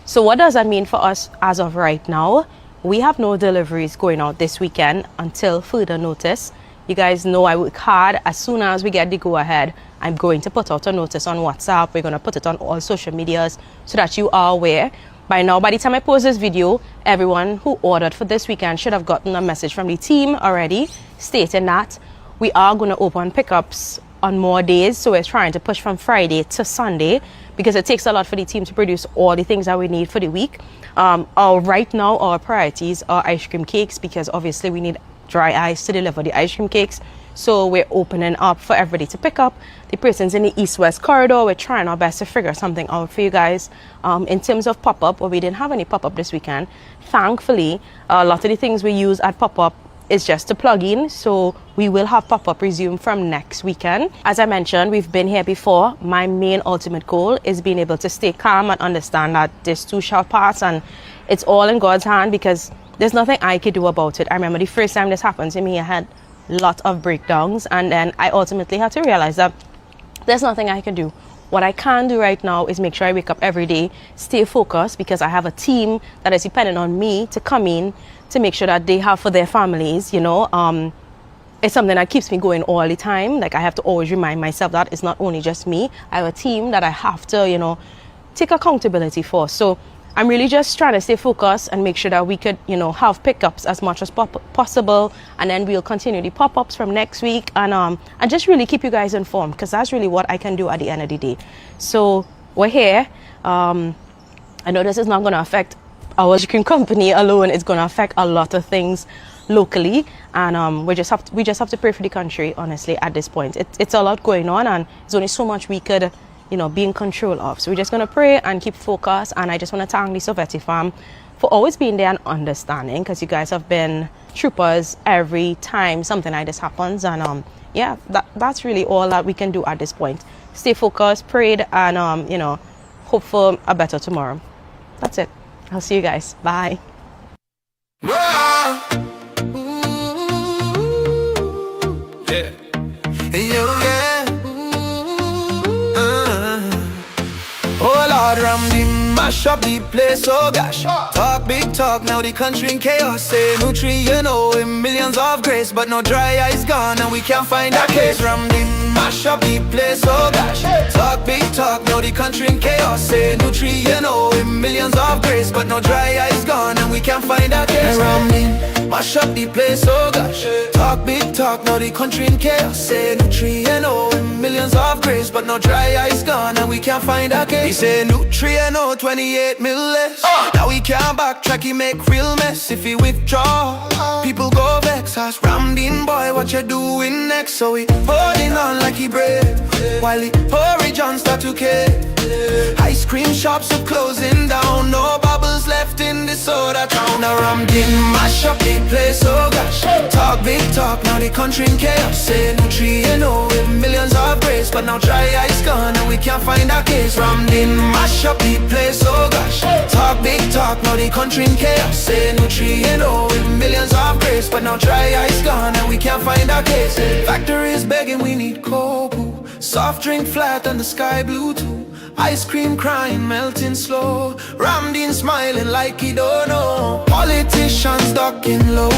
So what does that mean for us as of right now? we have no deliveries going out this weekend until further notice. You guys know I work hard. As soon as we get the go-ahead, I'm going to put out a notice on WhatsApp. We're going to put it on all social medias so that you are aware. By now, by the time I post this video, everyone who ordered for this weekend should have gotten a message from the team already stating that we are going to open pickups on more days. So we're trying to push from Friday to Sunday because it takes a lot for the team to produce all the things that we need for the week. Right now, our priorities are ice cream cakes because obviously we need dry ice to deliver the ice cream cakes. So we're opening up for everybody to pick up. The persons in the east-west corridor, we're trying our best to figure something out for you guys. In terms of pop-up, we didn't have any pop-up this weekend. Thankfully, a lot of the things we use at pop-up is just to plug in. So we will have pop-up resume from next weekend. As I mentioned, we've been here before. My main ultimate goal is being able to stay calm and understand that this too shall pass and it's all in God's hand because there's nothing I could do about it. I remember the first time this happened to me, I had a lot of breakdowns and then I ultimately had to realize that there's nothing I can do. What I can do right now is make sure I wake up every day, stay focused because I have a team that is dependent on me to come in to make sure that they have for their families, you know. It's something that keeps me going all the time. Like I have to always remind myself that it's not only just me. I have a team that I have to, you know, take accountability for. So I'm really just trying to stay focused and make sure that we could, you know, have pickups as much as possible. And then we'll continue the pop-ups from next week and just really keep you guys informed because that's really what I can do at the end of the day. So we're here. I know this is not going to affect our ice cream company alone. It's going to affect a lot of things locally. And we just have to pray for the country, honestly, at this point. It's a lot going on and there's only so much we could, you know, be in control of. So we're just going to pray and keep focused. And I just want to thank the Sovetti fam for always being there and understanding because you guys have been troopers every time something like this happens. And yeah, that's really all that we can do at this point. Stay focused, prayed, and, you know, hope for a better tomorrow. That's it. I'll see you guys. Bye. Mash up the place, oh gosh. Talk big talk, now the country in chaos. Say nutrient, with millions of grace, but no dry ice gone, and we can't find a case. Mash up the place, oh gosh. Talk big talk, now the country in chaos. Say nutrient, with millions of grace, but no dry ice gone, and we can't find a case. Mash up the place, oh gosh. Talk big talk, now the country in chaos. Say nutrient, with millions of grace, but no dry ice gone, and we can't find a case. He say nutrient, 28 mil less. Now we can't backtrack, he make real mess. If he withdraw, people go vex. Ask Ramdin boy, what you doing next? So we holding on like he brave, while the porridge on start to cave. Ice cream shops are closing down, no bubbles left in this soda town. Now Ramdin mash up the place, oh gosh. Talk big talk, now the country in chaos. Say nutrient, with millions of grace, but now dry ice gone, and we can't find a case. Ramdin mash up the place, oh gosh. Talk big talk, now the country in chaos. Say nutrient, with millions of grace, but now dry ice gone, and we can't find a case. Factories begging, we need cocoa. Soft drink flat and the sky blue too. Ice cream crying, melting slow. Ramdin smiling like he don't know. Politicians ducking low.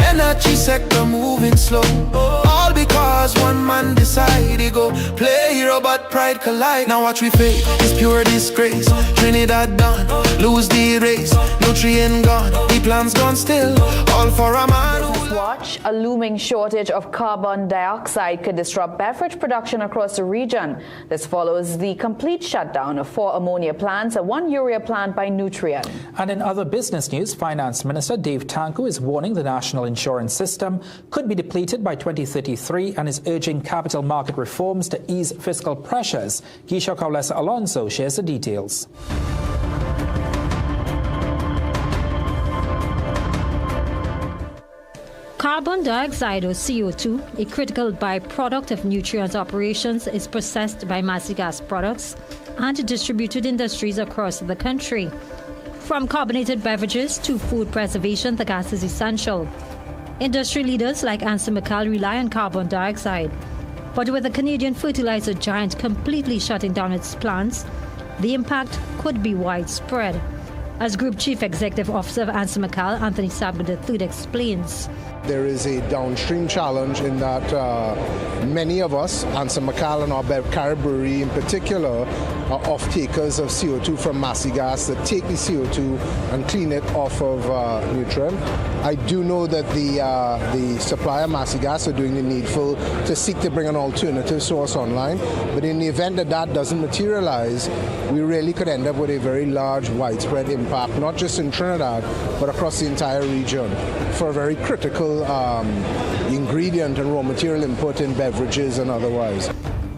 Energy sector moving slow. All because one man decide he go play hero but pride collide. Now watch we fade, it's pure disgrace. Trinidad done, lose the race. Nutrient gone, the plan's gone still. All for a man who watch. A looming shortage of carbon dioxide could disrupt beverage production across the region. This follows the complete shutdown of 4 ammonia plants and 1 urea plant by Nutrien. And in other business news, Finance Minister Dave Tanku is warning the national insurance system could be depleted by 2033 and is urging capital market reforms to ease fiscal pressures. Gisha Kaulesa Alonso shares the details. Carbon dioxide, or CO2, a critical byproduct of Nutrien's operations, is processed by Massigas Products and distributed industries across the country. From carbonated beverages to food preservation, the gas is essential. Industry leaders like Anson McCall rely on carbon dioxide. But with the Canadian fertilizer giant completely shutting down its plants, the impact could be widespread. As Group Chief Executive Officer of Anson McCall, Anthony Sabga III explains. There is a downstream challenge in that many of us, Anson McCall and our Carib Brewery in particular, are off-takers of CO2 from Massy Gas that take the CO2 and clean it off of Nutrien. I do know that the supplier, Massy Gas, are doing the needful to seek to bring an alternative source online. But in the event that that doesn't materialize, we really could end up with a very large, widespread impact, not just in Trinidad, but across the entire region, for a very critical ingredient and raw material input in beverages and otherwise.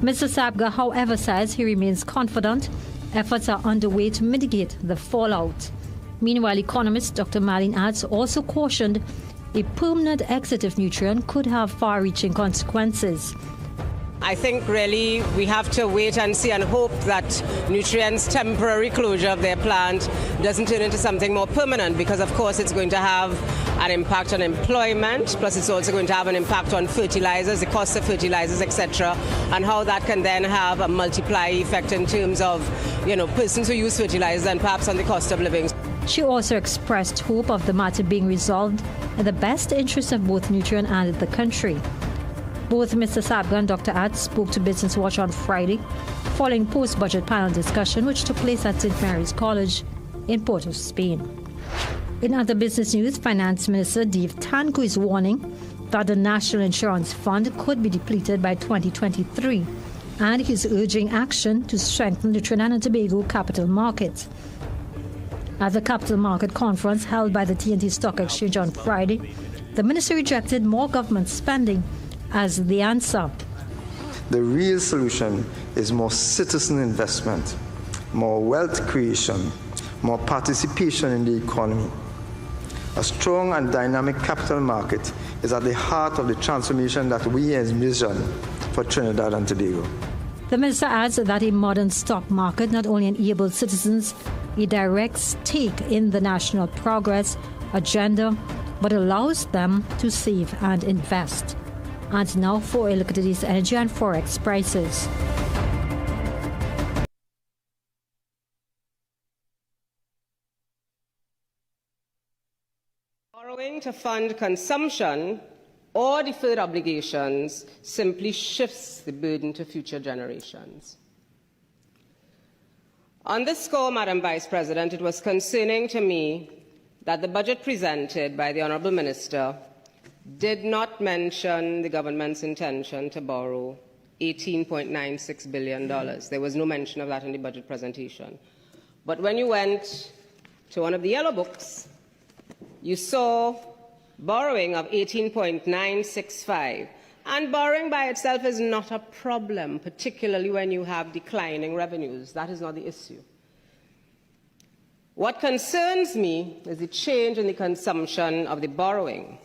Mr. Sabga, however, says he remains confident efforts are underway to mitigate the fallout. Meanwhile, economist Dr. Marlene Adds also cautioned a permanent exit of Nutrien could have far-reaching consequences. I think really we have to wait and see and hope that Nutrien's temporary closure of their plant doesn't turn into something more permanent, because of course it's going to have an impact on employment, plus it's also going to have an impact on fertilizers, the cost of fertilizers, etc., and how that can then have a multiplier effect in terms of, persons who use fertilizers and perhaps on the cost of living. She also expressed hope of the matter being resolved in the best interest of both Nutrien and the country. Both Mr. Sabga and Dr. Add spoke to Business Watch on Friday, following post-budget panel discussion which took place at St. Mary's College in Port of Spain. In other business news, Finance Minister Dave Tanku is warning that the National Insurance Fund could be depleted by 2023, and he's urging action to strengthen the Trinidad and Tobago capital market. At the capital market conference held by the TNT Stock Exchange on Friday, the minister rejected more government spending as the answer. The real solution is more citizen investment, more wealth creation, more participation in the economy. A strong and dynamic capital market is at the heart of the transformation that we envision for Trinidad and Tobago. The minister adds that a modern stock market not only enables citizens a direct stake in the national progress agenda, but allows them to save and invest. And now for a look at today's energy and forex prices. Borrowing to fund consumption or deferred obligations simply shifts the burden to future generations. On this score, Madam Vice President, it was concerning to me that the budget presented by the Honourable Minister did not mention the government's intention to borrow $18.96 billion. There was no mention of that in the budget presentation. But when you went to one of the yellow books, you saw borrowing of 18.965. And borrowing by itself is not a problem, particularly when you have declining revenues. That is not the issue. What concerns me is the change in the consumption of the borrowing.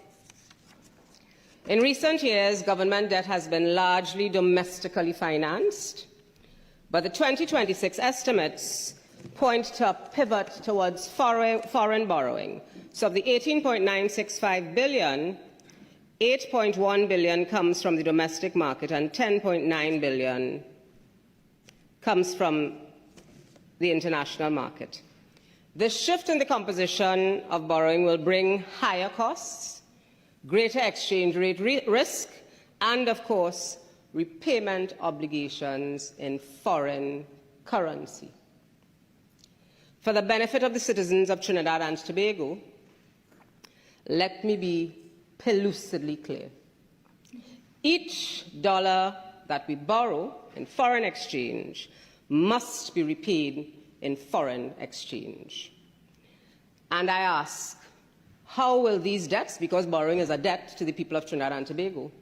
In recent years, government debt has been largely domestically financed, but the 2026 estimates point to a pivot towards foreign borrowing. So of the 18.965 billion, 8.1 billion comes from the domestic market and 10.9 billion comes from the international market. This shift in the composition of borrowing will bring higher costs, greater exchange rate risk, and, of course, repayment obligations in foreign currency. For the benefit of the citizens of Trinidad and Tobago, let me be pellucidly clear. Each dollar that we borrow in foreign exchange must be repaid in foreign exchange. And I ask, how will these debts, because borrowing is a debt to the people of Trinidad and Tobago,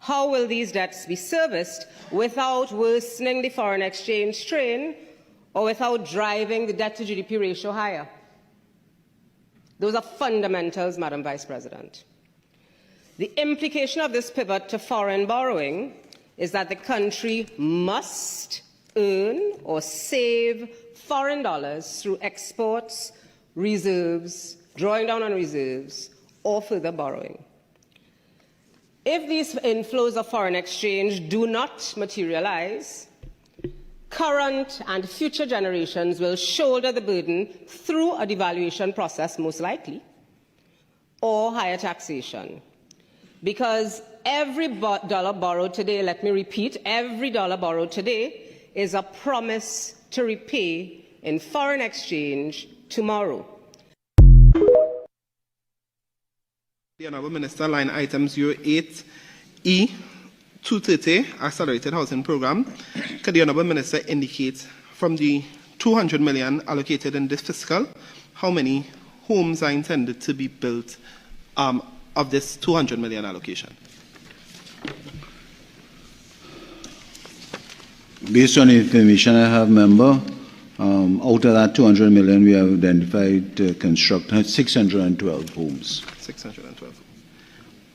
how will these debts be serviced without worsening the foreign exchange strain or without driving the debt to GDP ratio higher? Those are fundamentals, Madam Vice President. The implication of this pivot to foreign borrowing is that the country must earn or save foreign dollars through exports, reserves, drawing down on reserves, or further borrowing. If these inflows of foreign exchange do not materialize, current and future generations will shoulder the burden through a devaluation process, most likely, or higher taxation. Because every dollar borrowed today, let me repeat, every dollar borrowed today is a promise to repay in foreign exchange tomorrow. The Honourable Minister, line item 08E 230, Accelerated Housing Programme. Could the Honourable Minister indicate from the 200 million allocated in this fiscal, how many homes are intended to be built of this 200 million allocation? Based on the information I have, member, out of that 200 million, we have identified to construct 612 homes. 612.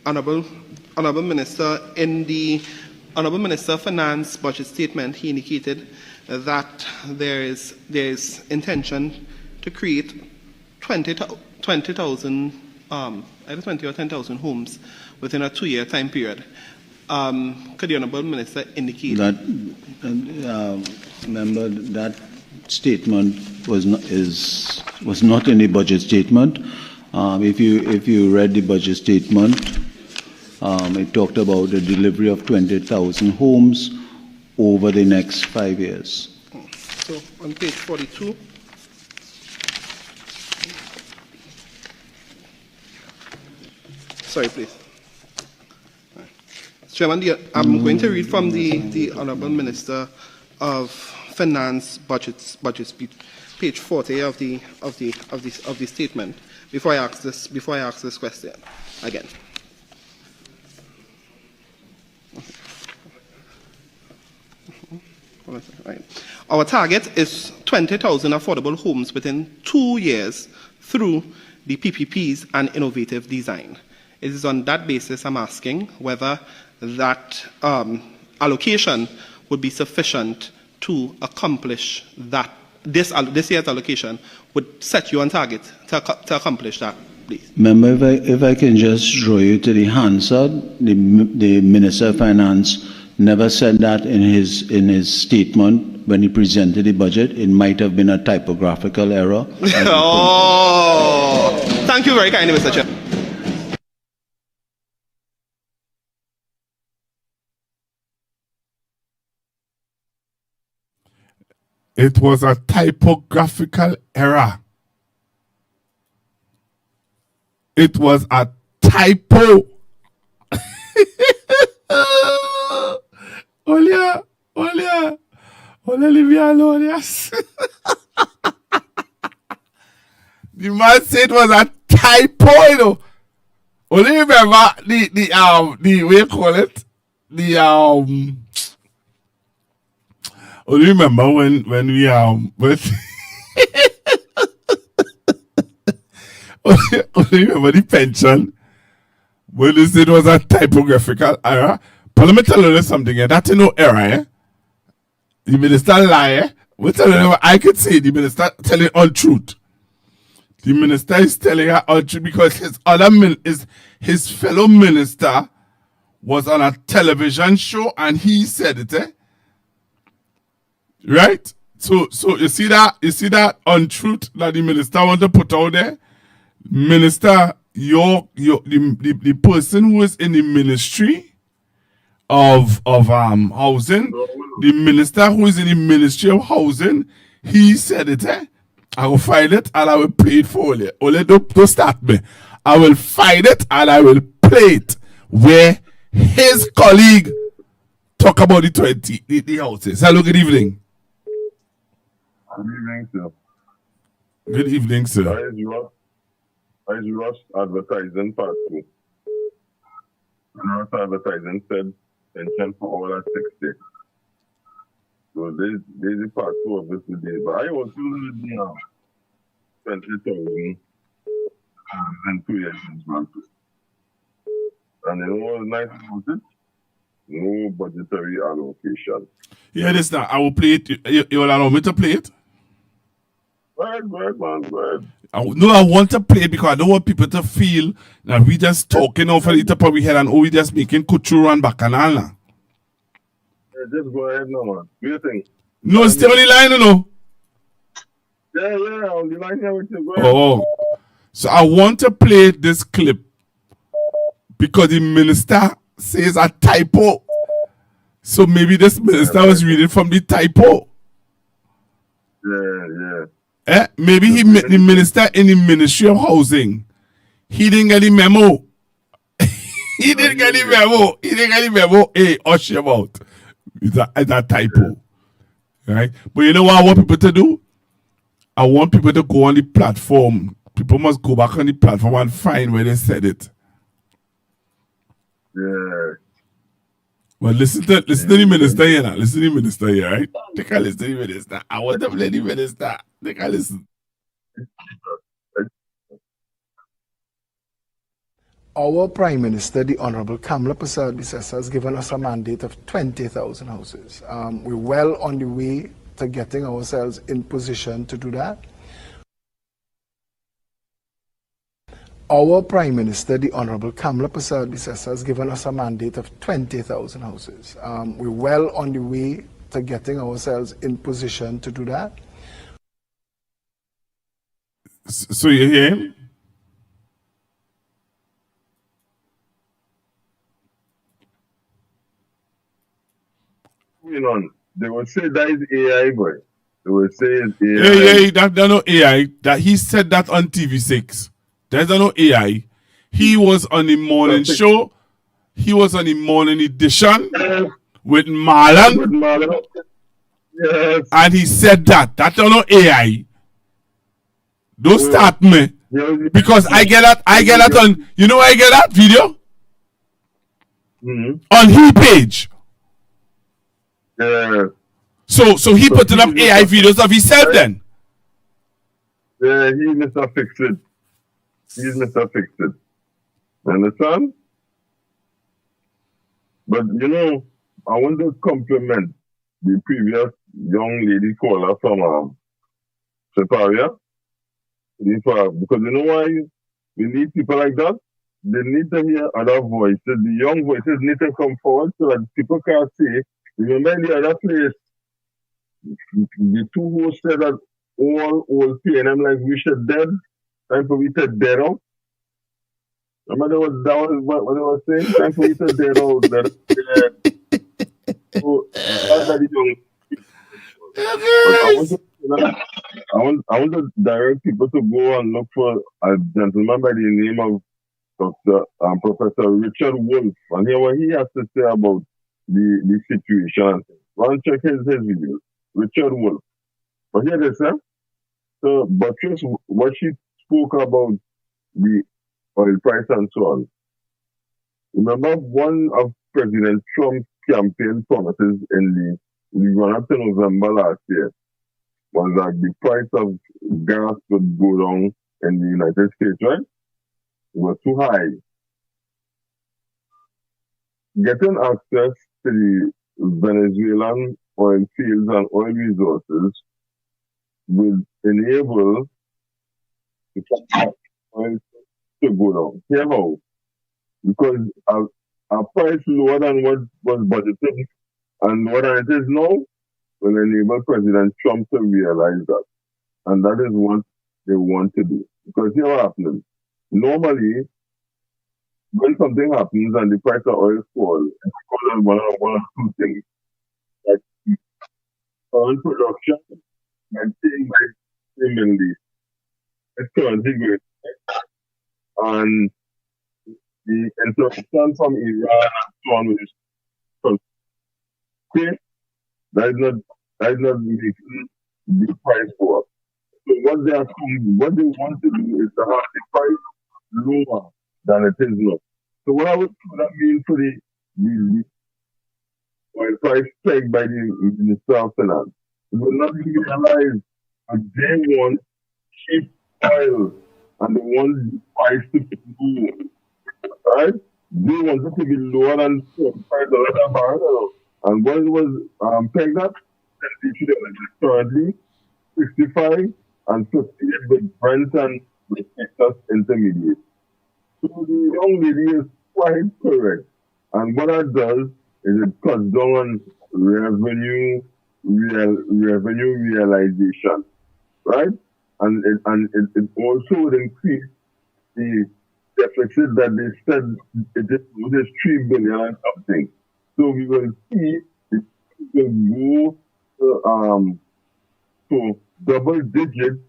Honourable Minister, in the Honourable Minister Finance budget statement, he indicated that there is intention to create 20,000, either 20 or 10,000 homes within a 2-year time period. Could the Honourable Minister indicate that? Member, that statement was not in the budget statement. If you read the budget statement, it talked about the delivery of 20,000 homes over the next 5 years. So on page 42. Sorry, please. Chairman, I'm going to read from the Honourable Minister of Finance budget speech, page 40 of the statement. Before I ask this question again. Right. Our target is 20,000 affordable homes within 2 years through the PPPs and innovative design. It is on that basis I'm asking whether that allocation would be sufficient to accomplish that. This year's allocation would set you on target to accomplish that, please. Member, if I can just draw you to the answer, the Minister of Finance never said that in his statement when he presented the budget. It might have been a typographical error. Oh, thank you very kindly, Mr. Chair. It was a typographical error. It was a typo. Olia, leave me alone, yes. The man said it was a typo, you know. Only remember the what you call it? Only remember when we only remember the pension when they said it was a typographical error. But let me tell you something here. That's no error, eh? The minister lie. We tell you what I could say. The minister telling untruth. The minister is telling her untruth because his fellow minister was on a television show and he said it, eh? Right? So you see that untruth that the minister want to put out there? Minister, the person who is in the ministry of housing, the minister who is in the Ministry of Housing, he said it, eh? I will find it and I will play it for you. Ole, don't start me. I will find it and I will play it where his colleague talk about the houses. Hello, good evening. Good evening, sir. Good evening, sir. I Ross advertising part 2. Ross advertising said pension for all at 60. So there's the part 2 of this today. But I was using the 20,000 and 2 years as well. And you know what's nice about it? No budgetary allocation. Yeah, this now. I will play it. You will allow me to play it? Go ahead, man. Go ahead. No, I want to play it because I don't want people to feel that we just talking over the top of our head and we just making couture and bacchanal. Yeah, just go ahead now, man. What do you think? No, stay on the line, you know. Yeah, on the line here with you. Oh. So I want to play this clip because the minister says a typo. So maybe this minister was reading from the typo. Yeah. Maybe the minister in the Ministry of Housing, he didn't get the memo. He didn't get the memo. Hey, hush him out. It's a typo. Right? But you know what I want people to do? I want people to go on the platform. People must go back on the platform and find where they said it. Yeah. Well, listen to the minister here now. Listen to the minister here, right? Take a listen to the minister. I want to play the minister. Take a listen. Our Prime Minister, the Honorable Kamla Prasad Bisesa, has given us a mandate of 20,000 houses. We're well on the way to getting ourselves in position to do that. Our Prime Minister, the Honorable Kamla Prasad Bisesa, has given us a mandate of 20,000 houses. We're well on the way to getting ourselves in position to do that. So you hear him? They will say that is AI, boy. They will say it's AI. Yeah, that's no AI. That he said that on TV6. There's no AI. He was on the morning show. He was on the morning edition with Marlon. Yes. And he said that. That's no AI. Don't start me. Because I get that on, you know where I get that video? On his page. Yeah. So he putting up AI videos of himself then? Yeah, he Mr. Fix It. He's Mr. Fix It. Understand? But I want to compliment the previous young lady caller from Separia. Because you know why we need people like that? They need to hear other voices. The young voices need to come forward so that people can say, remember in the other place, the two hosts said that all old PNM like we should dead. Time for we to dead out. Remember that was what they were saying? Time for we to dead out. So that's the young. I want to direct people to go and look for a gentleman by the name of Dr. Professor Richard Wolf and hear what he has to say about the situation. Go and check his videos. Richard Wolf. But here they say, so buttress what she spoke about the oil price and so on. Remember one of President Trump's campaign promises in the run-up to November last year was that the price of gas would go down in the United States, right? It was too high. Getting access to the Venezuelan oil fields and oil resources would enable the oil to go down. Hear how? Because a price lower than what was budgeted and what it is now will enable President Trump to realize that. And that is what they want to do. Because here what happens. Normally, when something happens and the price of oil falls, it's because of one or two things. Like oil production and things like seemingly it's currently great. And the interruption from Iran and so on, which is okay, that is not making the price go up. So what they want to do is to have the price lower than it is now. So what would that mean for the oil price pegged by the Minister of Finance? It will not be realized that they want cheap oil and they want the price to be low. Right? They want it to be lower than $45 a barrel. And what it was pegged at, currently 65 and 58 with Brent and with Texas Intermediate. So the young lady is quite correct. And what that does is it cuts down on revenue, revenue realization, right? And it also would increase the deficit that they said it is 3 billion and something. So we will see it will go to double digits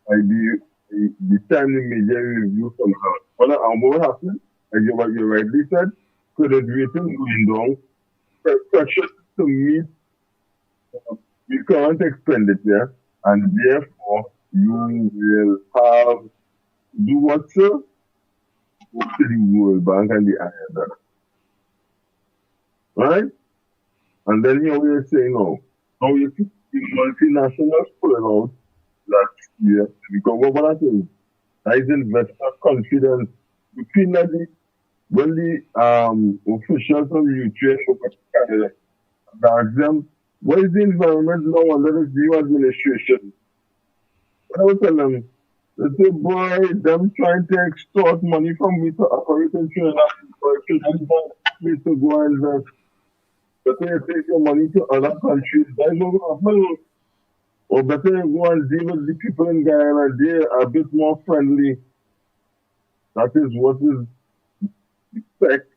by the time the media review comes out. What happened, as you rightly said, credit rating going down, pressure to meet the current expenditure, and therefore you will have do what, sir? Go to the World Bank and the IMF. Right? And then here we are saying, no. Now you see the multinationals pulling out last year because what happened? That is investor confidence. You feel like when the officials of Ukraine go to Canada and ask them, what is the environment now under the new administration? What I would tell them, they say, boy, them trying to extort money from me to operate in Trinidad to go and invest. But they take your money to other countries. That is what will happen. Or better go and deal with the people in Guyana. They are a bit more friendly. That is what is the effect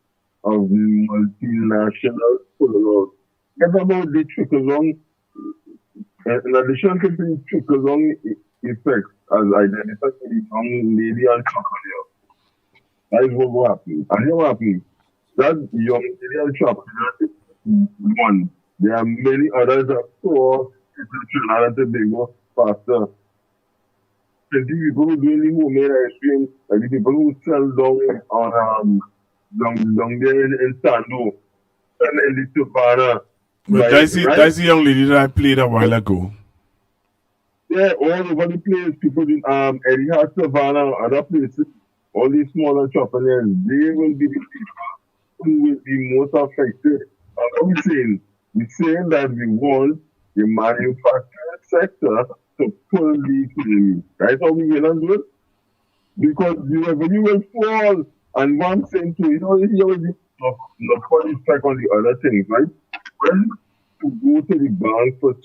of the multinational pullout. Get about the trickle-down, in addition to the trickle-down effects as identified by the young lady on top of you. That is what will happen. And what happens? That young lady on top is one. There are many others that saw Trinidad and Tobago faster. The people who do any homemade ice cream, like the people who sell down on down there in Sando and in the Savannah. But that's the young lady that I played a while ago. Yeah, all over the place. People in Eddie Hart, Savannah, other places, all these smaller entrepreneurs, they will be the people who will be most affected. What are we saying? We're saying that we want the manufacturing sector to pull the economy. That's how we will do it. Because the revenue will fall. And one thing too, you know, here will be no funny effect on the other things, right? When you go to the bank for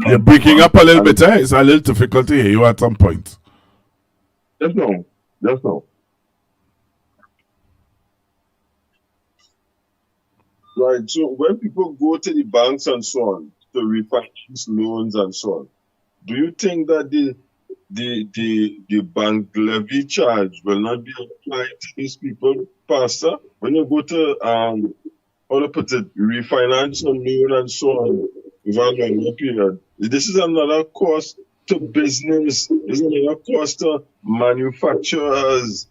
you're breaking up a little bit, eh? It's a little difficult to hear you at some point. Just now. Right, so when people go to the banks and so on to refinance loans and so on, do you think that the bank levy charge will not be applied to these people faster? When you go to how to put it, refinance a loan and so on over a longer period, this is another cost to business, this is another cost to manufacturers.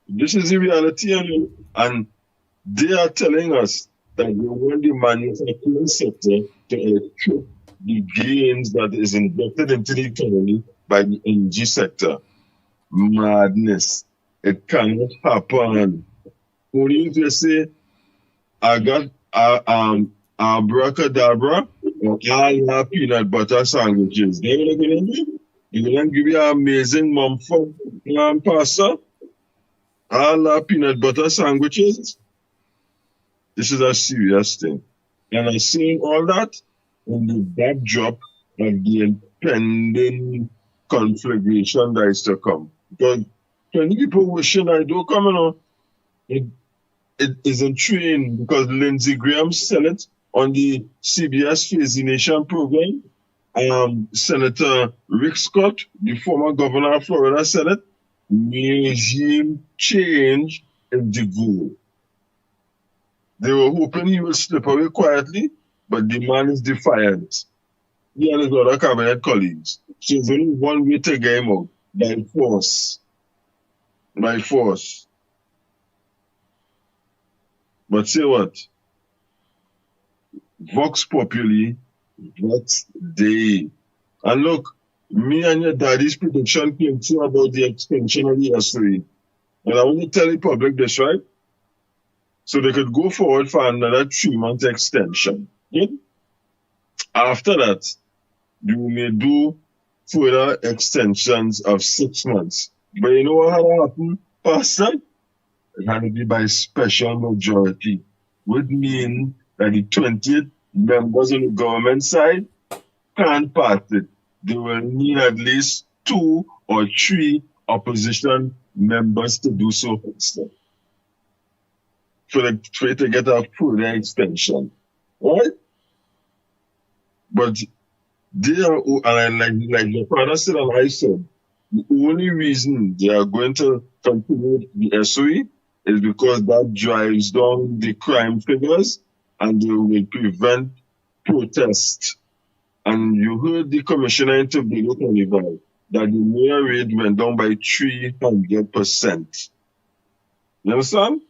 This is the reality, and they are telling us that they want the manufacturing sector to extract the gains that is invested into the economy by the energy sector. Madness. It cannot happen. Only if you say, I got abracadabra or all peanut butter sandwiches. They're going to do? They're going to give you an amazing mumford pasta, all peanut butter sandwiches. This is a serious thing. And I'm saying all that in the backdrop of the impending conflagration that is to come. Because many people wishing I do come on, it isn't trained because Lindsey Graham said it on the CBS Fascination program. Senator Rick Scott, the former governor of Florida, said it. Regime change is the goal. They were hoping he will slip away quietly, but the man is defiant. He and his other cabinet colleagues. So there's only one way to get him out, by force. By force. But say what? Vox Populi, Vox Dei. And look, me and your daddy's prediction came true about the extension of the SOE. And I want to tell the public this, right? So they could go forward for another 3-month extension. Yeah? After that, you may do further extensions of 6 months. But you know what had to happen, Pastor? It had to be by special majority. Would mean that the 20th members on the government side can't pass it. They will need at least 2 or 3 opposition members to do so for it to get a further extension. Right? But they are, and like the father said and I said, the only reason they are going to continue the SOE is because that drives down the crime figures and they will prevent protest. And you heard the commissioner in Tobago Carnival that the mayor rate went down by 300%. You understand?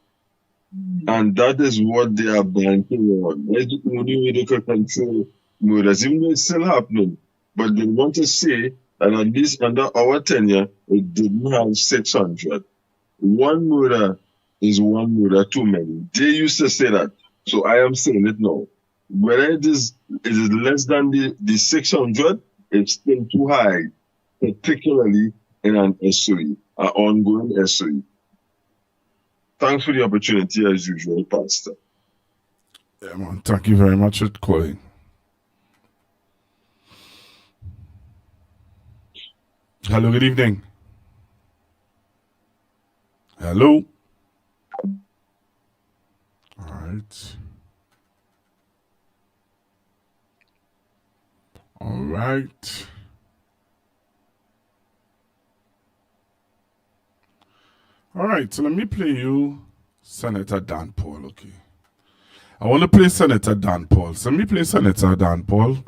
And that is what they are banking on. That's the only way they can control murders, even though it's still happening. But they want to say that at least under our tenure, it didn't have 600. One murder is one murder too many. They used to say that. So I am saying it now. Whether it is less than the 600, it's still too high, particularly in an SOE, an ongoing SOE. Thanks for the opportunity as usual, Pastor. Yeah, man. Thank you very much for calling. Hello, good evening. Hello. All right. All right. All right, so let me play you Senator Dan Paul, okay? I want to play Senator Dan Paul. So let me play Senator Dan Paul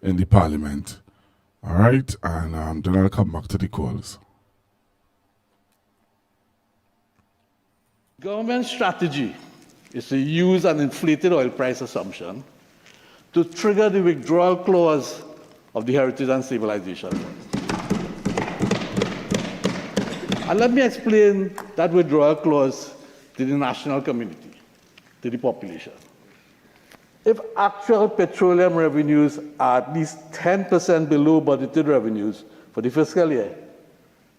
in the parliament. All right, and then I'll come back to the calls. Government strategy is to use an inflated oil price assumption to trigger the withdrawal clause of the Heritage and Stabilization Fund. And let me explain that withdrawal clause to the national community, to the population. If actual petroleum revenues are at least 10% below budgeted revenues for the fiscal year,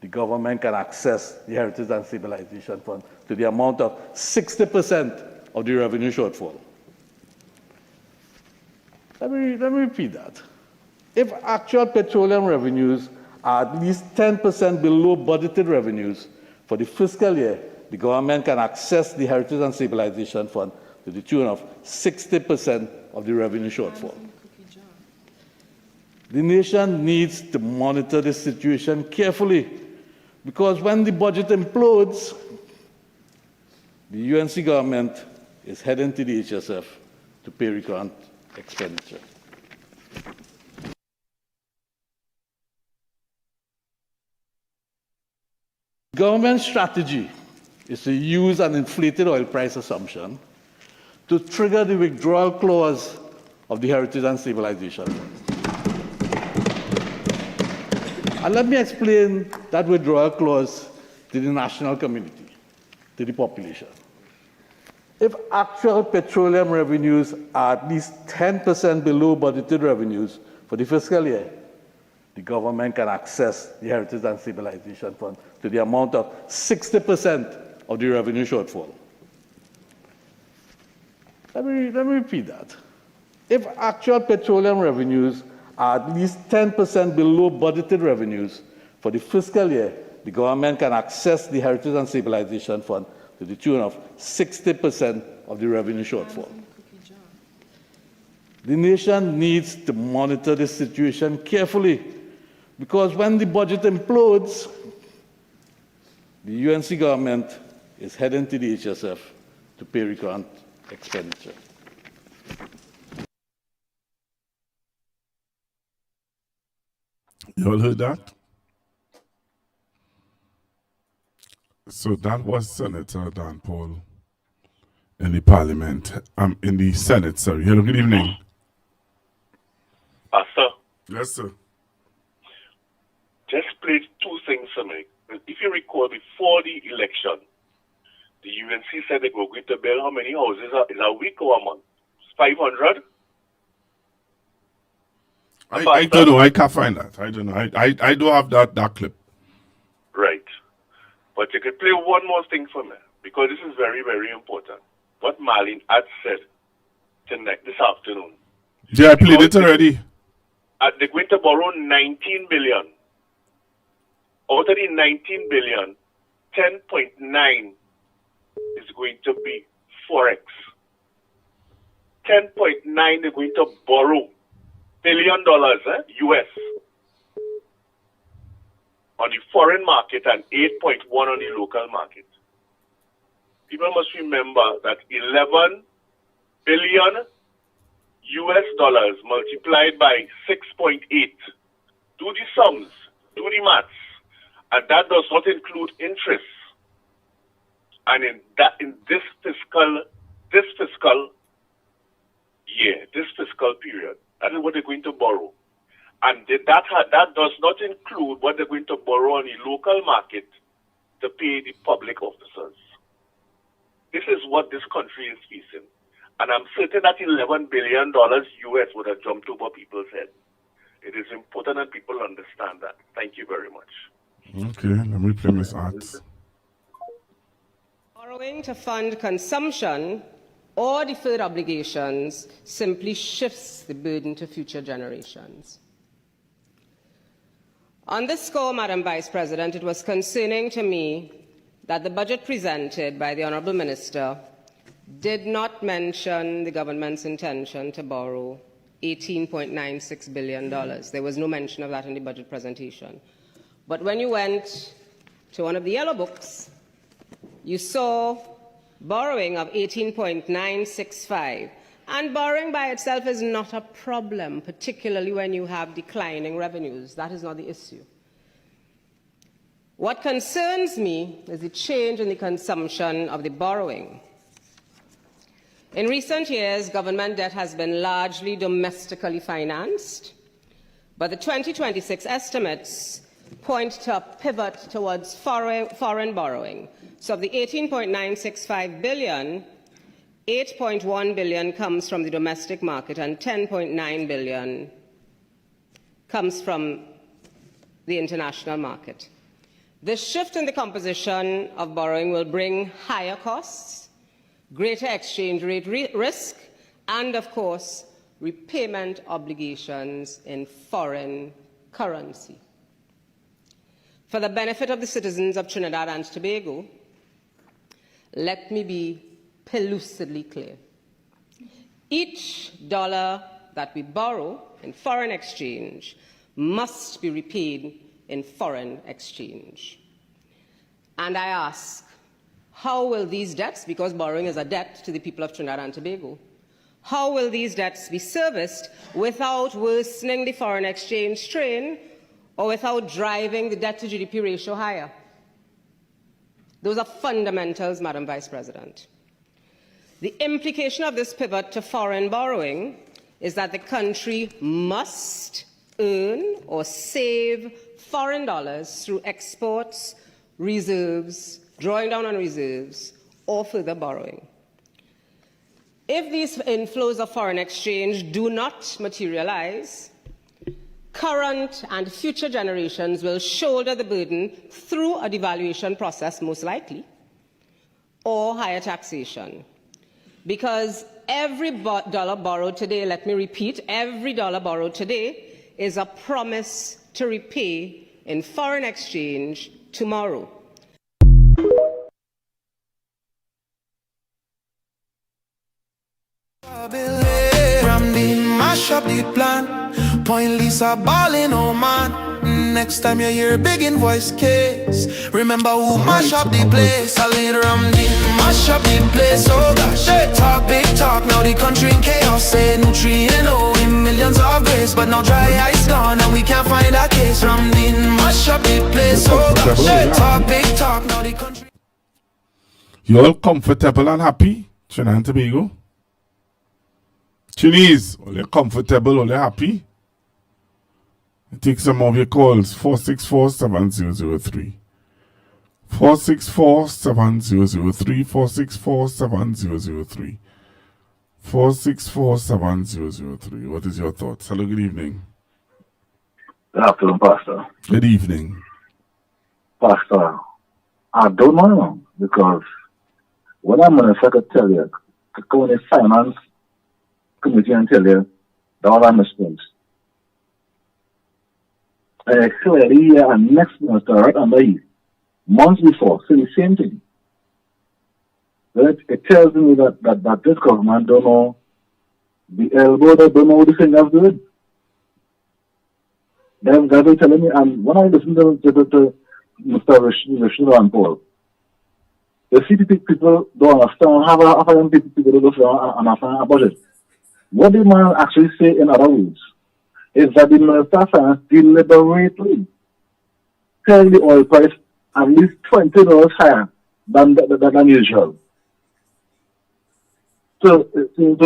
the government can access the Heritage and Stabilization Fund to the amount of 60% of the revenue shortfall. Let me repeat that. If actual petroleum revenues are at least 10% below budgeted revenues for the fiscal year, the government can access the Heritage and Stabilization Fund to the tune of 60% of the revenue shortfall. The nation needs to monitor this situation carefully because when the budget implodes, the UNC government is heading to the HSF to pay recurrent expenditure. Government strategy is to use an inflated oil price assumption to trigger the withdrawal clause of the Heritage and Stabilization Fund. And let me explain that withdrawal clause to the national community, to the population. If actual petroleum revenues are at least 10% below budgeted revenues for the fiscal year, the government can access the Heritage and Stabilization Fund to the amount of 60% of the revenue shortfall. Let me repeat that. If actual petroleum revenues are at least 10% below budgeted revenues for the fiscal year, the government can access the Heritage and Stabilization Fund to the tune of 60% of the revenue shortfall. The nation needs to monitor this situation carefully because when the budget implodes, the UNC government is heading to the HSF to pay recurrent expenditure. You all heard that? So that was Senator Dan Paul in the parliament, in the Senate, sorry. Hello, good evening. Pastor, Yes, sir. just play two things for me. If you recall, before the election, the UNC said they were going to build how many houses in a week or a month? 500? I don't know. I can't find that. I don't know. I don't have that clip. Right. But you could play one more thing for me, because this is very, very important. What Marlene had said tonight, this afternoon, Yeah, I played it already. They're going to borrow 19 billion. Out of the 19 billion, 10.9 is going to be forex. 10.9 they're going to borrow $1 billion, US, on the foreign market and 8.1 on the local market. People must remember that 11 billion US dollars multiplied by 6.8. Do the sums, do the maths, and that does not include interest. And in this fiscal year, this fiscal period, that is what they're going to borrow. And that does not include what they're going to borrow on the local market to pay the public officers. This is what this country is facing. And I'm certain that $11 billion US would have jumped over people's heads. It is important that people understand that. Thank you very much. Okay, let me play Miss Arts. Borrowing to fund consumption or deferred obligations simply shifts the burden to future generations. On this score, Madam Vice President, it was concerning to me that the budget presented by the Honourable Minister did not mention the government's intention to borrow $18.96 billion. There was no mention of that in the budget presentation. But when you went to one of the yellow books, you saw borrowing of 18.965. And borrowing by itself is not a problem, particularly when you have declining revenues. That is not the issue. What concerns me is the change in the consumption of the borrowing. In recent years, government debt has been largely domestically financed, but the 2026 estimates point to a pivot towards foreign borrowing. So of the 18.965 billion, 8.1 billion comes from the domestic market and 10.9 billion comes from the international market. This shift in the composition of borrowing will bring higher costs, greater exchange rate risk, and of course, repayment obligations in foreign currency. For the benefit of the citizens of Trinidad and Tobago, let me be pellucidly clear. Each dollar that we borrow in foreign exchange must be repaid in foreign exchange. And I ask, how will these debts, because borrowing is a debt to the people of Trinidad and Tobago, how will these debts be serviced without worsening the foreign exchange strain or without driving the debt to GDP ratio higher? Those are fundamentals, Madam Vice President. The implication of this pivot to foreign borrowing is that the country must earn or save foreign dollars through exports, reserves, drawing down on reserves, or further borrowing. If these inflows of foreign exchange do not materialize, current and future generations will shoulder the burden through a devaluation process, most likely, or higher taxation. Because every dollar borrowed today, let me repeat, every dollar borrowed today is a promise to repay in foreign exchange tomorrow. Mash up the plan. Point Lisa ballin', oh man. Next time you hear a big invoice case, remember who mash up the place. I later mash up the place, oh gosh. Talk big talk, now the country in chaos. Say nutrient, oh, in millions of grace. But now dry ice gone and we can't find a case. From the mash up the place, oh gosh. Talk big talk, now the country. You all comfortable and happy, Trinidad and Tobago? Chinese, are you comfortable, are you happy? Take some of your calls. 464-7003. 464-7003. 464-7003. 464-7003. What is your thoughts? Hello, good evening. Good afternoon, Pastor. Good evening. Pastor, I don't know, because what I'm going to tell you, to go in the finance committee and tell you, That was a misprint. Clearly, a next minister right under you, months before, say the same thing. Right? It tells me that this government don't know the elbow, they don't know what the fingers doing. That's what they're telling me. And when I listen to Mr. Vishnu and Paul, the CPP people don't understand how young people don't understand a budget. What the man actually say, in other words, is that the Minister of Finance deliberately tell the oil price at least $20 higher than usual. So, for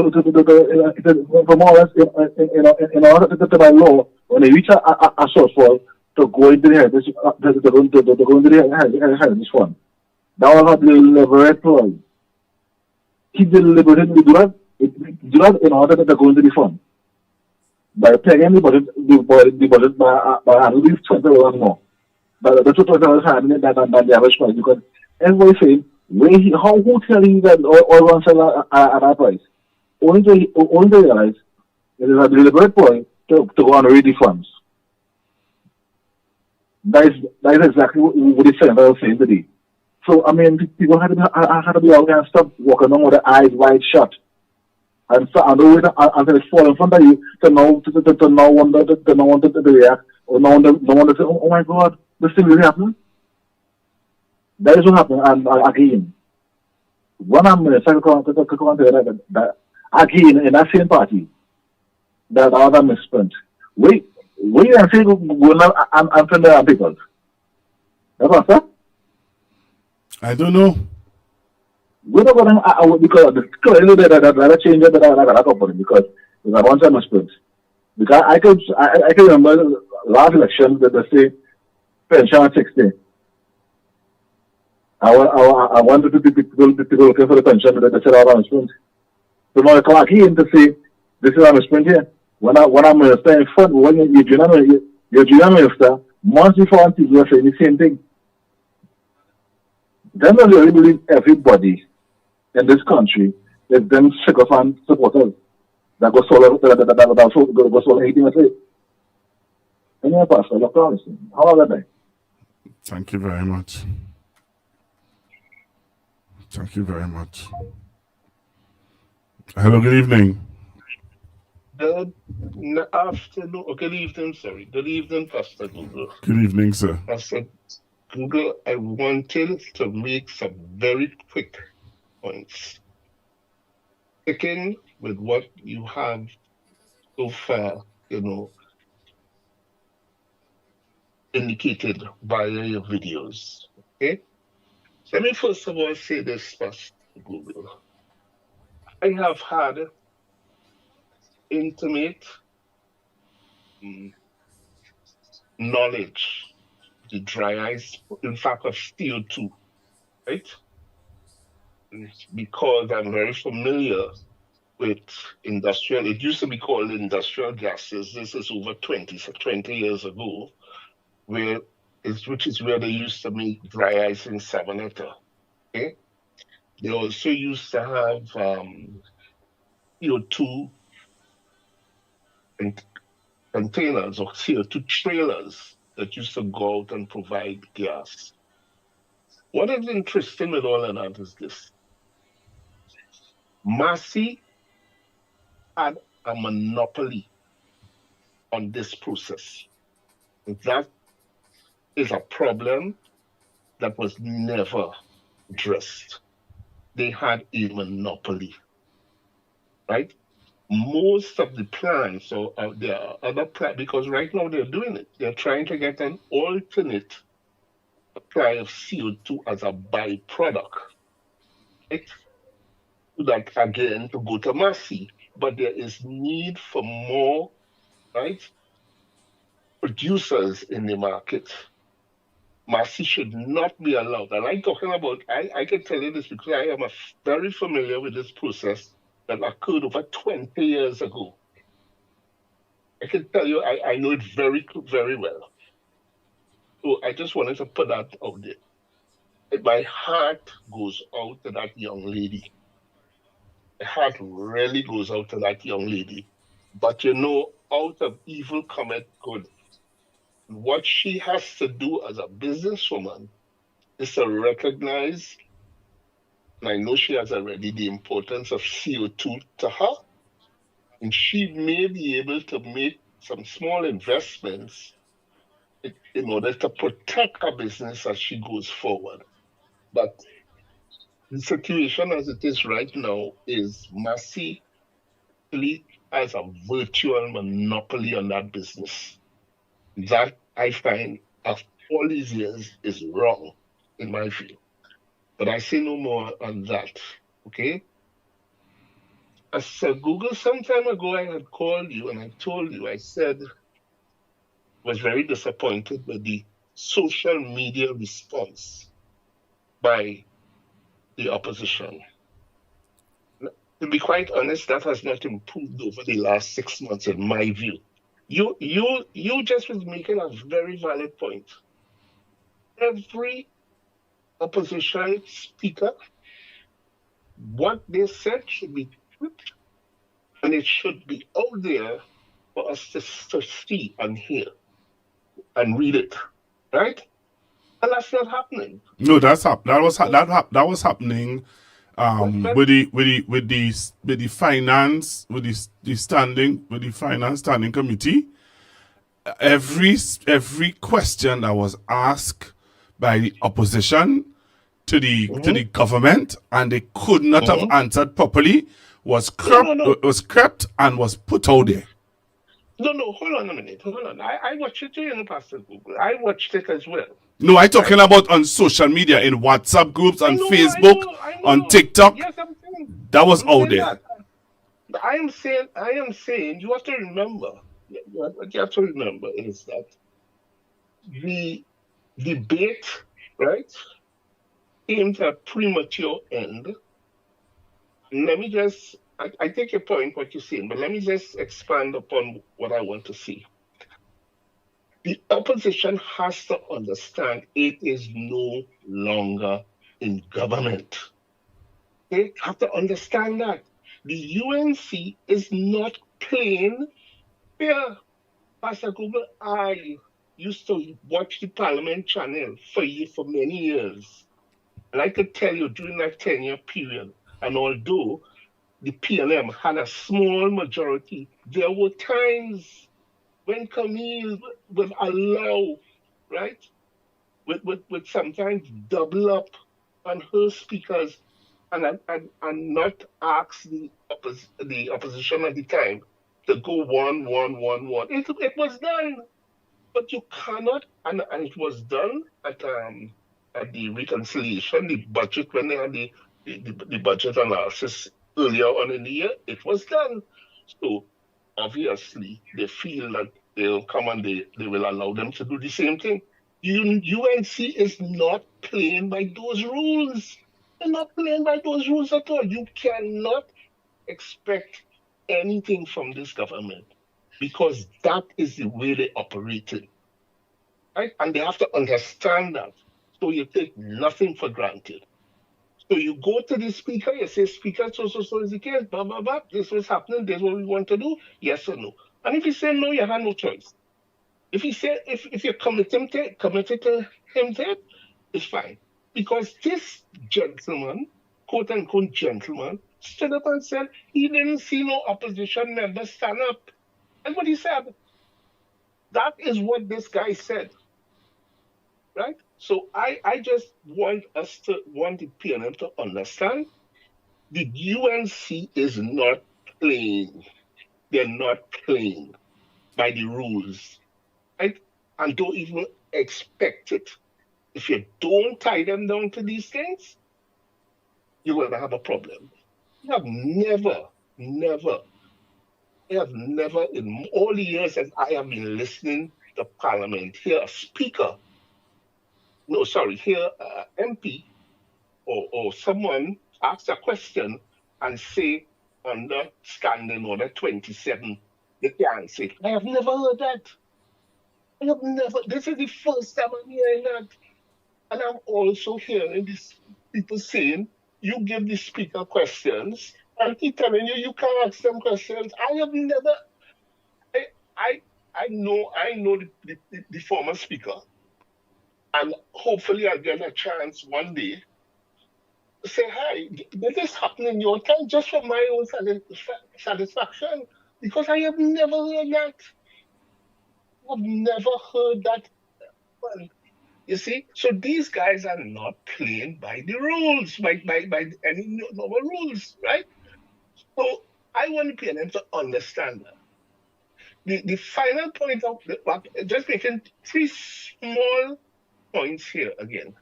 more or less, in order to by law, when they reach a shortfall, to go into the heritage, to go into the heritage fund. That was a deliberate ploy. He deliberately do that in order to go into the fund. By paying the budget by at least $20 more. But the $20 higher than the average price, because everybody saying, who tell you that oil runs at that price? Only to realize it is a deliberate point to go and raid the funds. That is exactly what the senator was saying today. So, I mean, people had to be out there and stop walking on with their eyes wide shut. And wait until it fall in front of you to now wonder to react, or no wonder to say, oh my God, this thing really happening? That is what happened. And again, when I'm in the second that again, in that same party, that other misprint. We are saying going and send the people. That's what, sir? I don't know. We don't go because clearly that change that company because there's a bunch of missprints. Because I can remember last election that they say pension at 60. I wanted to people looking for the pension that they said I misprint. So now I come again to say this is a misprint here. When I'm minister in front, when you're junior minister, months before people are saying the same thing. Then I really believe everybody in this country is them sycophant supporters that go solo anything I say. Any pastor, look on this. How are they? Thank you very much. Thank you very much. Hello, good evening. Good afternoon, or good evening, sorry. Good evening, Pastor Google. Good evening, sir. Pastor Google, I wanted to make some very quick points. Sticking with what you have so far, indicated via your videos. Okay? So let me first of all say this, Pastor Google. I have had intimate knowledge of the dry ice, in fact, of CO2, right? Because I'm very familiar with industrial, it used to be called industrial gases. This is over 20 years ago, which is where they used to make dry ice in Savanetta. Okay? They also used to have CO2 containers or CO2 trailers that used to go out and provide gas. What is interesting with all of that is this. Massey had a monopoly on this process. That is a problem that was never addressed. They had a monopoly, right? Most of the plants, or there are other plants, because right now they're doing it. They're trying to get an alternate supply of CO2 as a byproduct, right? That again to go to Massey, but there is need for more, right, producers in the market. Massey should not be allowed. And I'm talking about, I can tell you this because I am very familiar with this process that occurred over 20 years ago. I can tell you, I know it very, very well. So I just wanted to put that out there. My heart goes out to that young lady. My heart really goes out to that young lady But out of evil cometh good. What she has to do as a businesswoman is to recognize, and I know she has already, the importance of CO2 to her, and she may be able to make some small investments in order to protect her business as she goes forward. But the situation as it is right now is Massey has a virtual monopoly on that business. That I find, after all these years, is wrong, in my view. But I say no more on that, okay? As Google, some time ago, I had called you and I told you, I said, was very disappointed with the social media response by the opposition. To be quite honest, that has not improved over the last 6 months, in my view. You just was making a very valid point. Every opposition speaker, what they said should be clipped, and it should be out there for us to see and hear and read it, right? And that's not happening. No, that was happening with the finance standing committee. Every question that was asked by the opposition to the government and they could not have answered properly was crept and was put out there. No, hold on a minute. Hold on. I watched it too, Pastor Google. I watched it as well. No, I'm talking about on social media, in WhatsApp groups, on Facebook, on TikTok. Yes, I'm saying. That was out there. I am saying, you have to remember, what you have to remember is that the debate, right, came to a premature end. Let me just, I take your point, what you're saying, but let me just expand upon what I want to see. The opposition has to understand it is no longer in government. They have to understand that. The UNC is not playing fair. Pastor Google, I used to watch the Parliament channel for many years. And I could tell you during that 10-year period, and although the PLM had a small majority, there were times when Camille would allow, right, would sometimes double up on her speakers and not ask the opposition at the time to go 1, 1, 1, 1. It was done, but you cannot, and it was done at the reconciliation, the budget, when they had the budget analysis earlier on in the year, it was done. So obviously they feel that they'll come and they will allow them to do the same thing. UNC is not playing by those rules. They're not playing by those rules at all. You cannot expect anything from this government because that is the way they operate it. Right? And they have to understand that. So you take nothing for granted. So you go to the speaker, you say, Speaker, so is the case, blah, blah, blah. This was happening, this is what we want to do, yes or no. And if you say no, you have no choice. If you say, if you're committed to him, it's fine. Because this gentleman, quote unquote gentleman, stood up and said he didn't see no opposition member stand up. And what he said, that is what this guy said. Right? So I just want the PNM to understand the UNC is not playing. They're not playing by the rules. Right? And don't even expect it. If you don't tie them down to these things, you're going to have a problem. You have never in all the years that I have been listening to Parliament, hear a speaker, hear an MP or someone ask a question and say under Standing Order 27, they can't say. I have never heard that. This is the first time I'm hearing that. And I'm also hearing these people saying, you give the speaker questions, and he's telling you can't ask them questions. I have never, I know the former speaker, and hopefully I'll get a chance one day to say, hi, did this happen in your time just for my own satisfaction? Because I have never heard that. I've never heard that. Well, you see, so these guys are not playing by the rules, by any normal rules, right? So I want the PNM to understand that. The final point of just making three small points here again.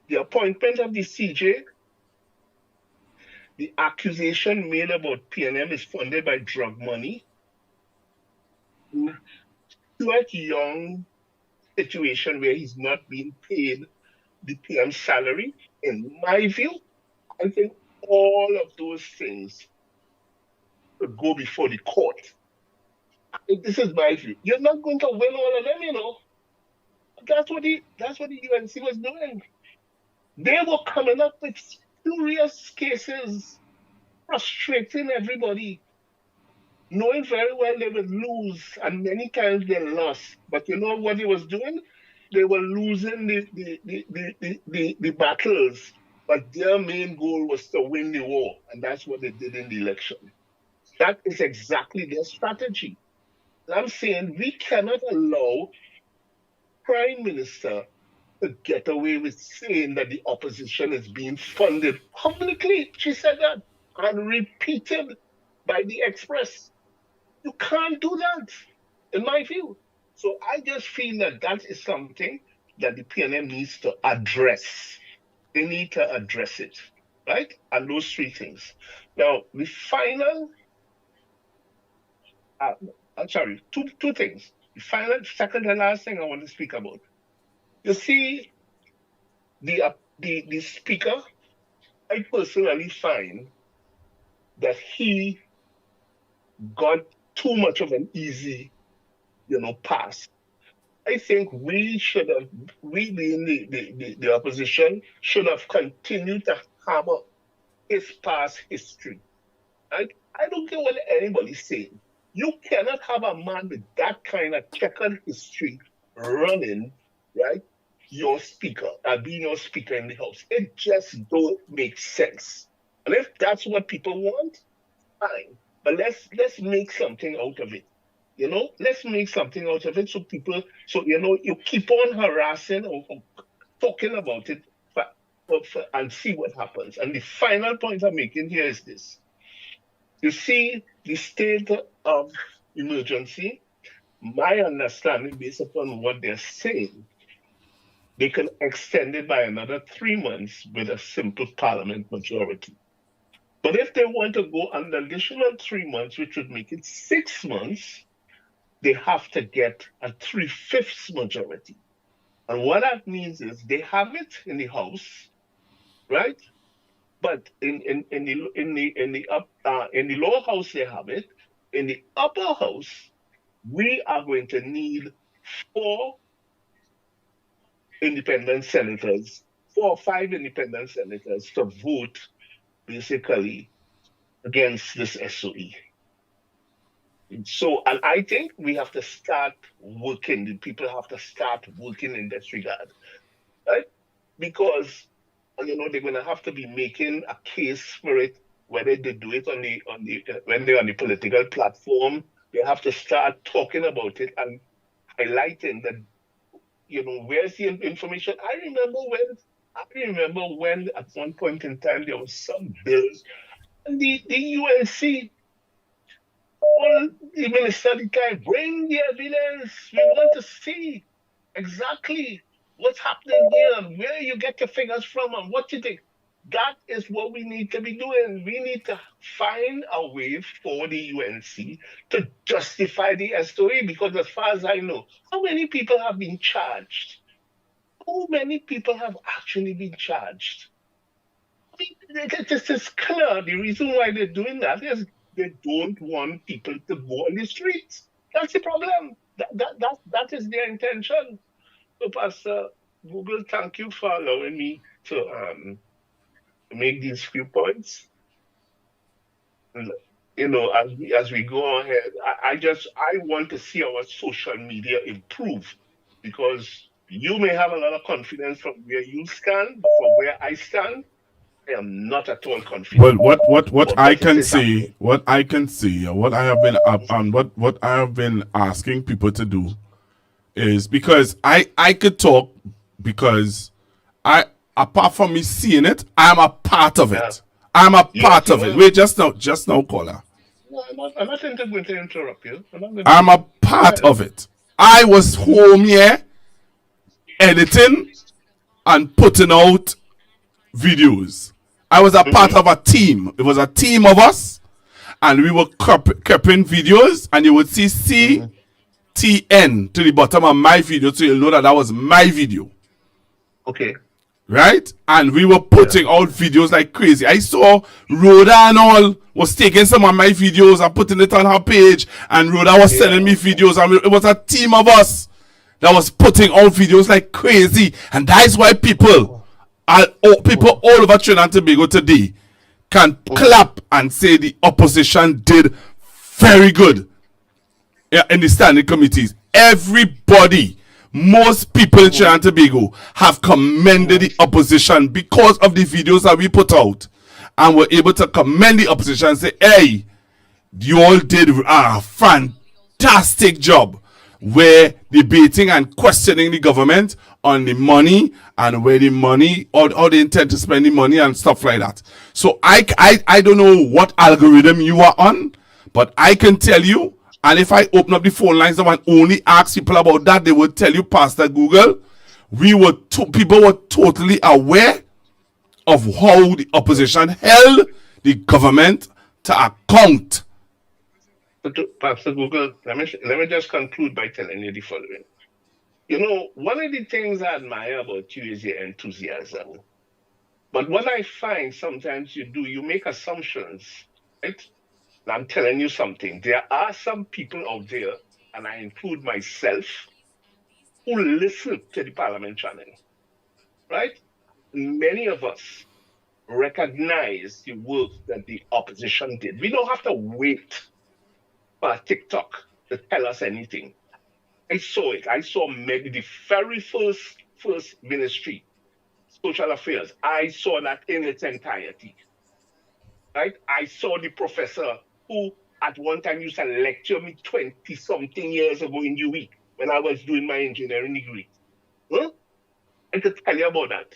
The appointment of the CJ, the accusation made about PNM is funded by drug money. Stuart Young situation where he's not being paid the PM salary, in my view, I think all of those things could go before the court. This is my view. You're not going to win all of them, you know. That's what the UNC was doing. They were coming up with serious cases, frustrating everybody, knowing very well they would lose, and many times they lost. But you know what they was doing? They were losing the battles, but their main goal was to win the war, and that's what they did in the election. That is exactly their strategy. And I'm saying we cannot allow Prime Minister to get away with saying that the opposition is being funded publicly. She said that and repeated by the Express. You can't do that, in my view. So I just feel that that is something that the PNM needs to address. They need to address it, right? And those three things. Now, the final, I'm sorry, two things. The final, second and last thing I want to speak about. You see, the speaker, I personally find that he got too much of an easy, pass. I think we being the opposition, should have continued to hammer his past history. Right? I don't care what anybody's saying. You cannot have a man with that kind of checkered history running, right? Your speaker, being your speaker in the House. It just don't make sense. And if that's what people want, fine. But let's make something out of it. Let's make something out of it so people, you keep on harassing or talking about it and see what happens. And the final point I'm making here is this. You see, the state of emergency, my understanding based upon what they're saying, they can extend it by another 3 months with a simple parliament majority. But if they want to go an additional 3 months, which would make it 6 months, they have to get a 3/5 majority. And what that means is they have it in the House, right? But in the lower house they have it. In the upper house, we are going to need 4 independent senators, 4 or 5 independent senators to vote basically against this SOE. So, and I think we have to start working. The people have to start working in this regard, right? Because they're going to have to be making a case for it, whether they do it when they're on the political platform. They have to start talking about it and highlighting that, where's the information? I remember when at one point in time there was some bills, and the UNC, the minister at the time, bring the evidence. We want to see exactly what's happening here and where you get your figures from and what you think. That is what we need to be doing. We need to find a way for the UNC to justify the SOE, because as far as I know, how many people have been charged? How many people have actually been charged? This is clear. The reason why they're doing that is they don't want people to go on the streets. That's the problem. That is their intention. So, Pastor Google, thank you for allowing me to make these few points. as we go ahead, I want to see our social media improve, because you may have a lot of confidence from where you stand, but from where I stand, I am not at all confident. Well, what But I what it can is happening. see, what I can see, what I have been up and what I have been asking people to do is, because I could talk, because I, apart from me seeing it, I'm a part of it. I'm a Yes, part you of it. are. Wait, just now, caller. No, I'm not going to interrupt you. I'm a Go part ahead. of it. I was home here editing and putting out videos. I was a part of a team. It was a team of us, and we were creeping videos, and you would see CTN to the bottom of my video, so you'll know that was my video. Okay. Right? And we were putting out videos like crazy. I saw Rhoda and all was taking some of my videos and putting it on her page, and Rhoda was sending me videos, and it was a team of us that was putting out videos like crazy. And that's why people all over Trinidad and Tobago today can clap and say the opposition did very good in the standing committees. Everybody, most people in Trinidad and Tobago have commended the opposition because of the videos that we put out, and were able to commend the opposition and say, hey, you all did a fantastic job. We're debating and questioning the government on the money and where the money, or how they intend to spend the money and stuff like that. So I don't know what algorithm you are on, but I can tell you, and if I open up the phone lines and only ask people about that, they would tell you, Pastor Google, people were totally aware of how the opposition held the government to account. Pastor Google, let me just conclude by telling you the following. One of the things I admire about you is your enthusiasm. But what I find sometimes you make assumptions, right? And I'm telling you something. There are some people out there, and I include myself, who listen to the Parliament channel, right? Many of us recognize the work that the opposition did. We don't have to wait for TikTok to tell us anything. I saw it. I saw maybe the very first ministry, social affairs. I saw that in its entirety. Right? I saw the professor who at one time used to lecture me 20-something years ago in UWI when I was doing my engineering degree. Huh? I could tell you about that.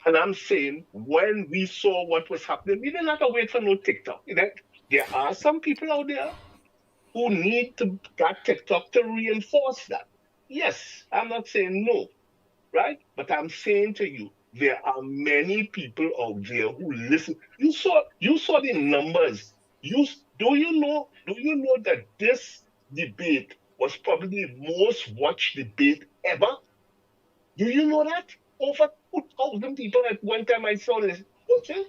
And I'm saying, when we saw what was happening, we didn't have to wait for no TikTok. There are some people out there who need to get TikTok to reinforce that. Yes, I'm not saying no, right? But I'm saying to you, there are many people out there who listen. You saw the numbers. Do you know that this debate was probably the most watched debate ever? Do you know that? Over 2,000 people at one time I saw this. Okay.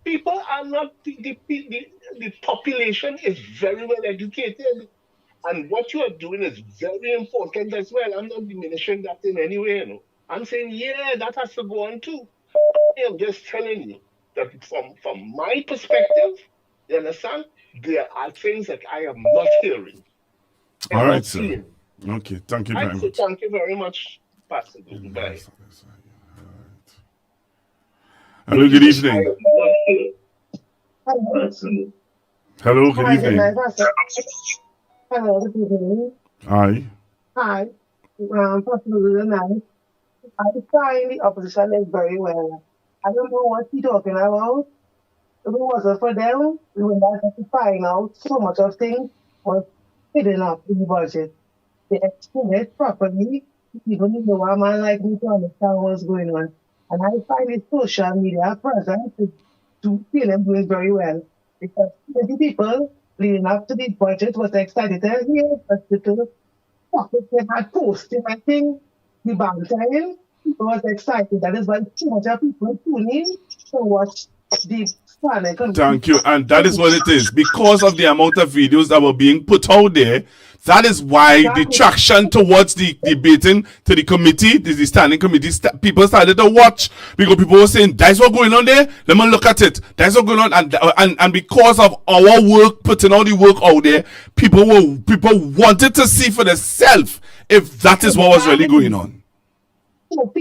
People are not, the population is very well educated. And what you are doing is very important as well. I'm not diminishing that in any way. I'm saying, yeah, that has to go on too. I am just telling you that from my perspective, you understand, there are things that I am not hearing. All right, sir. Okay, thank you very much. Thank you very much, Pastor. Bye. Hello, good evening. Hello, good evening. Hello, good evening. Hi. Hi. Possibly nice. I find the opposition is very well. I don't know what he's talking about. If it wasn't for them, we would not have to find out so much of things was hidden up in the budget. They explain it properly, even if a man like me to understand what's going on. And I find the social media presence to feel them doing very well. Because many people leading up to the budget was excited to hear the topics they had posted. I think the banter people was excited. That is why so much of people tune in to watch the Thank you. And that is what it is. Because of the amount of videos that were being put out there, that is why the traction towards the debating to the committee, the standing committee, people started to watch because people were saying, that's what's going on there. Let me look at it. That's what's going on. And because of our work, putting all the work out there, people wanted to see for themselves if that is what was really going on. So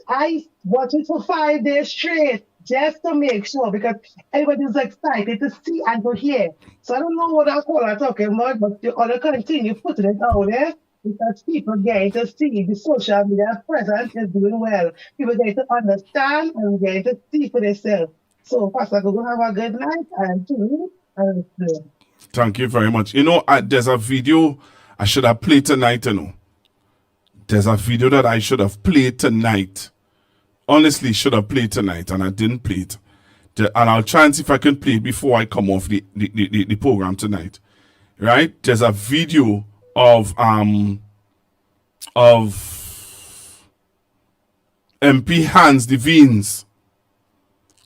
I watched it for 5 days straight just to make sure because everybody's excited to see and to hear. So I don't know what else are talking about, but you ought to continue putting it out there because people get to see the social media presence is doing well. People get to understand and get to see for themselves. So Pastor Google, have a good night and tune and Thank you very much. You know, there's a video I should have played tonight, you know. There's a video that I should have played tonight. Honestly, should have played tonight, and I didn't play it. And I'll try and see if I can play it before I come off the program tonight. Right? There's a video of MP Hans Devines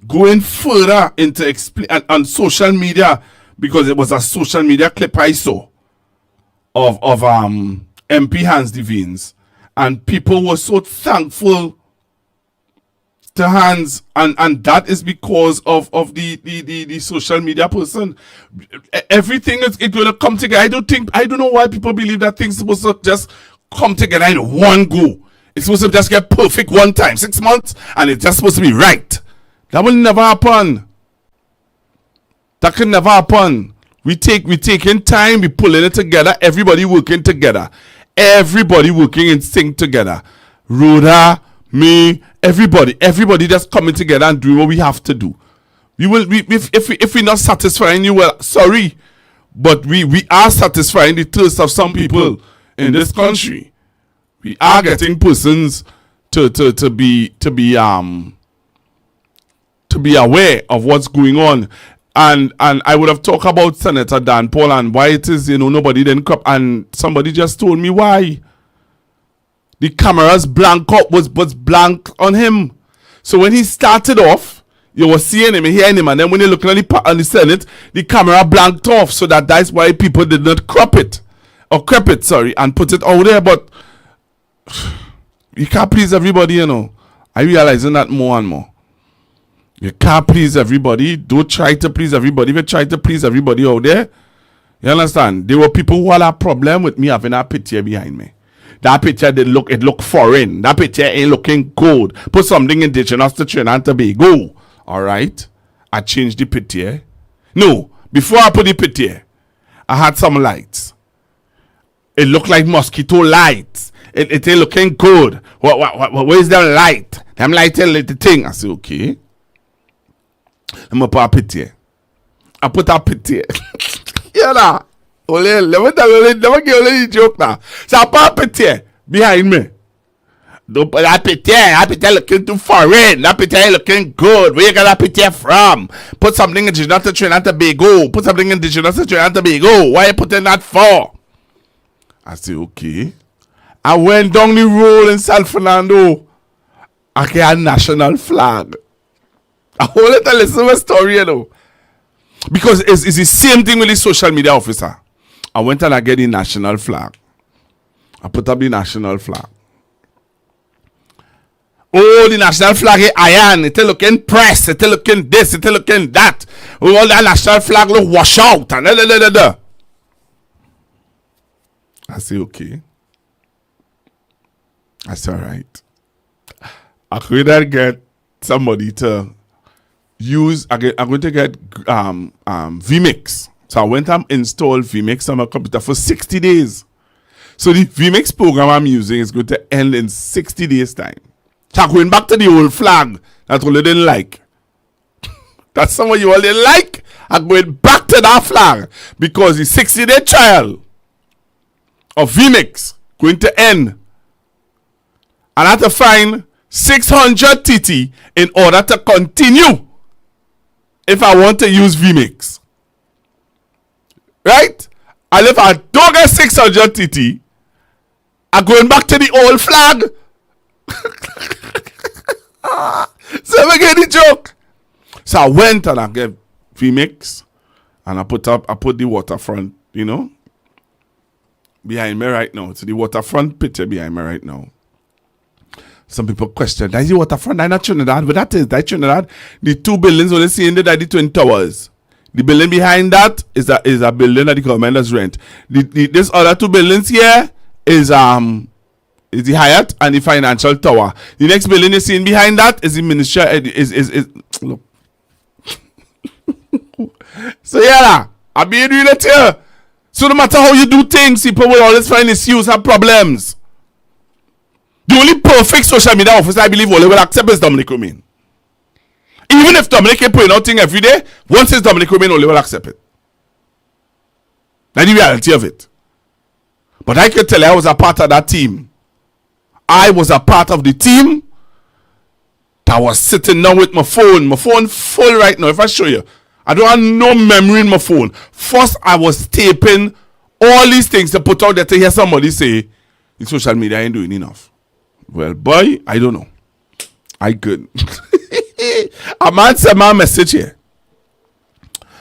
going further into explain on social media, because it was a social media clip I saw of MP Hans Devines, and people were so thankful to Hans, and that is because of the social media person. Everything is it will come together. I don't know why people believe that things supposed to just come together in one go. It's supposed to just get perfect one time, 6 months, and it's just supposed to be right. That will never happen. That can never happen. We taking time, we pulling it together, everybody working together. Everybody working in sync together. Rhoda, me, everybody just coming together and doing what we have to do. If we're not satisfying you, well, sorry, but we are satisfying the thirst of some people in this country. We are getting persons to be aware of what's going on. And I would have talked about Senator Dan Paul and why it is, nobody didn't crop, and somebody just told me why. The camera's blank up was blank on him. So when he started off, you were seeing him and hearing him, and then when you're looking on the Senate, the camera blanked off, so that's why people did not crop it, and put it out there. But you can't please everybody, I realizing that more and more. You can't please everybody. Don't try to please everybody. If you try to please everybody out there, you understand? There were people who had a problem with me having that picture behind me. That picture it look foreign. That picture ain't looking good. Put something indigenous to Trinidad and Tobago. Alright? I changed the picture. No, before I put the picture, I had some lights. It looked like mosquito lights. It ain't looking good. Where's the light? Them light ain't the thing. I said, okay. I'm gonna put a picture. I put a picture. Yeah, nah. Never get a joke now. So I put a picture behind me. Don't put that picture looking too foreign. That picture ain't looking good. Where you got that picture from? Put something indigenous to Trinidad and Tobago. Put something indigenous to Trinidad and Tobago. Why you putting that for? I said, okay. I went down the road in San Fernando. I got a national flag. I want to listen to a story, because it's the same thing with the social media officer. I went and I get the national flag. I put up the national flag. Oh, the national flag is iron. It's looking press. It's looking this. It's looking that. Oh, all that national flag look wash out. And I say, okay. That's all right. I could get somebody to I'm going to get vMix. So I went and installed vMix on my computer for 60 days. So the vMix program I'm using is going to end in 60 days time. So I'm going back to the old flag that all you didn't like. That's some of you all didn't like. I'm going back to that flag because the 60-day trial of vMix going to end. And I have to find 600 TT in order to continue if I want to use vMix. Right? And if I don't get 600 TT, I'm going back to the old flag. So I get the joke. So I went and I get mix, and I put the waterfront, behind me right now. So the waterfront picture behind me right now. Some people question, that is the waterfront, that's not Trinidad, but that is Trinidad. The two buildings only seen there are the Twin Towers. The building behind that is a building that the government has rent. This other two buildings here is the Hyatt and the Financial Tower. The next building you seen behind that is the Ministry look. So yeah, I'm being real here. So no matter how you do things, people will always find issues, have problems. The only perfect social media officer I believe will accept is Dominic Romain. Even if Dominic is putting out things every day, once it's Dominic Romain, only will accept it. That's the reality of it. But I can tell you I was a part of that team. I was a part of the team that was sitting down with my phone full right now. If I show you, I don't have no memory in my phone. First, I was taping all these things to put out there to hear somebody say, the social media ain't doing enough. Well, boy, I don't know. I couldn't. A man sent my message here.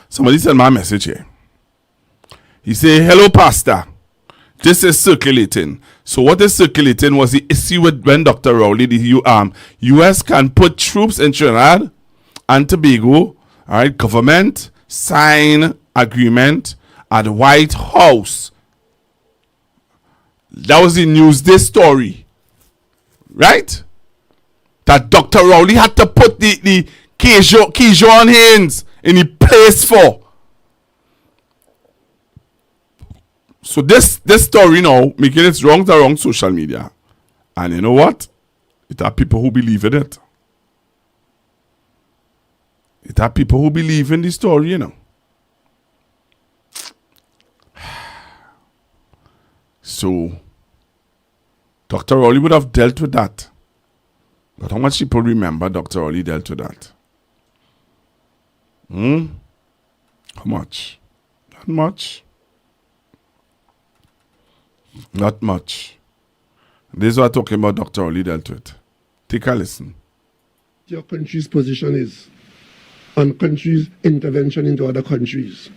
Somebody sent my message here. He said, hello, Pastor. This is circulating. So what is circulating was the issue with when Dr. Rowley, the U.S. can put troops in Trinidad and Tobago. All right, government sign agreement at the White House. That was the Newsday story. Right? That Dr. Rowley had to put the Kejon Haynes in the place for. So this story now making it wrong to wrong social media. And you know what? It are people who believe in it. It are people who believe in the story, So Dr. Rowley would have dealt with that. But how much people remember Dr. Rowley dealt with that? How much? Not much. Not much. This is what I'm talking about Dr. Rowley dealt with. Take a listen. Your country's position is on countries' intervention into other countries.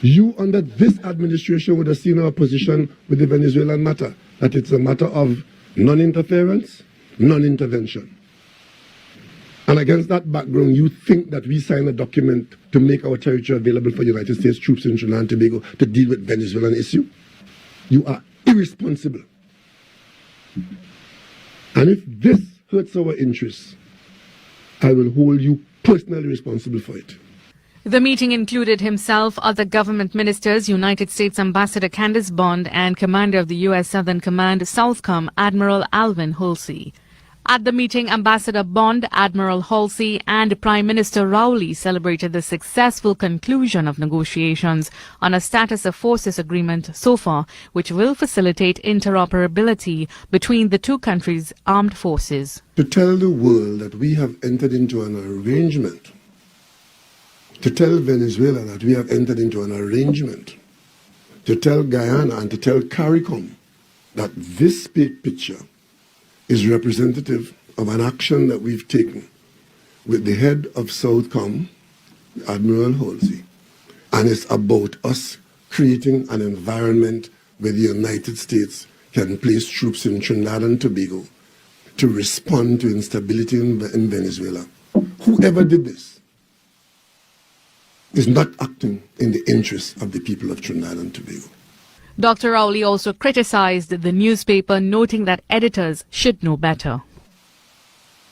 You, under this administration, would have seen our position with the Venezuelan matter, that it's a matter of non-interference, non-intervention. And against that background, you think that we signed a document to make our territory available for United States troops in Trinidad and Tobago to deal with Venezuelan issue? You are irresponsible. And if this hurts our interests, I will hold you personally responsible for it. The meeting included himself, other government ministers, United States Ambassador Candace Bond, and Commander of the U.S. Southern Command, Southcom, Admiral Alvin Halsey. At the meeting, Ambassador Bond, Admiral Halsey, and Prime Minister Rowley celebrated the successful conclusion of negotiations on a status of forces agreement so far, which will facilitate interoperability between the two countries' armed forces. To tell the world that we have entered into an arrangement, to tell Venezuela that we have entered into an arrangement, to tell Guyana and to tell CARICOM that this picture is representative of an action that we've taken with the head of Southcom, Admiral Halsey, and it's about us creating an environment where the United States can place troops in Trinidad and Tobago to respond to instability in Venezuela. Whoever did this is not acting in the interests of the people of Trinidad and Tobago. Dr. Rowley also criticized the newspaper, noting that editors should know better.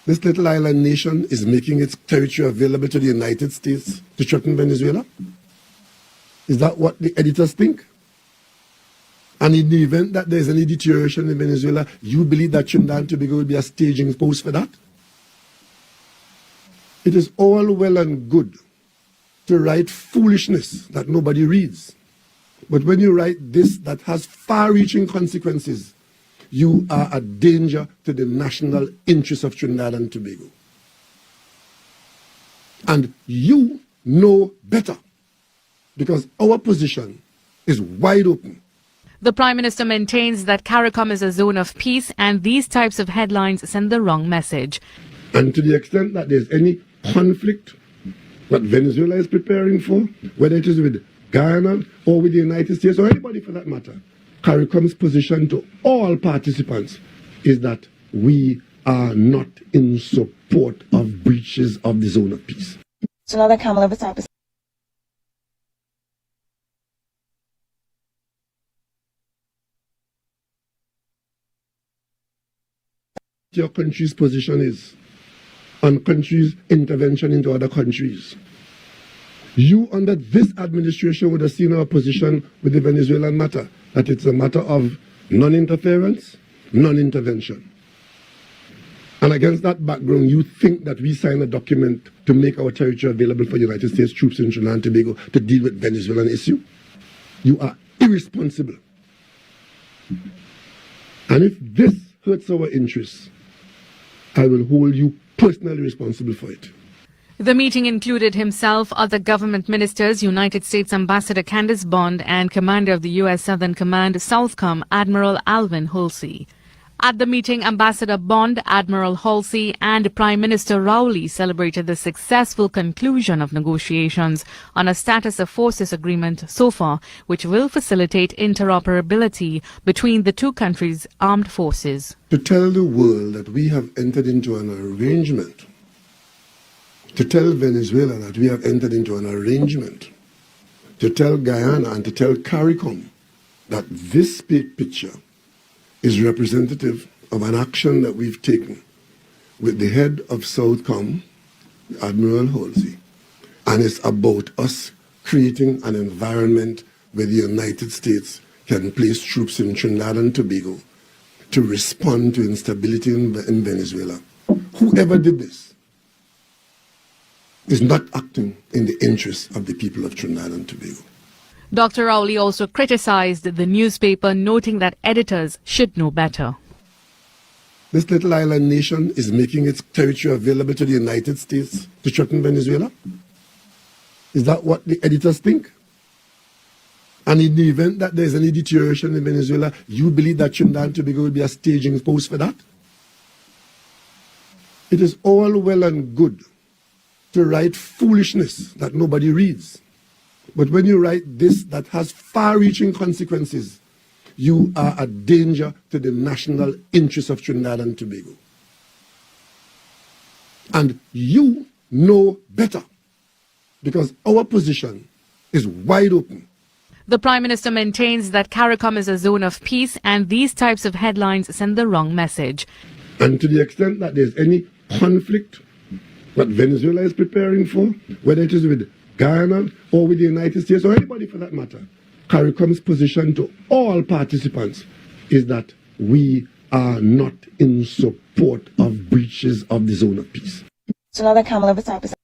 This little island nation is making its territory available to the United States to threaten Venezuela? Is that what the editors think? And in the event that there's any deterioration in Venezuela, you believe that Trinidad and Tobago will be a staging post for that? It is all well and good to write foolishness that nobody reads. But when you write this that has far-reaching consequences, you are a danger to the national interests of Trinidad and Tobago. And you know better, because our position is wide open. The Prime Minister maintains that CARICOM is a zone of peace, and these types of headlines send the wrong message. And to the extent that there's any conflict what Venezuela is preparing for, whether it is with Guyana or with the United States or anybody for that matter, CARICOM's position to all participants is that we are not in support of breaches of the zone of peace. So now the Kamala Batap is your country's position is on countries' intervention into other countries. You under this administration would have seen our position with the Venezuelan matter, that it's a matter of non-interference, non-intervention. And against that background, you think that we signed a document to make our territory available for United States troops in Trinidad and Tobago to deal with Venezuelan issue? You are irresponsible. And if this hurts our interests, I will hold you personally responsible for it. The meeting included himself, other government ministers, United States Ambassador Candace Bond, and Commander of the U.S. Southern Command, Southcom, Admiral Alvin Halsey. At the meeting, Ambassador Bond, Admiral Halsey, and Prime Minister Rowley celebrated the successful conclusion of negotiations on a status of forces agreement so far, which will facilitate interoperability between the two countries' armed forces. To tell the world that we have entered into an arrangement, to tell Venezuela that we have entered into an arrangement, to tell Guyana and to tell CARICOM that this picture is representative of an action that we've taken with the head of Southcom, Admiral Halsey, and it's about us creating an environment where the United States can place troops in Trinidad and Tobago to respond to instability in Venezuela. Whoever did this is not acting in the interests of the people of Trinidad and Tobago. Dr. Rowley also criticized the newspaper, noting that editors should know better. This little island nation is making its territory available to the United States to threaten Venezuela? Is that what the editors think? And in the event that there's any deterioration in Venezuela, you believe that Trinidad and Tobago will be a staging post for that? It is all well and good to write foolishness that nobody reads. But when you write this that has far-reaching consequences, you are a danger to the national interests of Trinidad and Tobago. And you know better, because our position is wide open. The Prime Minister maintains that CARICOM is a zone of peace, and these types of headlines send the wrong message. And to the extent that there's any conflict that Venezuela is preparing for, whether it is with Guyana or with the United States or anybody for that matter, CARICOM's position to all participants is that we are not in support of breaches of the zone of peace. So now the Kamala Batap is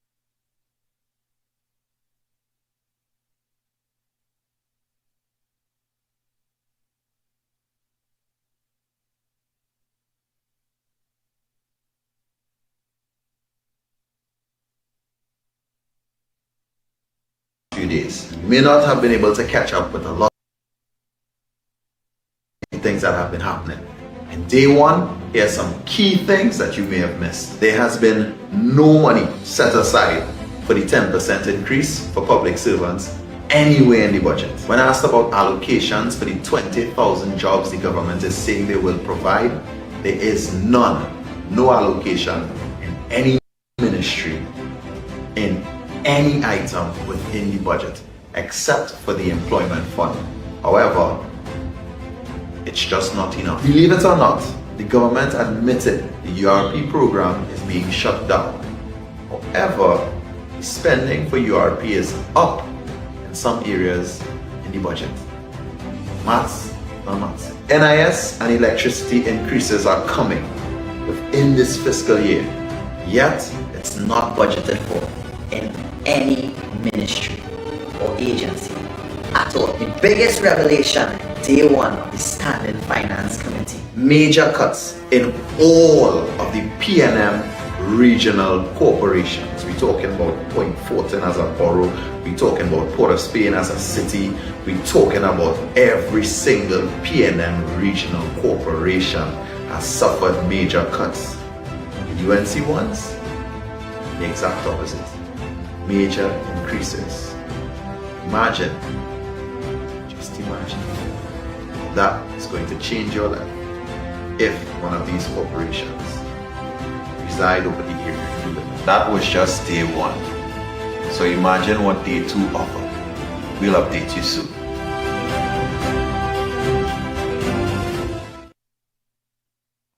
few days. You may not have been able to catch up with a lot of things that have been happening. In day one, here are some key things that you may have missed. There has been no money set aside for the 10% increase for public servants anywhere in the budget. When asked about allocations for the 20,000 jobs the government is saying they will provide, there is none, no allocation in any ministry, in any item within the budget, except for the employment fund. However, it's just not enough. Believe it or not, the government admitted the URP program is being shut down. However, the spending for URP is up in some areas in the budget. Maths, not maths. NIS and electricity increases are coming within this fiscal year, yet it's not budgeted for in any ministry or agency at all. The biggest revelation, day one of the Standing Finance Committee. Major cuts in all of the P&M regional corporations. We're talking about Point Fortin as a borough, we're talking about Port of Spain as a city, we're talking about every single P&M regional corporation has suffered major cuts. The UNC ones, the exact opposite. major increases. Imagine, just imagine, that is going to change your life if one of these corporations reside over the area you live in. That was just day one. So imagine what day two offer. We'll update you soon.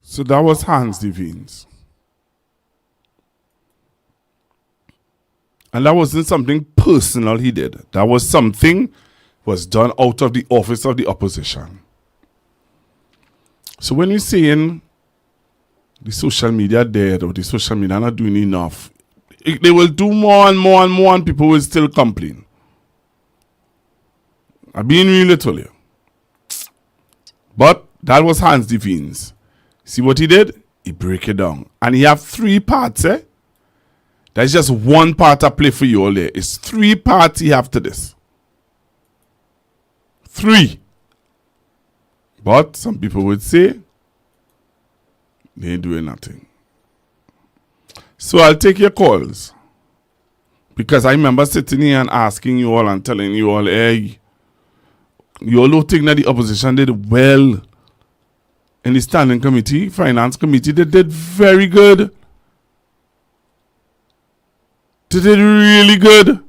So that was Hans Devines. And that wasn't something personal he did. That was something was done out of the office of the opposition. So when you're saying the social media dead or the social media not doing enough, they will do more and more and more and people will still complain. I'm being real little here. But that was Hans Devines. See what he did? He break it down. And he have 3 parts, eh? That's just one part I play for you all there. It's 3 parts he have to this. 3. But some people would say they ain't doing nothing. So I'll take your calls. Because I remember sitting here and asking you all and telling you all, hey, you all don't think that the opposition did well in the standing committee, finance committee. They did very good. They did really good.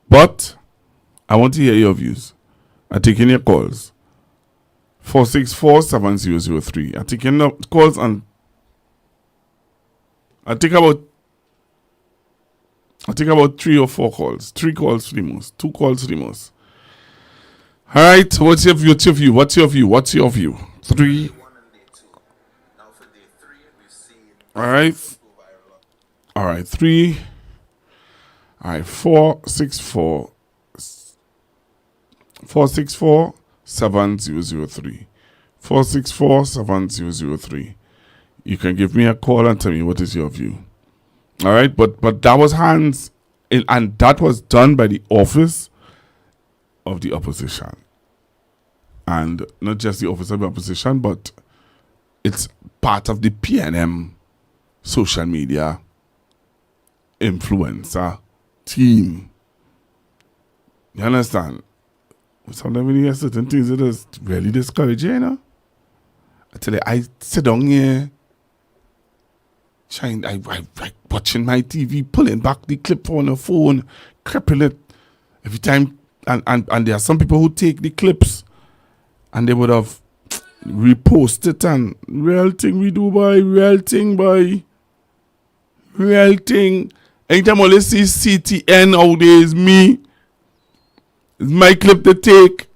But I want to hear your views. I'm taking your calls. 464-7003. I'm taking the calls and I think about 3 or 4 calls. 3 calls for the most. 2 calls for the most. All right. What's your view? What's your view? 3. All right. 3. All right. 464-7003. 464-7003. You can give me a call and tell me what is your view. All right. But that was Hans, and that was done by the office of the opposition. And not just the office of the opposition, but it's part of the PNM social media influencer team. You understand? Sometimes when you hear certain things, it is really discouraging, you know? I tell you, I sit down here, I watching my TV, pulling back the clip on the phone, clipping it every time. And there are some people who take the clips and they would have reposted and real thing we do, boy, real thing. Anytime I see CTN out there is me. It's my clip to take.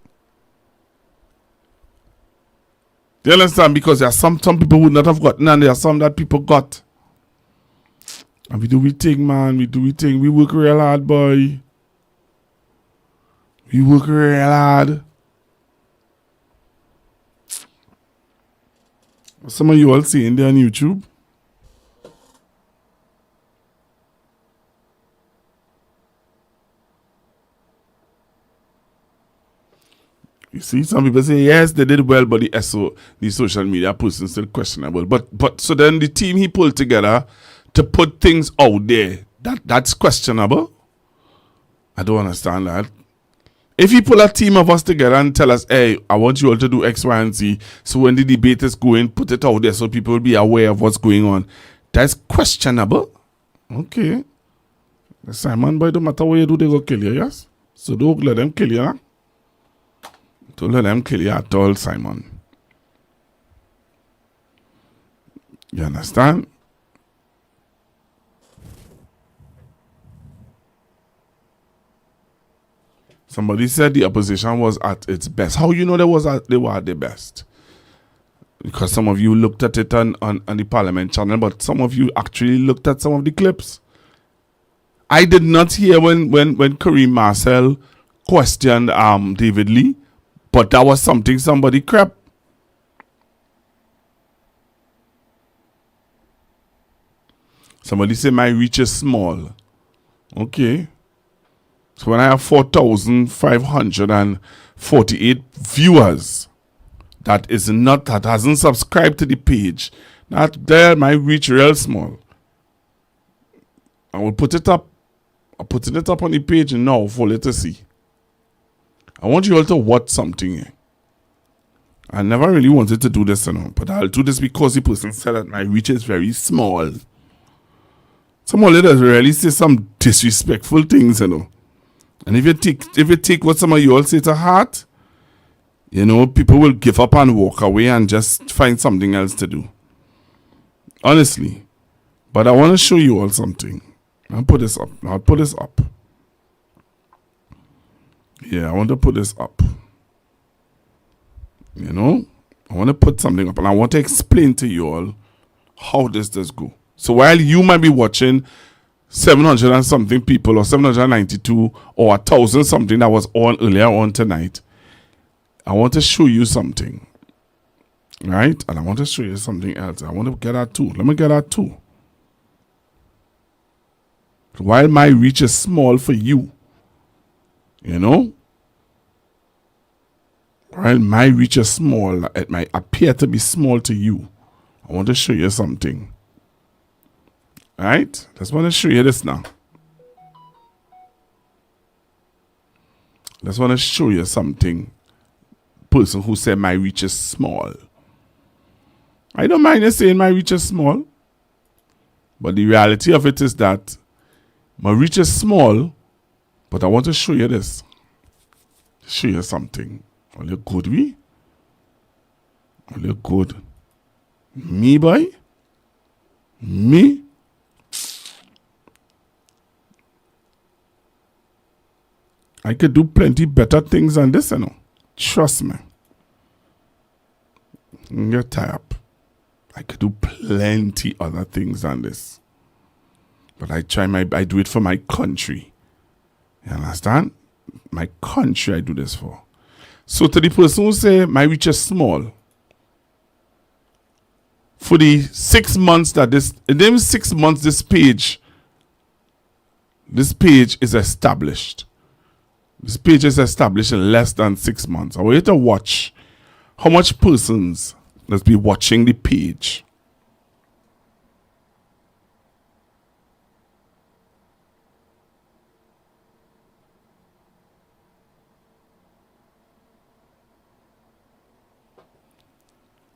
Do you understand? Because there are some people would not have gotten and there are some that people got. And we do we thing, man. We do we thing. We work real hard, boy. We work real hard. Some of you all seeing there on YouTube. You see, some people say, yes, they did well, but the social media person still questionable. But so then the team he pulled together to put things out there, that's questionable. I don't understand that. If he pull a team of us together and tell us, hey, I want you all to do X, Y, and Z, so when the debate is going, put it out there so people will be aware of what's going on, that's questionable. Okay. Simon, boy, don't matter what you do, they go kill you, yes? So don't let them kill you, huh? Don't let them kill you at all, Simon. You understand? Somebody said the opposition was at its best. How you know they were at their best? Because some of you looked at it on the Parliament channel, but some of you actually looked at some of the clips. I did not hear when Kareem Marcel questioned David Lee, but that was something somebody crept. Somebody said my reach is small. Okay. So when I have 4,548 viewers that hasn't subscribed to the page, that there my reach real small. I will put it up. I'm putting it up on the page now for you to see. I want you all to watch something here. I never really wanted to do this, but I'll do this because the person said that my reach is very small. Some of leaders really say some disrespectful things, And if you take what some of you all say to heart, people will give up and walk away and just find something else to do. Honestly. But I want to show you all something. I'll put this up. Yeah, I want to put this up. I want to put something up and I want to explain to you all how this does go. So while you might be watching 700 and something people or 792 or 1,000 something that was on earlier on tonight, I want to show you something. Right? And I want to show you something else. I want to get that too. Let me get that too. While my reach is small for you, while my reach is small, it might appear to be small to you. I want to show you something. Right? Just want to show you this now. Just want to show you something. Person who said my reach is small. I don't mind you saying my reach is small. But the reality of it is that my reach is small, but I want to show you this. Show you something. Are you good, we? Are you good? Me, boy? Me? I could do plenty better things than this, Trust me. Get tied up. I could do plenty other things than this. But I do it for my country. You understand? My country I do this for. So to the person who say my reach is small, for the 6 months this page is established. This page is established in less than 6 months. I want you to watch how much persons that's be watching the page.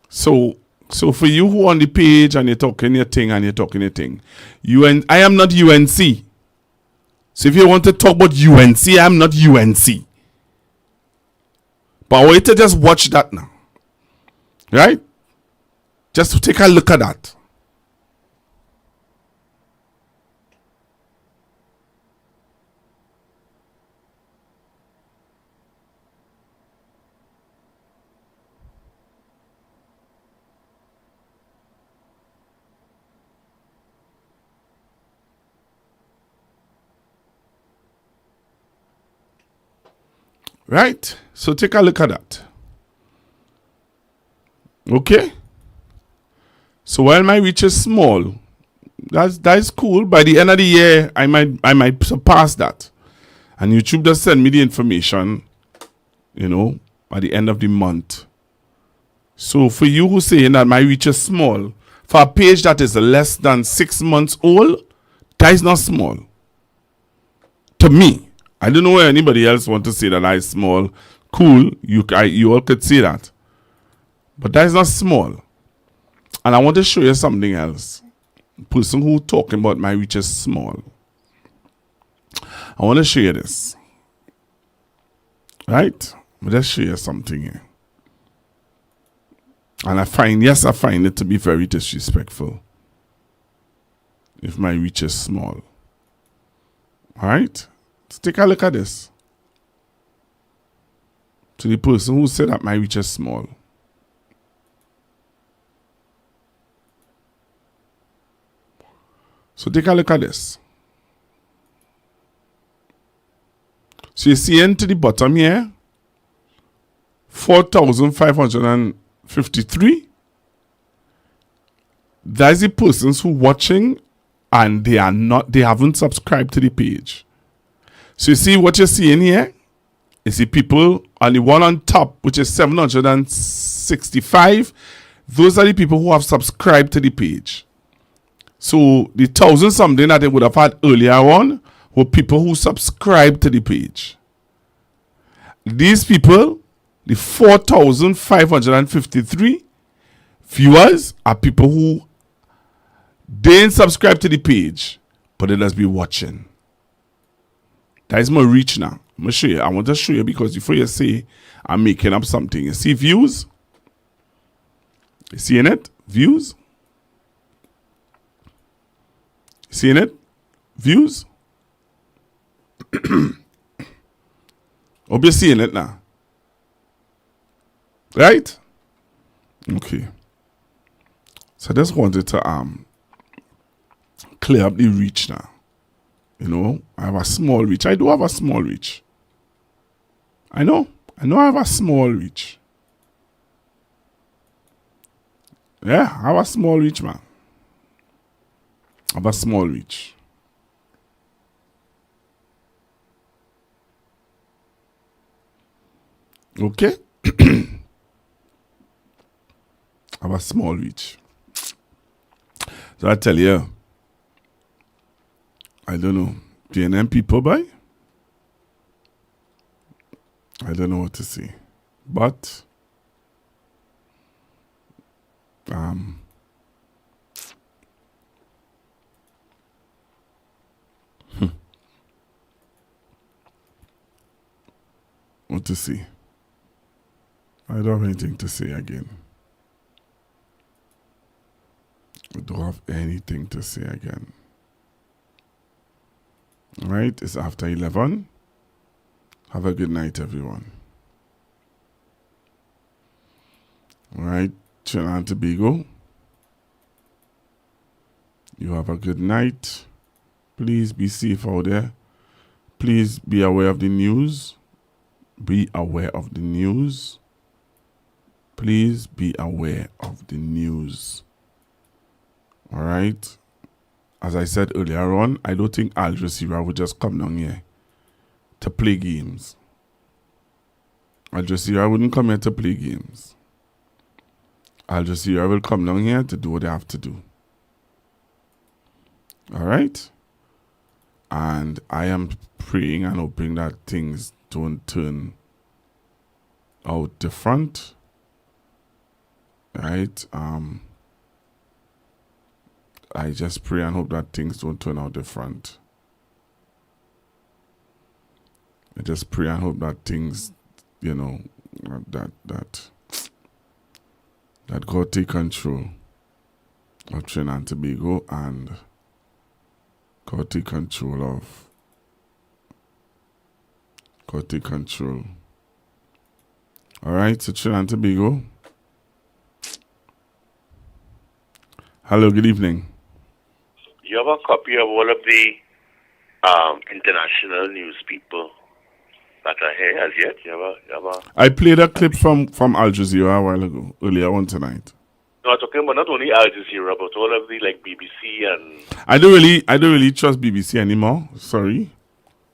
So for you who on the page and you're talking your thing, I am not UNC. So if you want to talk about UNC, I am not UNC. But I want you to just watch that now. Right? Just take a look at that. Right? So take a look at that. Okay? So while my reach is small, that's cool. By the end of the year, I might surpass that. And YouTube does send me the information, at the end of the month. So for you who saying that my reach is small, for a page that is less than 6 months old, that is not small. To me. I don't know where anybody else want to say that I small. Cool, you all could say that. But that is not small. And I want to show you something else. Person who talking about my reach is small. I want to show you this. Right? I'll just show you something here. And I find it to be very disrespectful. If my reach is small. Alright? So take a look at this. To the person who said that my reach is small. So take a look at this. So you see into the bottom here, 4,553. That's the persons who watching and they haven't subscribed to the page. So you see what you're seeing here? You see people on the one on top, which is 765. Those are the people who have subscribed to the page. So the 1,000 something that they would have had earlier on were people who subscribed to the page. These people, the 4,553 viewers, are people who didn't subscribe to the page, but they just be watching. That is my reach now. I'm going to show you. I want to show you because before you say I'm making up something. You see views? You seeing it? Views? Seeing it? Views? Hope you're seeing it now. Right? Okay. So I just wanted to clear up the reach now. You know, I have a small reach. I do have a small reach. I know I have a small reach. Yeah, I have a small reach, man. I have a small reach. Okay? I have a small reach. So I tell you, I don't know. PNM people buy? I don't know what to say. But what to say? I don't have anything to say again. I don't have anything to say again. All right, it's after 11. Have a good night, everyone. All right, Trinidad and Tobago. You have a good night. Please be safe out there. Please be aware of the news. Be aware of the news. Please be aware of the news. All right. As I said earlier on, I don't think Al Jazeera would just come down here to play games. Al Jazeera wouldn't come here to play games. Al Jazeera will come down here to do what they have to do. All right? And I am praying and hoping that things don't turn out different. Right? I just pray and hope that things don't turn out different. I just pray and hope that things, that God take control of Trinidad and Tobago and God take control. All right, so Trinidad and Tobago. Hello, good evening. You have a copy of all of the international news people that are here as yet? You have a... I played a clip from Al Jazeera a while ago, earlier on tonight. No, I'm talking about not only Al Jazeera, but all of the BBC and... I don't really trust BBC anymore. Sorry.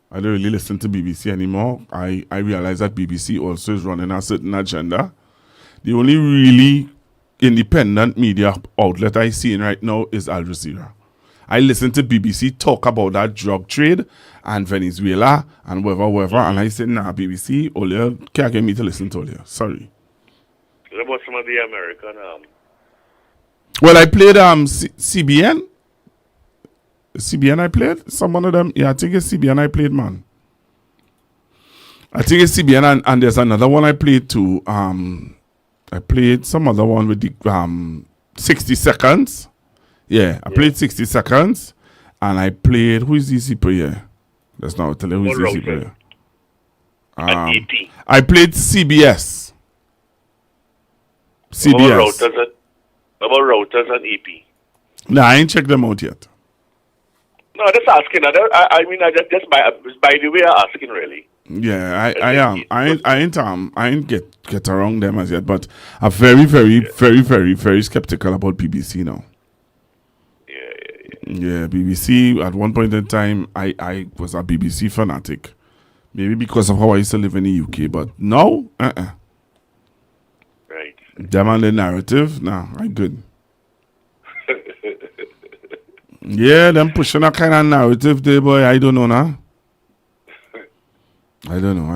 I don't really listen to BBC anymore. I realize that BBC also is running a certain agenda. The only really independent media outlet I see in right now is Al Jazeera. I listen to BBC talk about that drug trade and Venezuela and whatever, and I said, nah, BBC, Olia, can't get me to listen to Olia. Sorry. What about some of the American... Well, I played CBN. CBN I played? Some one of them. Yeah, I think it's CBN I played, man. I think it's CBN and there's another one I played too. I played some other one with the 60 seconds. Yeah, I played 60 seconds. And I played, who is this people here? Let's not tell you who is this people here. I played CBS. CBS. About routers and EP. No, I ain't checked them out yet. No, just asking. I just by the way I'm asking, really. Yeah, I am. I ain't get around them as yet, but I'm very, very, very, very, very skeptical about BBC now. Yeah, BBC, at one point in time, I was a BBC fanatic. Maybe because of how I used to live in the UK, but now, Right. Them and the narrative, nah, I'm good. Yeah, them pushing a kind of narrative there, boy. I don't know now. I don't know.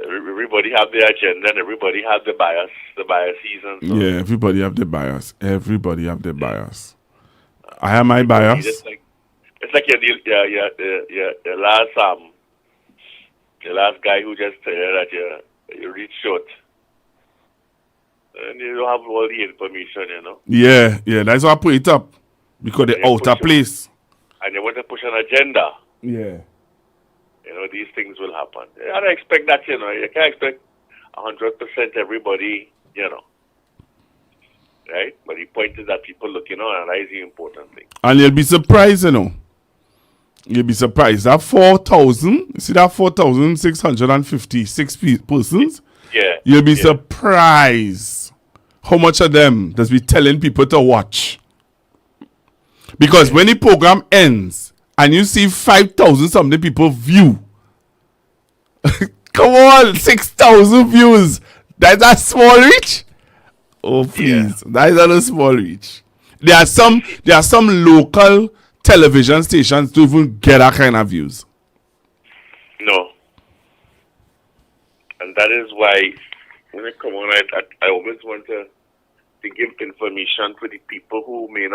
Everybody have their agenda and everybody have the biases and so. Yeah, everybody have their bias. Everybody have their bias. I have my bias. It's like your last guy who just said that you reach short. And you don't have all the information, you know. Yeah, that's why I put it up. Because they're out of place. And you want to push an agenda. Yeah. You know, these things will happen. You don't expect that, you know. You can't expect 100% everybody, you know. Right? But the point is that people look, you know, analyze the important thing. And you'll be surprised, you know. You'll be surprised. That 4,000, you see that 4,656 persons? Yeah. You'll be surprised how much of them does be telling people to watch. Because when the program ends and you see 5,000 something people view, come on, 6,000 views. That's a small reach. Oh please, that is not a small reach. There are some local television stations to even get that kind of views. No. And that is why when I come on, I always want to give information for the people who may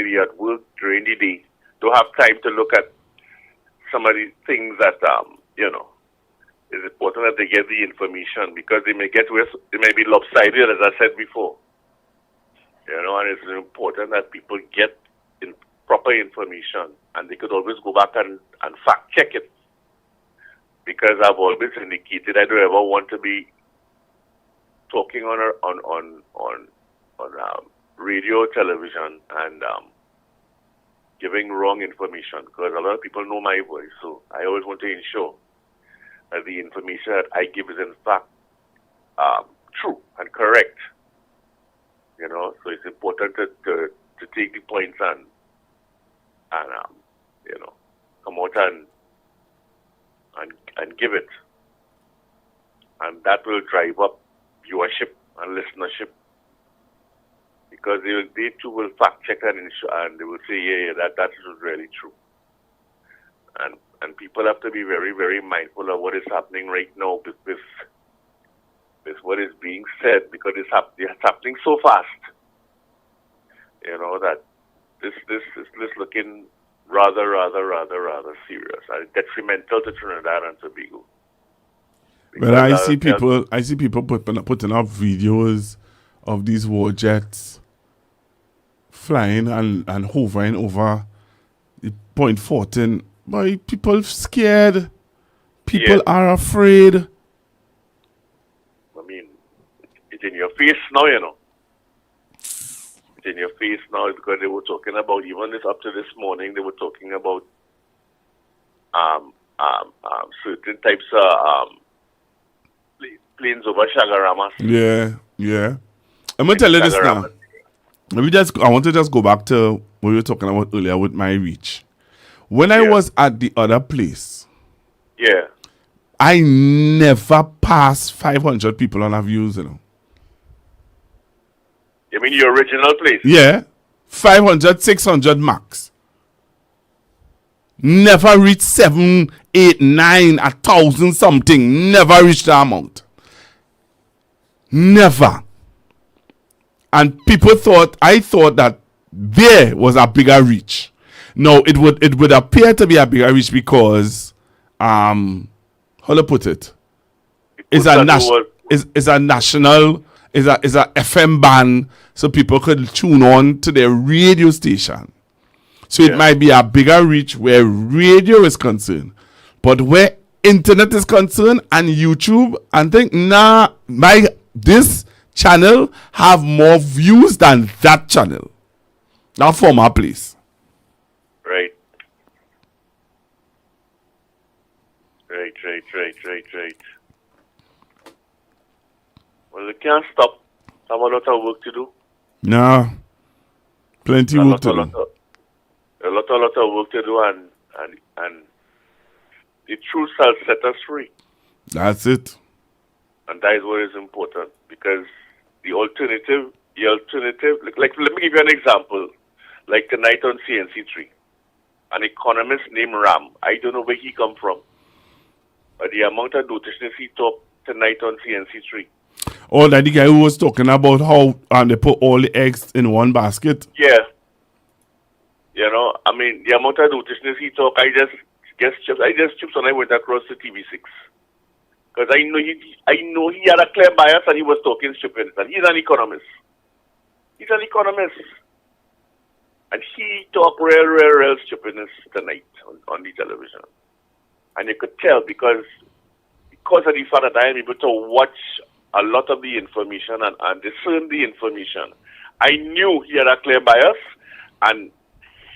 be at work during the day, to have time to look at some of the things that, you know, it's important that they get the information, because they may be lopsided, as I said before. You know, and it's important that people get proper information, and they could always go back and fact check it. Because I've always indicated I don't ever want to be talking on radio, television, and giving wrong information, because a lot of people know my voice. So I always want to ensure that the information that I give is in fact true and correct. You know, so it's important to take the points and you know, come out and give it, and that will drive up viewership and listenership, because they too will fact check and they will say, yeah, that is really true. And people have to be very, very mindful of what is happening right now with what is being said, because it's happening so fast. You know, that this is looking rather serious and detrimental to Trinidad and Tobago. But I see people putting up videos of these war jets flying and hovering over the Point 14. Boy, people scared. People are afraid. I mean, it's in your face now, you know. It's in your face now, because they were talking about, even up to this morning, they were talking about certain types of planes over Shagaramas. Yeah. I'm gonna tell you this now. I want to just go back to what we were talking about earlier with my reach. When I was at the other place, I never passed 500 people on our views, you know. You mean your original place? Yeah. 500, 600 max. Never reached 7, 8, 9, 1,000 something. Never reached that amount. Never. And I thought that there was a bigger reach. No, it would appear to be a bigger reach because, how to put it? It's a national, is a FM band, so people could tune on to their radio station. So it might be a bigger reach where radio is concerned. But where internet is concerned and YouTube, and think, this channel have more views than that channel. Now for my place. Right. Well, they can't stop. Have a lot of work to do. No. Plenty work to do. A lot of work to do, and the truth shall set us free. That's it. And that is what is important, because the alternative, like let me give you an example. like tonight on CNC3, an economist named Ram. I don't know where he come from, but the amount of noticiousness he talked tonight on CNC3. Oh, that the guy who was talking about how they put all the eggs in one basket. Yeah. You know, I mean, the amount of noticiousness he talked, I just chips when I went across to TV6. Because I know he had a clear bias and he was talking stupidness. And he's an economist. He's an economist. And he talked real stupidness tonight on the television. And you could tell because of the fact that I am able to watch a lot of the information and discern the information, I knew he had a clear bias, and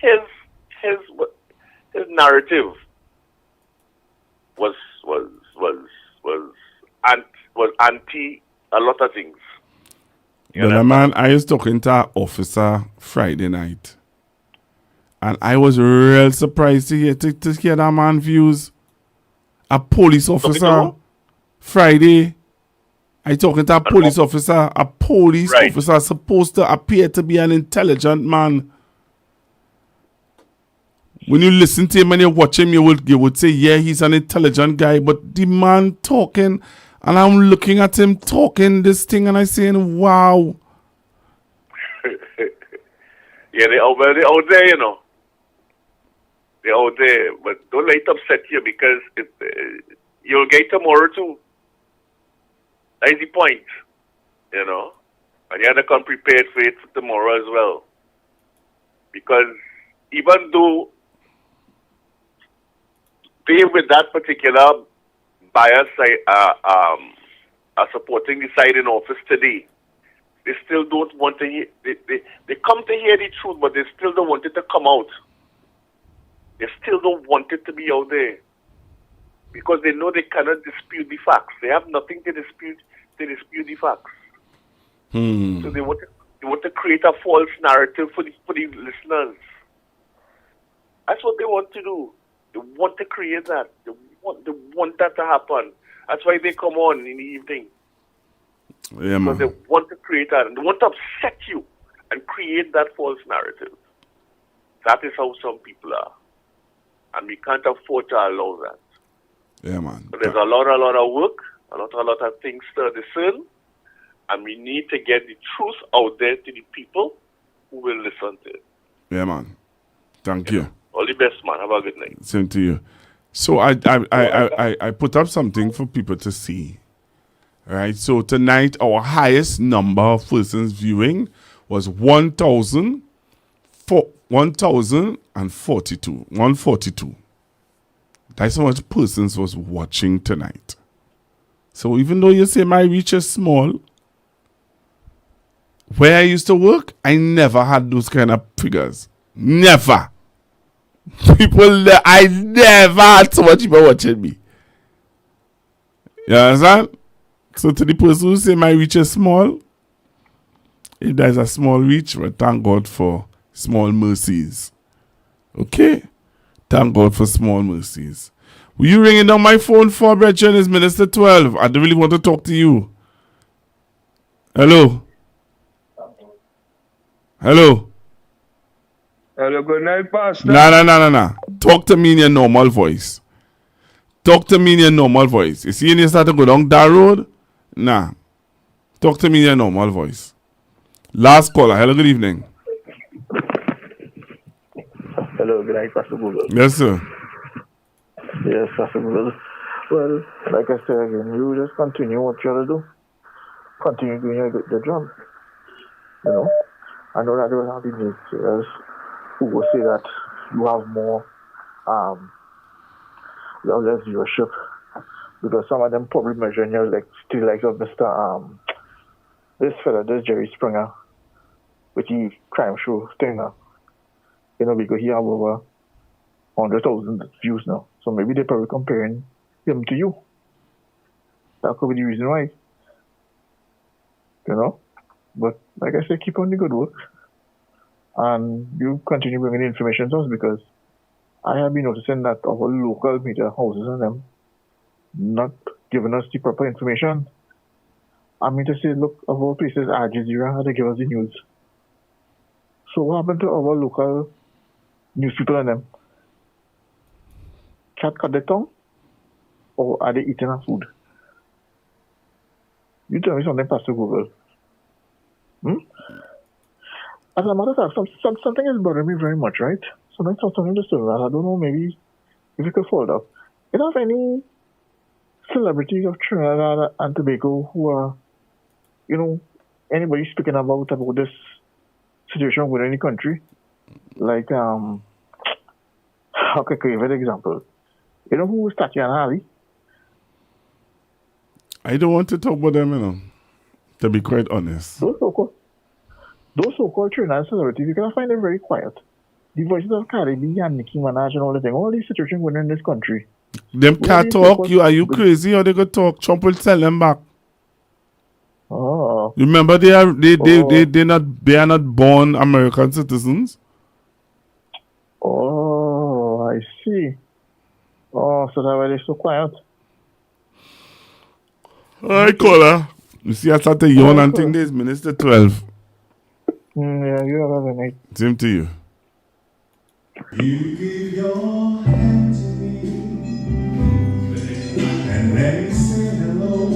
his narrative was anti a lot of things. Well, man, I was talking to an officer Friday night, and I was real surprised to hear that man's views. A police officer Friday. I talking to a police officer. A police officer supposed to appear to be an intelligent man. When you listen to him and you watch him, you would say, yeah, he's an intelligent guy. But the man talking, and I'm looking at him talking this thing, and I saying, wow. Yeah, they're out there, you know. They're out there, but don't let it upset you because you'll get tomorrow too. That is the point, you know. And you have to come prepared for it for tomorrow as well. Because even though they with that particular bias are supporting the side in office today, they still don't want to hear, they come to hear the truth, but they still don't want it to come out. They still don't want it to be out there. Because they know they cannot dispute the facts. They have nothing to dispute the facts. So they want to create a false narrative for the listeners. That's what they want to do. They want to create that. They want that to happen. That's why they come on in the evening. Yeah, man. Because they want to create that. And they want to upset you and create that false narrative. That is how some people are. And we can't afford to allow that. Yeah, man. But there's a lot of work, a lot of things to discern, and we need to get the truth out there to the people who will listen to it. Yeah, man. Thank you. All the best, man. Have a good night. Same to you. So I put up something for people to see. All right. So tonight our highest number of persons viewing was 1,042. That's how much persons was watching tonight. So even though you say my reach is small, where I used to work, I never had those kind of figures. Never. I never had so much people watching me. You understand? So to the person who say my reach is small, if there's a small reach, well, thank God for small mercies. Okay? Thank God for small mercies. Were you ringing down my phone for, Brethren? It's Minister 12. I don't really want to talk to you. Hello? Hello? Hello, good night, Pastor. No. Talk to me in your normal voice. You see, when you start to go down that road? Nah. Talk to me in your normal voice. Last caller. Hello, good evening. Hello, good night, Pastor Google. Yes, sir. Yes, Pastor Google. Well, like I said again, you just continue what you gotta do. Continue doing your job. You know? I know that there will have been naysayers who will say that you have more, you have less viewership. Because some of them probably measuring you like still like of Mr. This Jerry Springer with the crime show Stinger. You know, because he have over 100,000 views now. So maybe they're probably comparing him to you. That could be the reason why. You know? But like I said, keep on the good work. And you continue bringing the information to us because I have been noticing that our local media houses and them not giving us the proper information. I mean to say, look, of all places, Al Jazeera had to give us the news. So what happened to our local news people and them? Cat cut their tongue? Or are they eating our food? You tell me something, Pastor Google. As a matter of fact, something is bothering me very much, right? Something disturbing. I don't know, maybe if you could follow up. You don't have any celebrities of Trinidad and Tobago who are, you know, anybody speaking about this situation with any country? Like, how can I give an example? You know who is Tatiana Ali? I don't want to talk about them, you know, to be quite honest. Those so-called Trinidad celebrities, you can find them very quiet. The voices of Caribbean, Nicki Minaj and all the thing, all these situations going on in this country. Them can't talk. Are you crazy or they could talk? Trump will tell them back. Oh. Remember they are not born American citizens. Oh, I see. Oh, so that's why they're so quiet. Alright, caller. You see, I started to yawn and think this Minister 12. Yeah, you have a night. Same to you. You give your hand to me and let me say hello.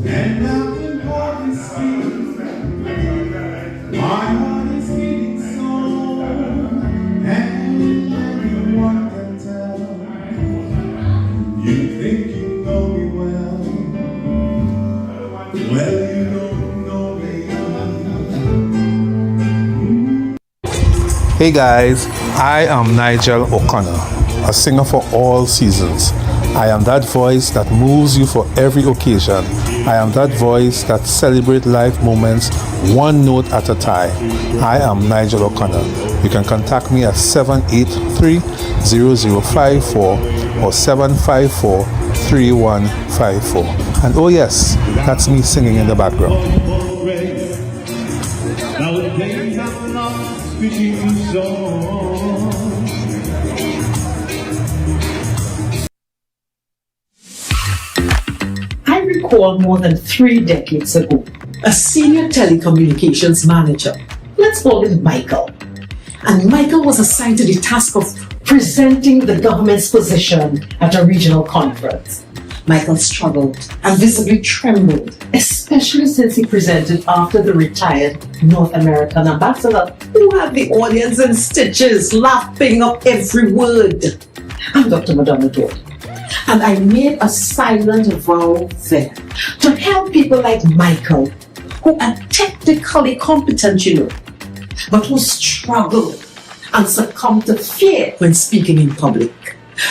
And now can hardly speak. My heart is beating so, and everyone can tell. You think you know me well. Well, you don't know me. Hey guys, I am Nigel O'Connor, a singer for all seasons. I am that voice that moves you for every occasion. I am that voice that celebrates life moments one note at a time. I am Nigel O'Connor. You can contact me at 783-0054 or 754-3154. And oh yes, that's me singing in the background. Nowadays I'm not speaking songs. I recall more than 3 decades ago, a senior telecommunications manager, let's call him Michael. And Michael was assigned to the task of presenting the government's position at a regional conference. Michael struggled and visibly trembled, especially since he presented after the retired North American ambassador, who had the audience in stitches, laughing up every word. I'm Dr. Madonna Dodd, and I made a silent vow then to help people like Michael, who are technically competent, but who struggle and succumb to fear when speaking in public.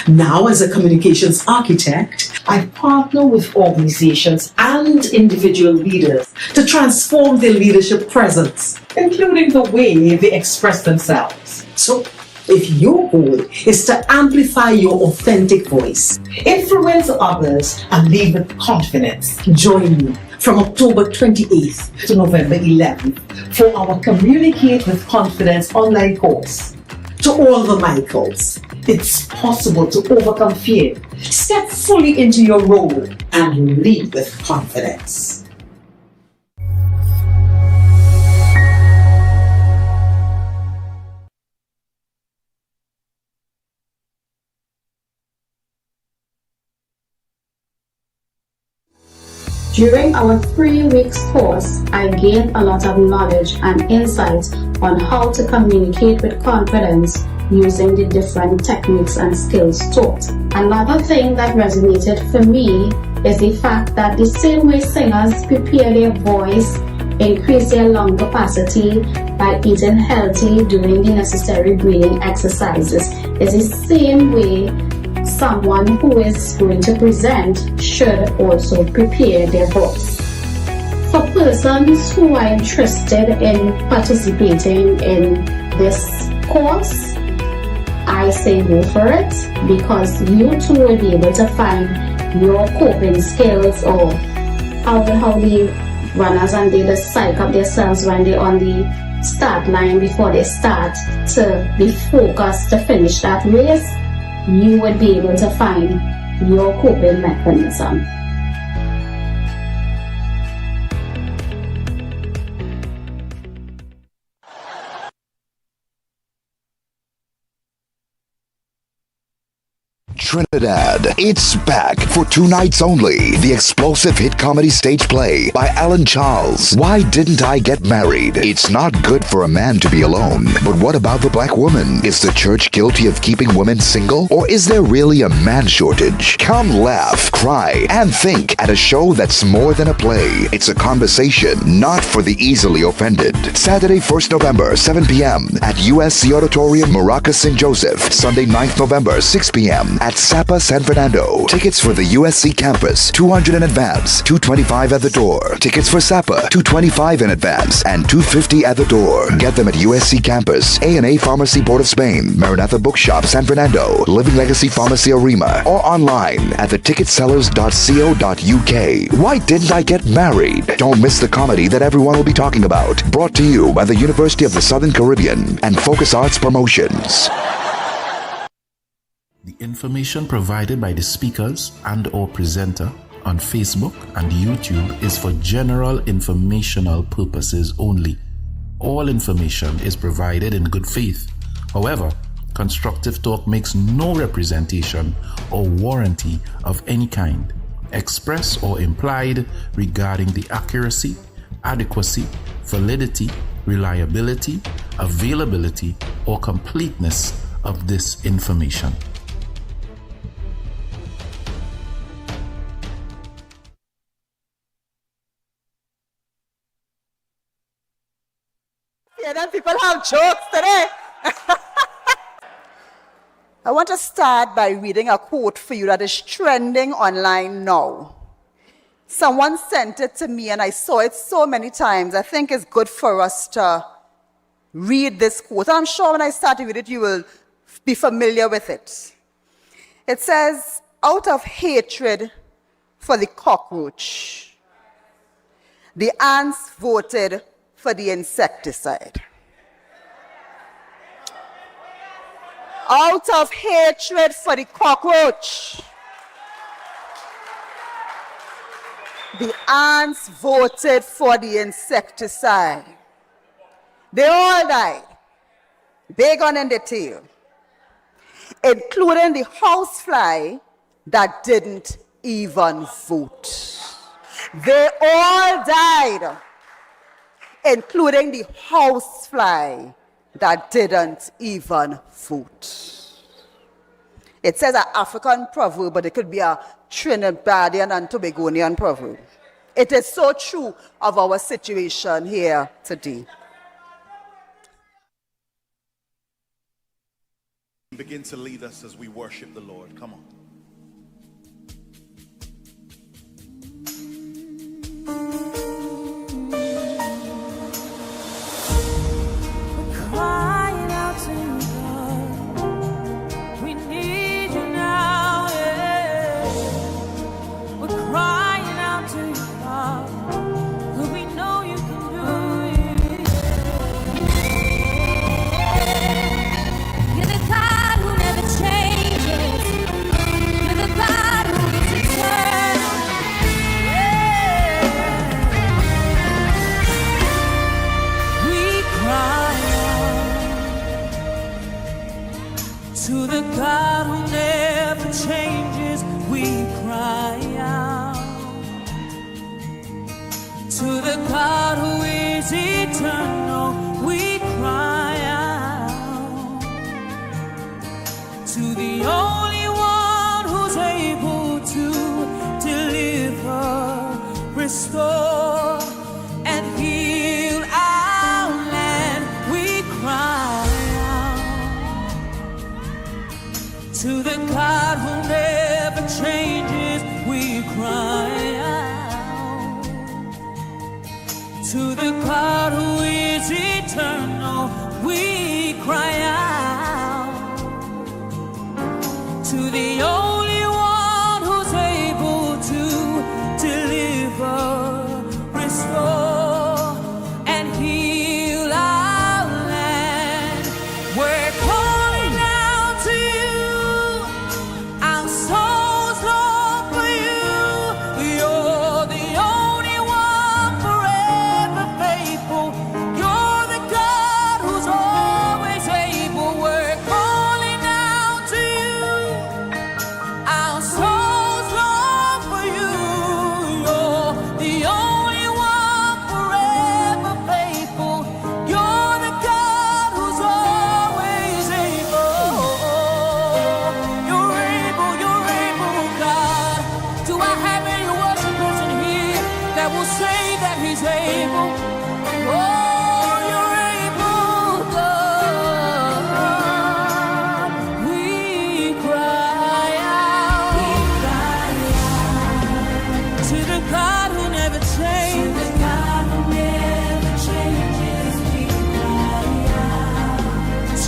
Now, as a communications architect, I partner with organizations and individual leaders to transform their leadership presence, including the way they express themselves. So, if your goal is to amplify your authentic voice, influence others, and lead with confidence, join me from October 28th to November 11th for our Communicate with Confidence online course. To all the Michaels, it's possible to overcome fear, step fully into your role, and lead with confidence. During our 3 weeks course, I gained a lot of knowledge and insight on how to communicate with confidence using the different techniques and skills taught. Another thing that resonated for me is the fact that the same way singers prepare their voice, increase their lung capacity by eating healthy, doing the necessary breathing exercises, is the same way someone who is going to present should also prepare their voice. For persons who are interested in participating in this course, I say go for it, because you too will be able to find your coping skills, or how the runners and they just psych up themselves when they're on the start line before they start to be focused to finish that race. You would be able to find your coping mechanism. Trinidad. It's back for 2 nights only. The explosive hit comedy stage play by Alan Charles. Why Didn't I Get Married? It's not good for a man to be alone. But what about the black woman? Is the church guilty of keeping women single? Or is there really a man shortage? Come laugh, cry, and think at a show that's more than a play. It's a conversation, not for the easily offended. Saturday, 1st November, 7 p.m. at USC Auditorium, Maracas, St. Joseph. Sunday, 9th November, 6 p.m. at Sapa, San Fernando. Tickets for the USC campus, $200 in advance, $225 at the door. Tickets for Sapa, $225 in advance, and $250 at the door. Get them at USC campus, A&A Pharmacy Board of Spain, Maranatha Bookshop, San Fernando, Living Legacy Pharmacy Arima, or online at theticketsellers.co.uk. Why Didn't I Get Married? Don't miss the comedy that everyone will be talking about. Brought to you by the University of the Southern Caribbean and Focus Arts Promotions. The information provided by the speakers and/or presenter on Facebook and YouTube is for general informational purposes only. All information is provided in good faith. However, Constructive Talk makes no representation or warranty of any kind, express or implied, regarding the accuracy, adequacy, validity, reliability, availability, or completeness of this information. Yeah, then people have jokes today. I want to start by reading a quote for you that is trending online now. Someone sent it to me and I saw it so many times. I think it's good for us to read this quote. I'm sure when I start to read it, you will be familiar with it. It says, out of hatred for the cockroach, the ants voted for the insecticide. Out of hatred for the cockroach, the ants voted for the insecticide. They all died, big on in the tail, including the housefly that didn't even vote. They all died, including the housefly that didn't even vote. It says an African proverb, but it could be a Trinidadian and Tobagonian proverb. It is so true of our situation here today. Begin to lead us as we worship the Lord. Come on. Crying out to you, God. We need you now, yeah. We're crying out to you, God. But we know you can do it. You're the God who never changes. You're the God who is eternal. Yeah. We cry to the God who never changes, we cry out. To the God who is eternal, we cry out. To the only one who's able to deliver, restore, and heal our land, we cry out. To the God who never changes, we cry out. To the God who is eternal, we cry out. To the only one who's able to deliver, restore, and heal our land. We're calling out to you. Our souls long for you. You're the only one forever faithful. You're the God who's always able. We're calling out to you.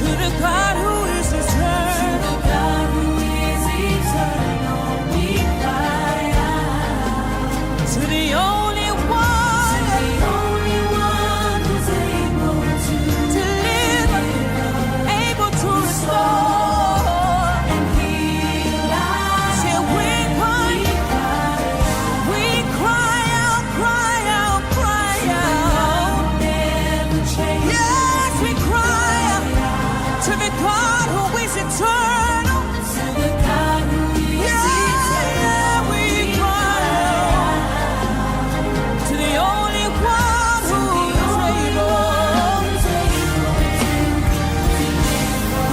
To the God who is eternal. To the God who is eternal, we cry out. To the only one. To the only one who's able to deliver, able to restore and heal us. Say we cry out, cry out, cry out. Yes, we cry out to the God who is eternal. To the God who is eternal. Yeah, we cry out to the only one who is able.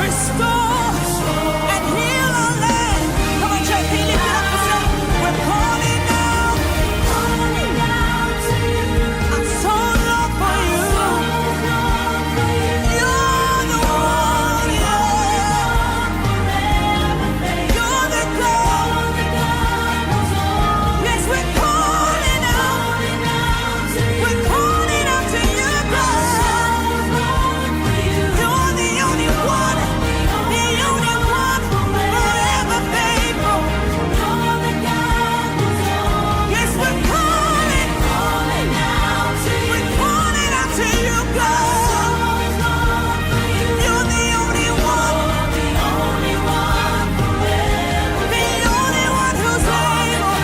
Restore and heal our land. Come on, church, can you lift it up and say, we're calling out. Calling out to you. I'm so low for you. You're the one, yeah. You're the God. Yes, we're calling out. We're calling out to you, God. You're the only one, forever faithful. Yes, we're calling out to you. We're calling out to you, God. You're the only one, the only one who's able.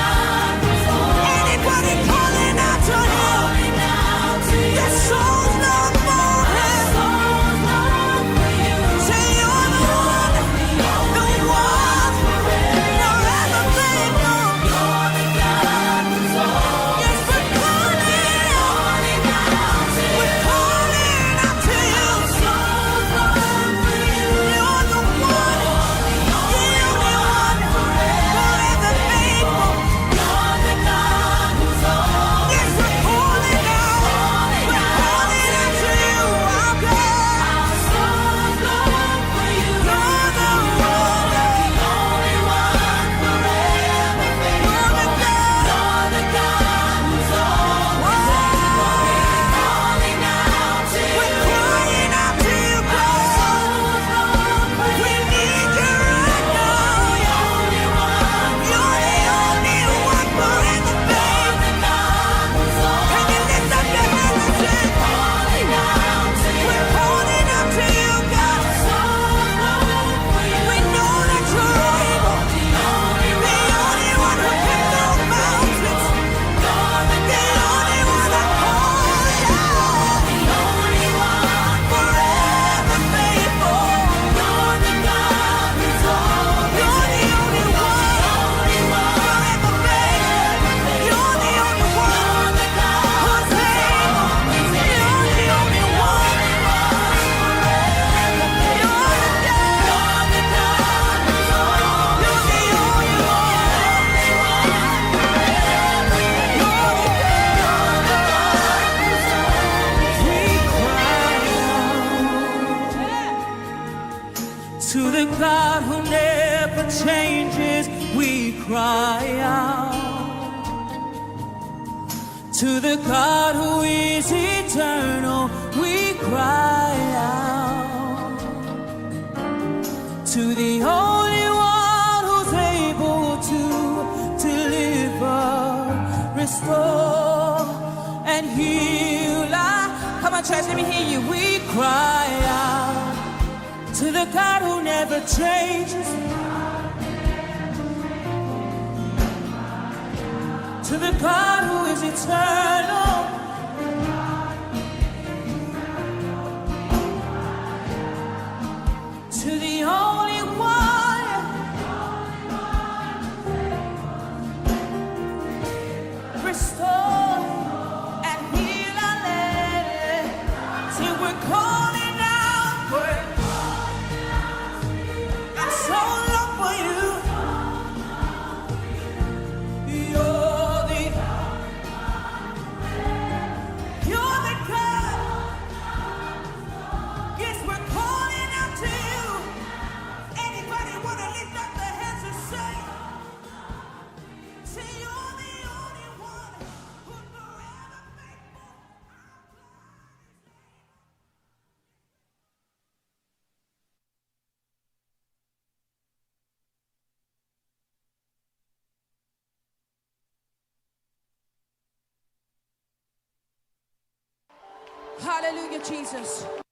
Anybody calling out to him? Your soul's not for him. Say you're the one, forever faithful. Yes, we're calling out. We're calling out to you. You're the one, forever faithful. Yes, we're calling out. We're calling out to you, our God. You're the to the God who never changes, we cry out. To the God who is eternal, we cry out. To the only one who's able to deliver, restore, and heal. Come on, church, let me hear you. We cry out to the God who never changes, to the God who is eternal, to the only one, restore and heal our land. See, we're calling out for it. I'm so low for you. You're the Hallelujah, Jesus.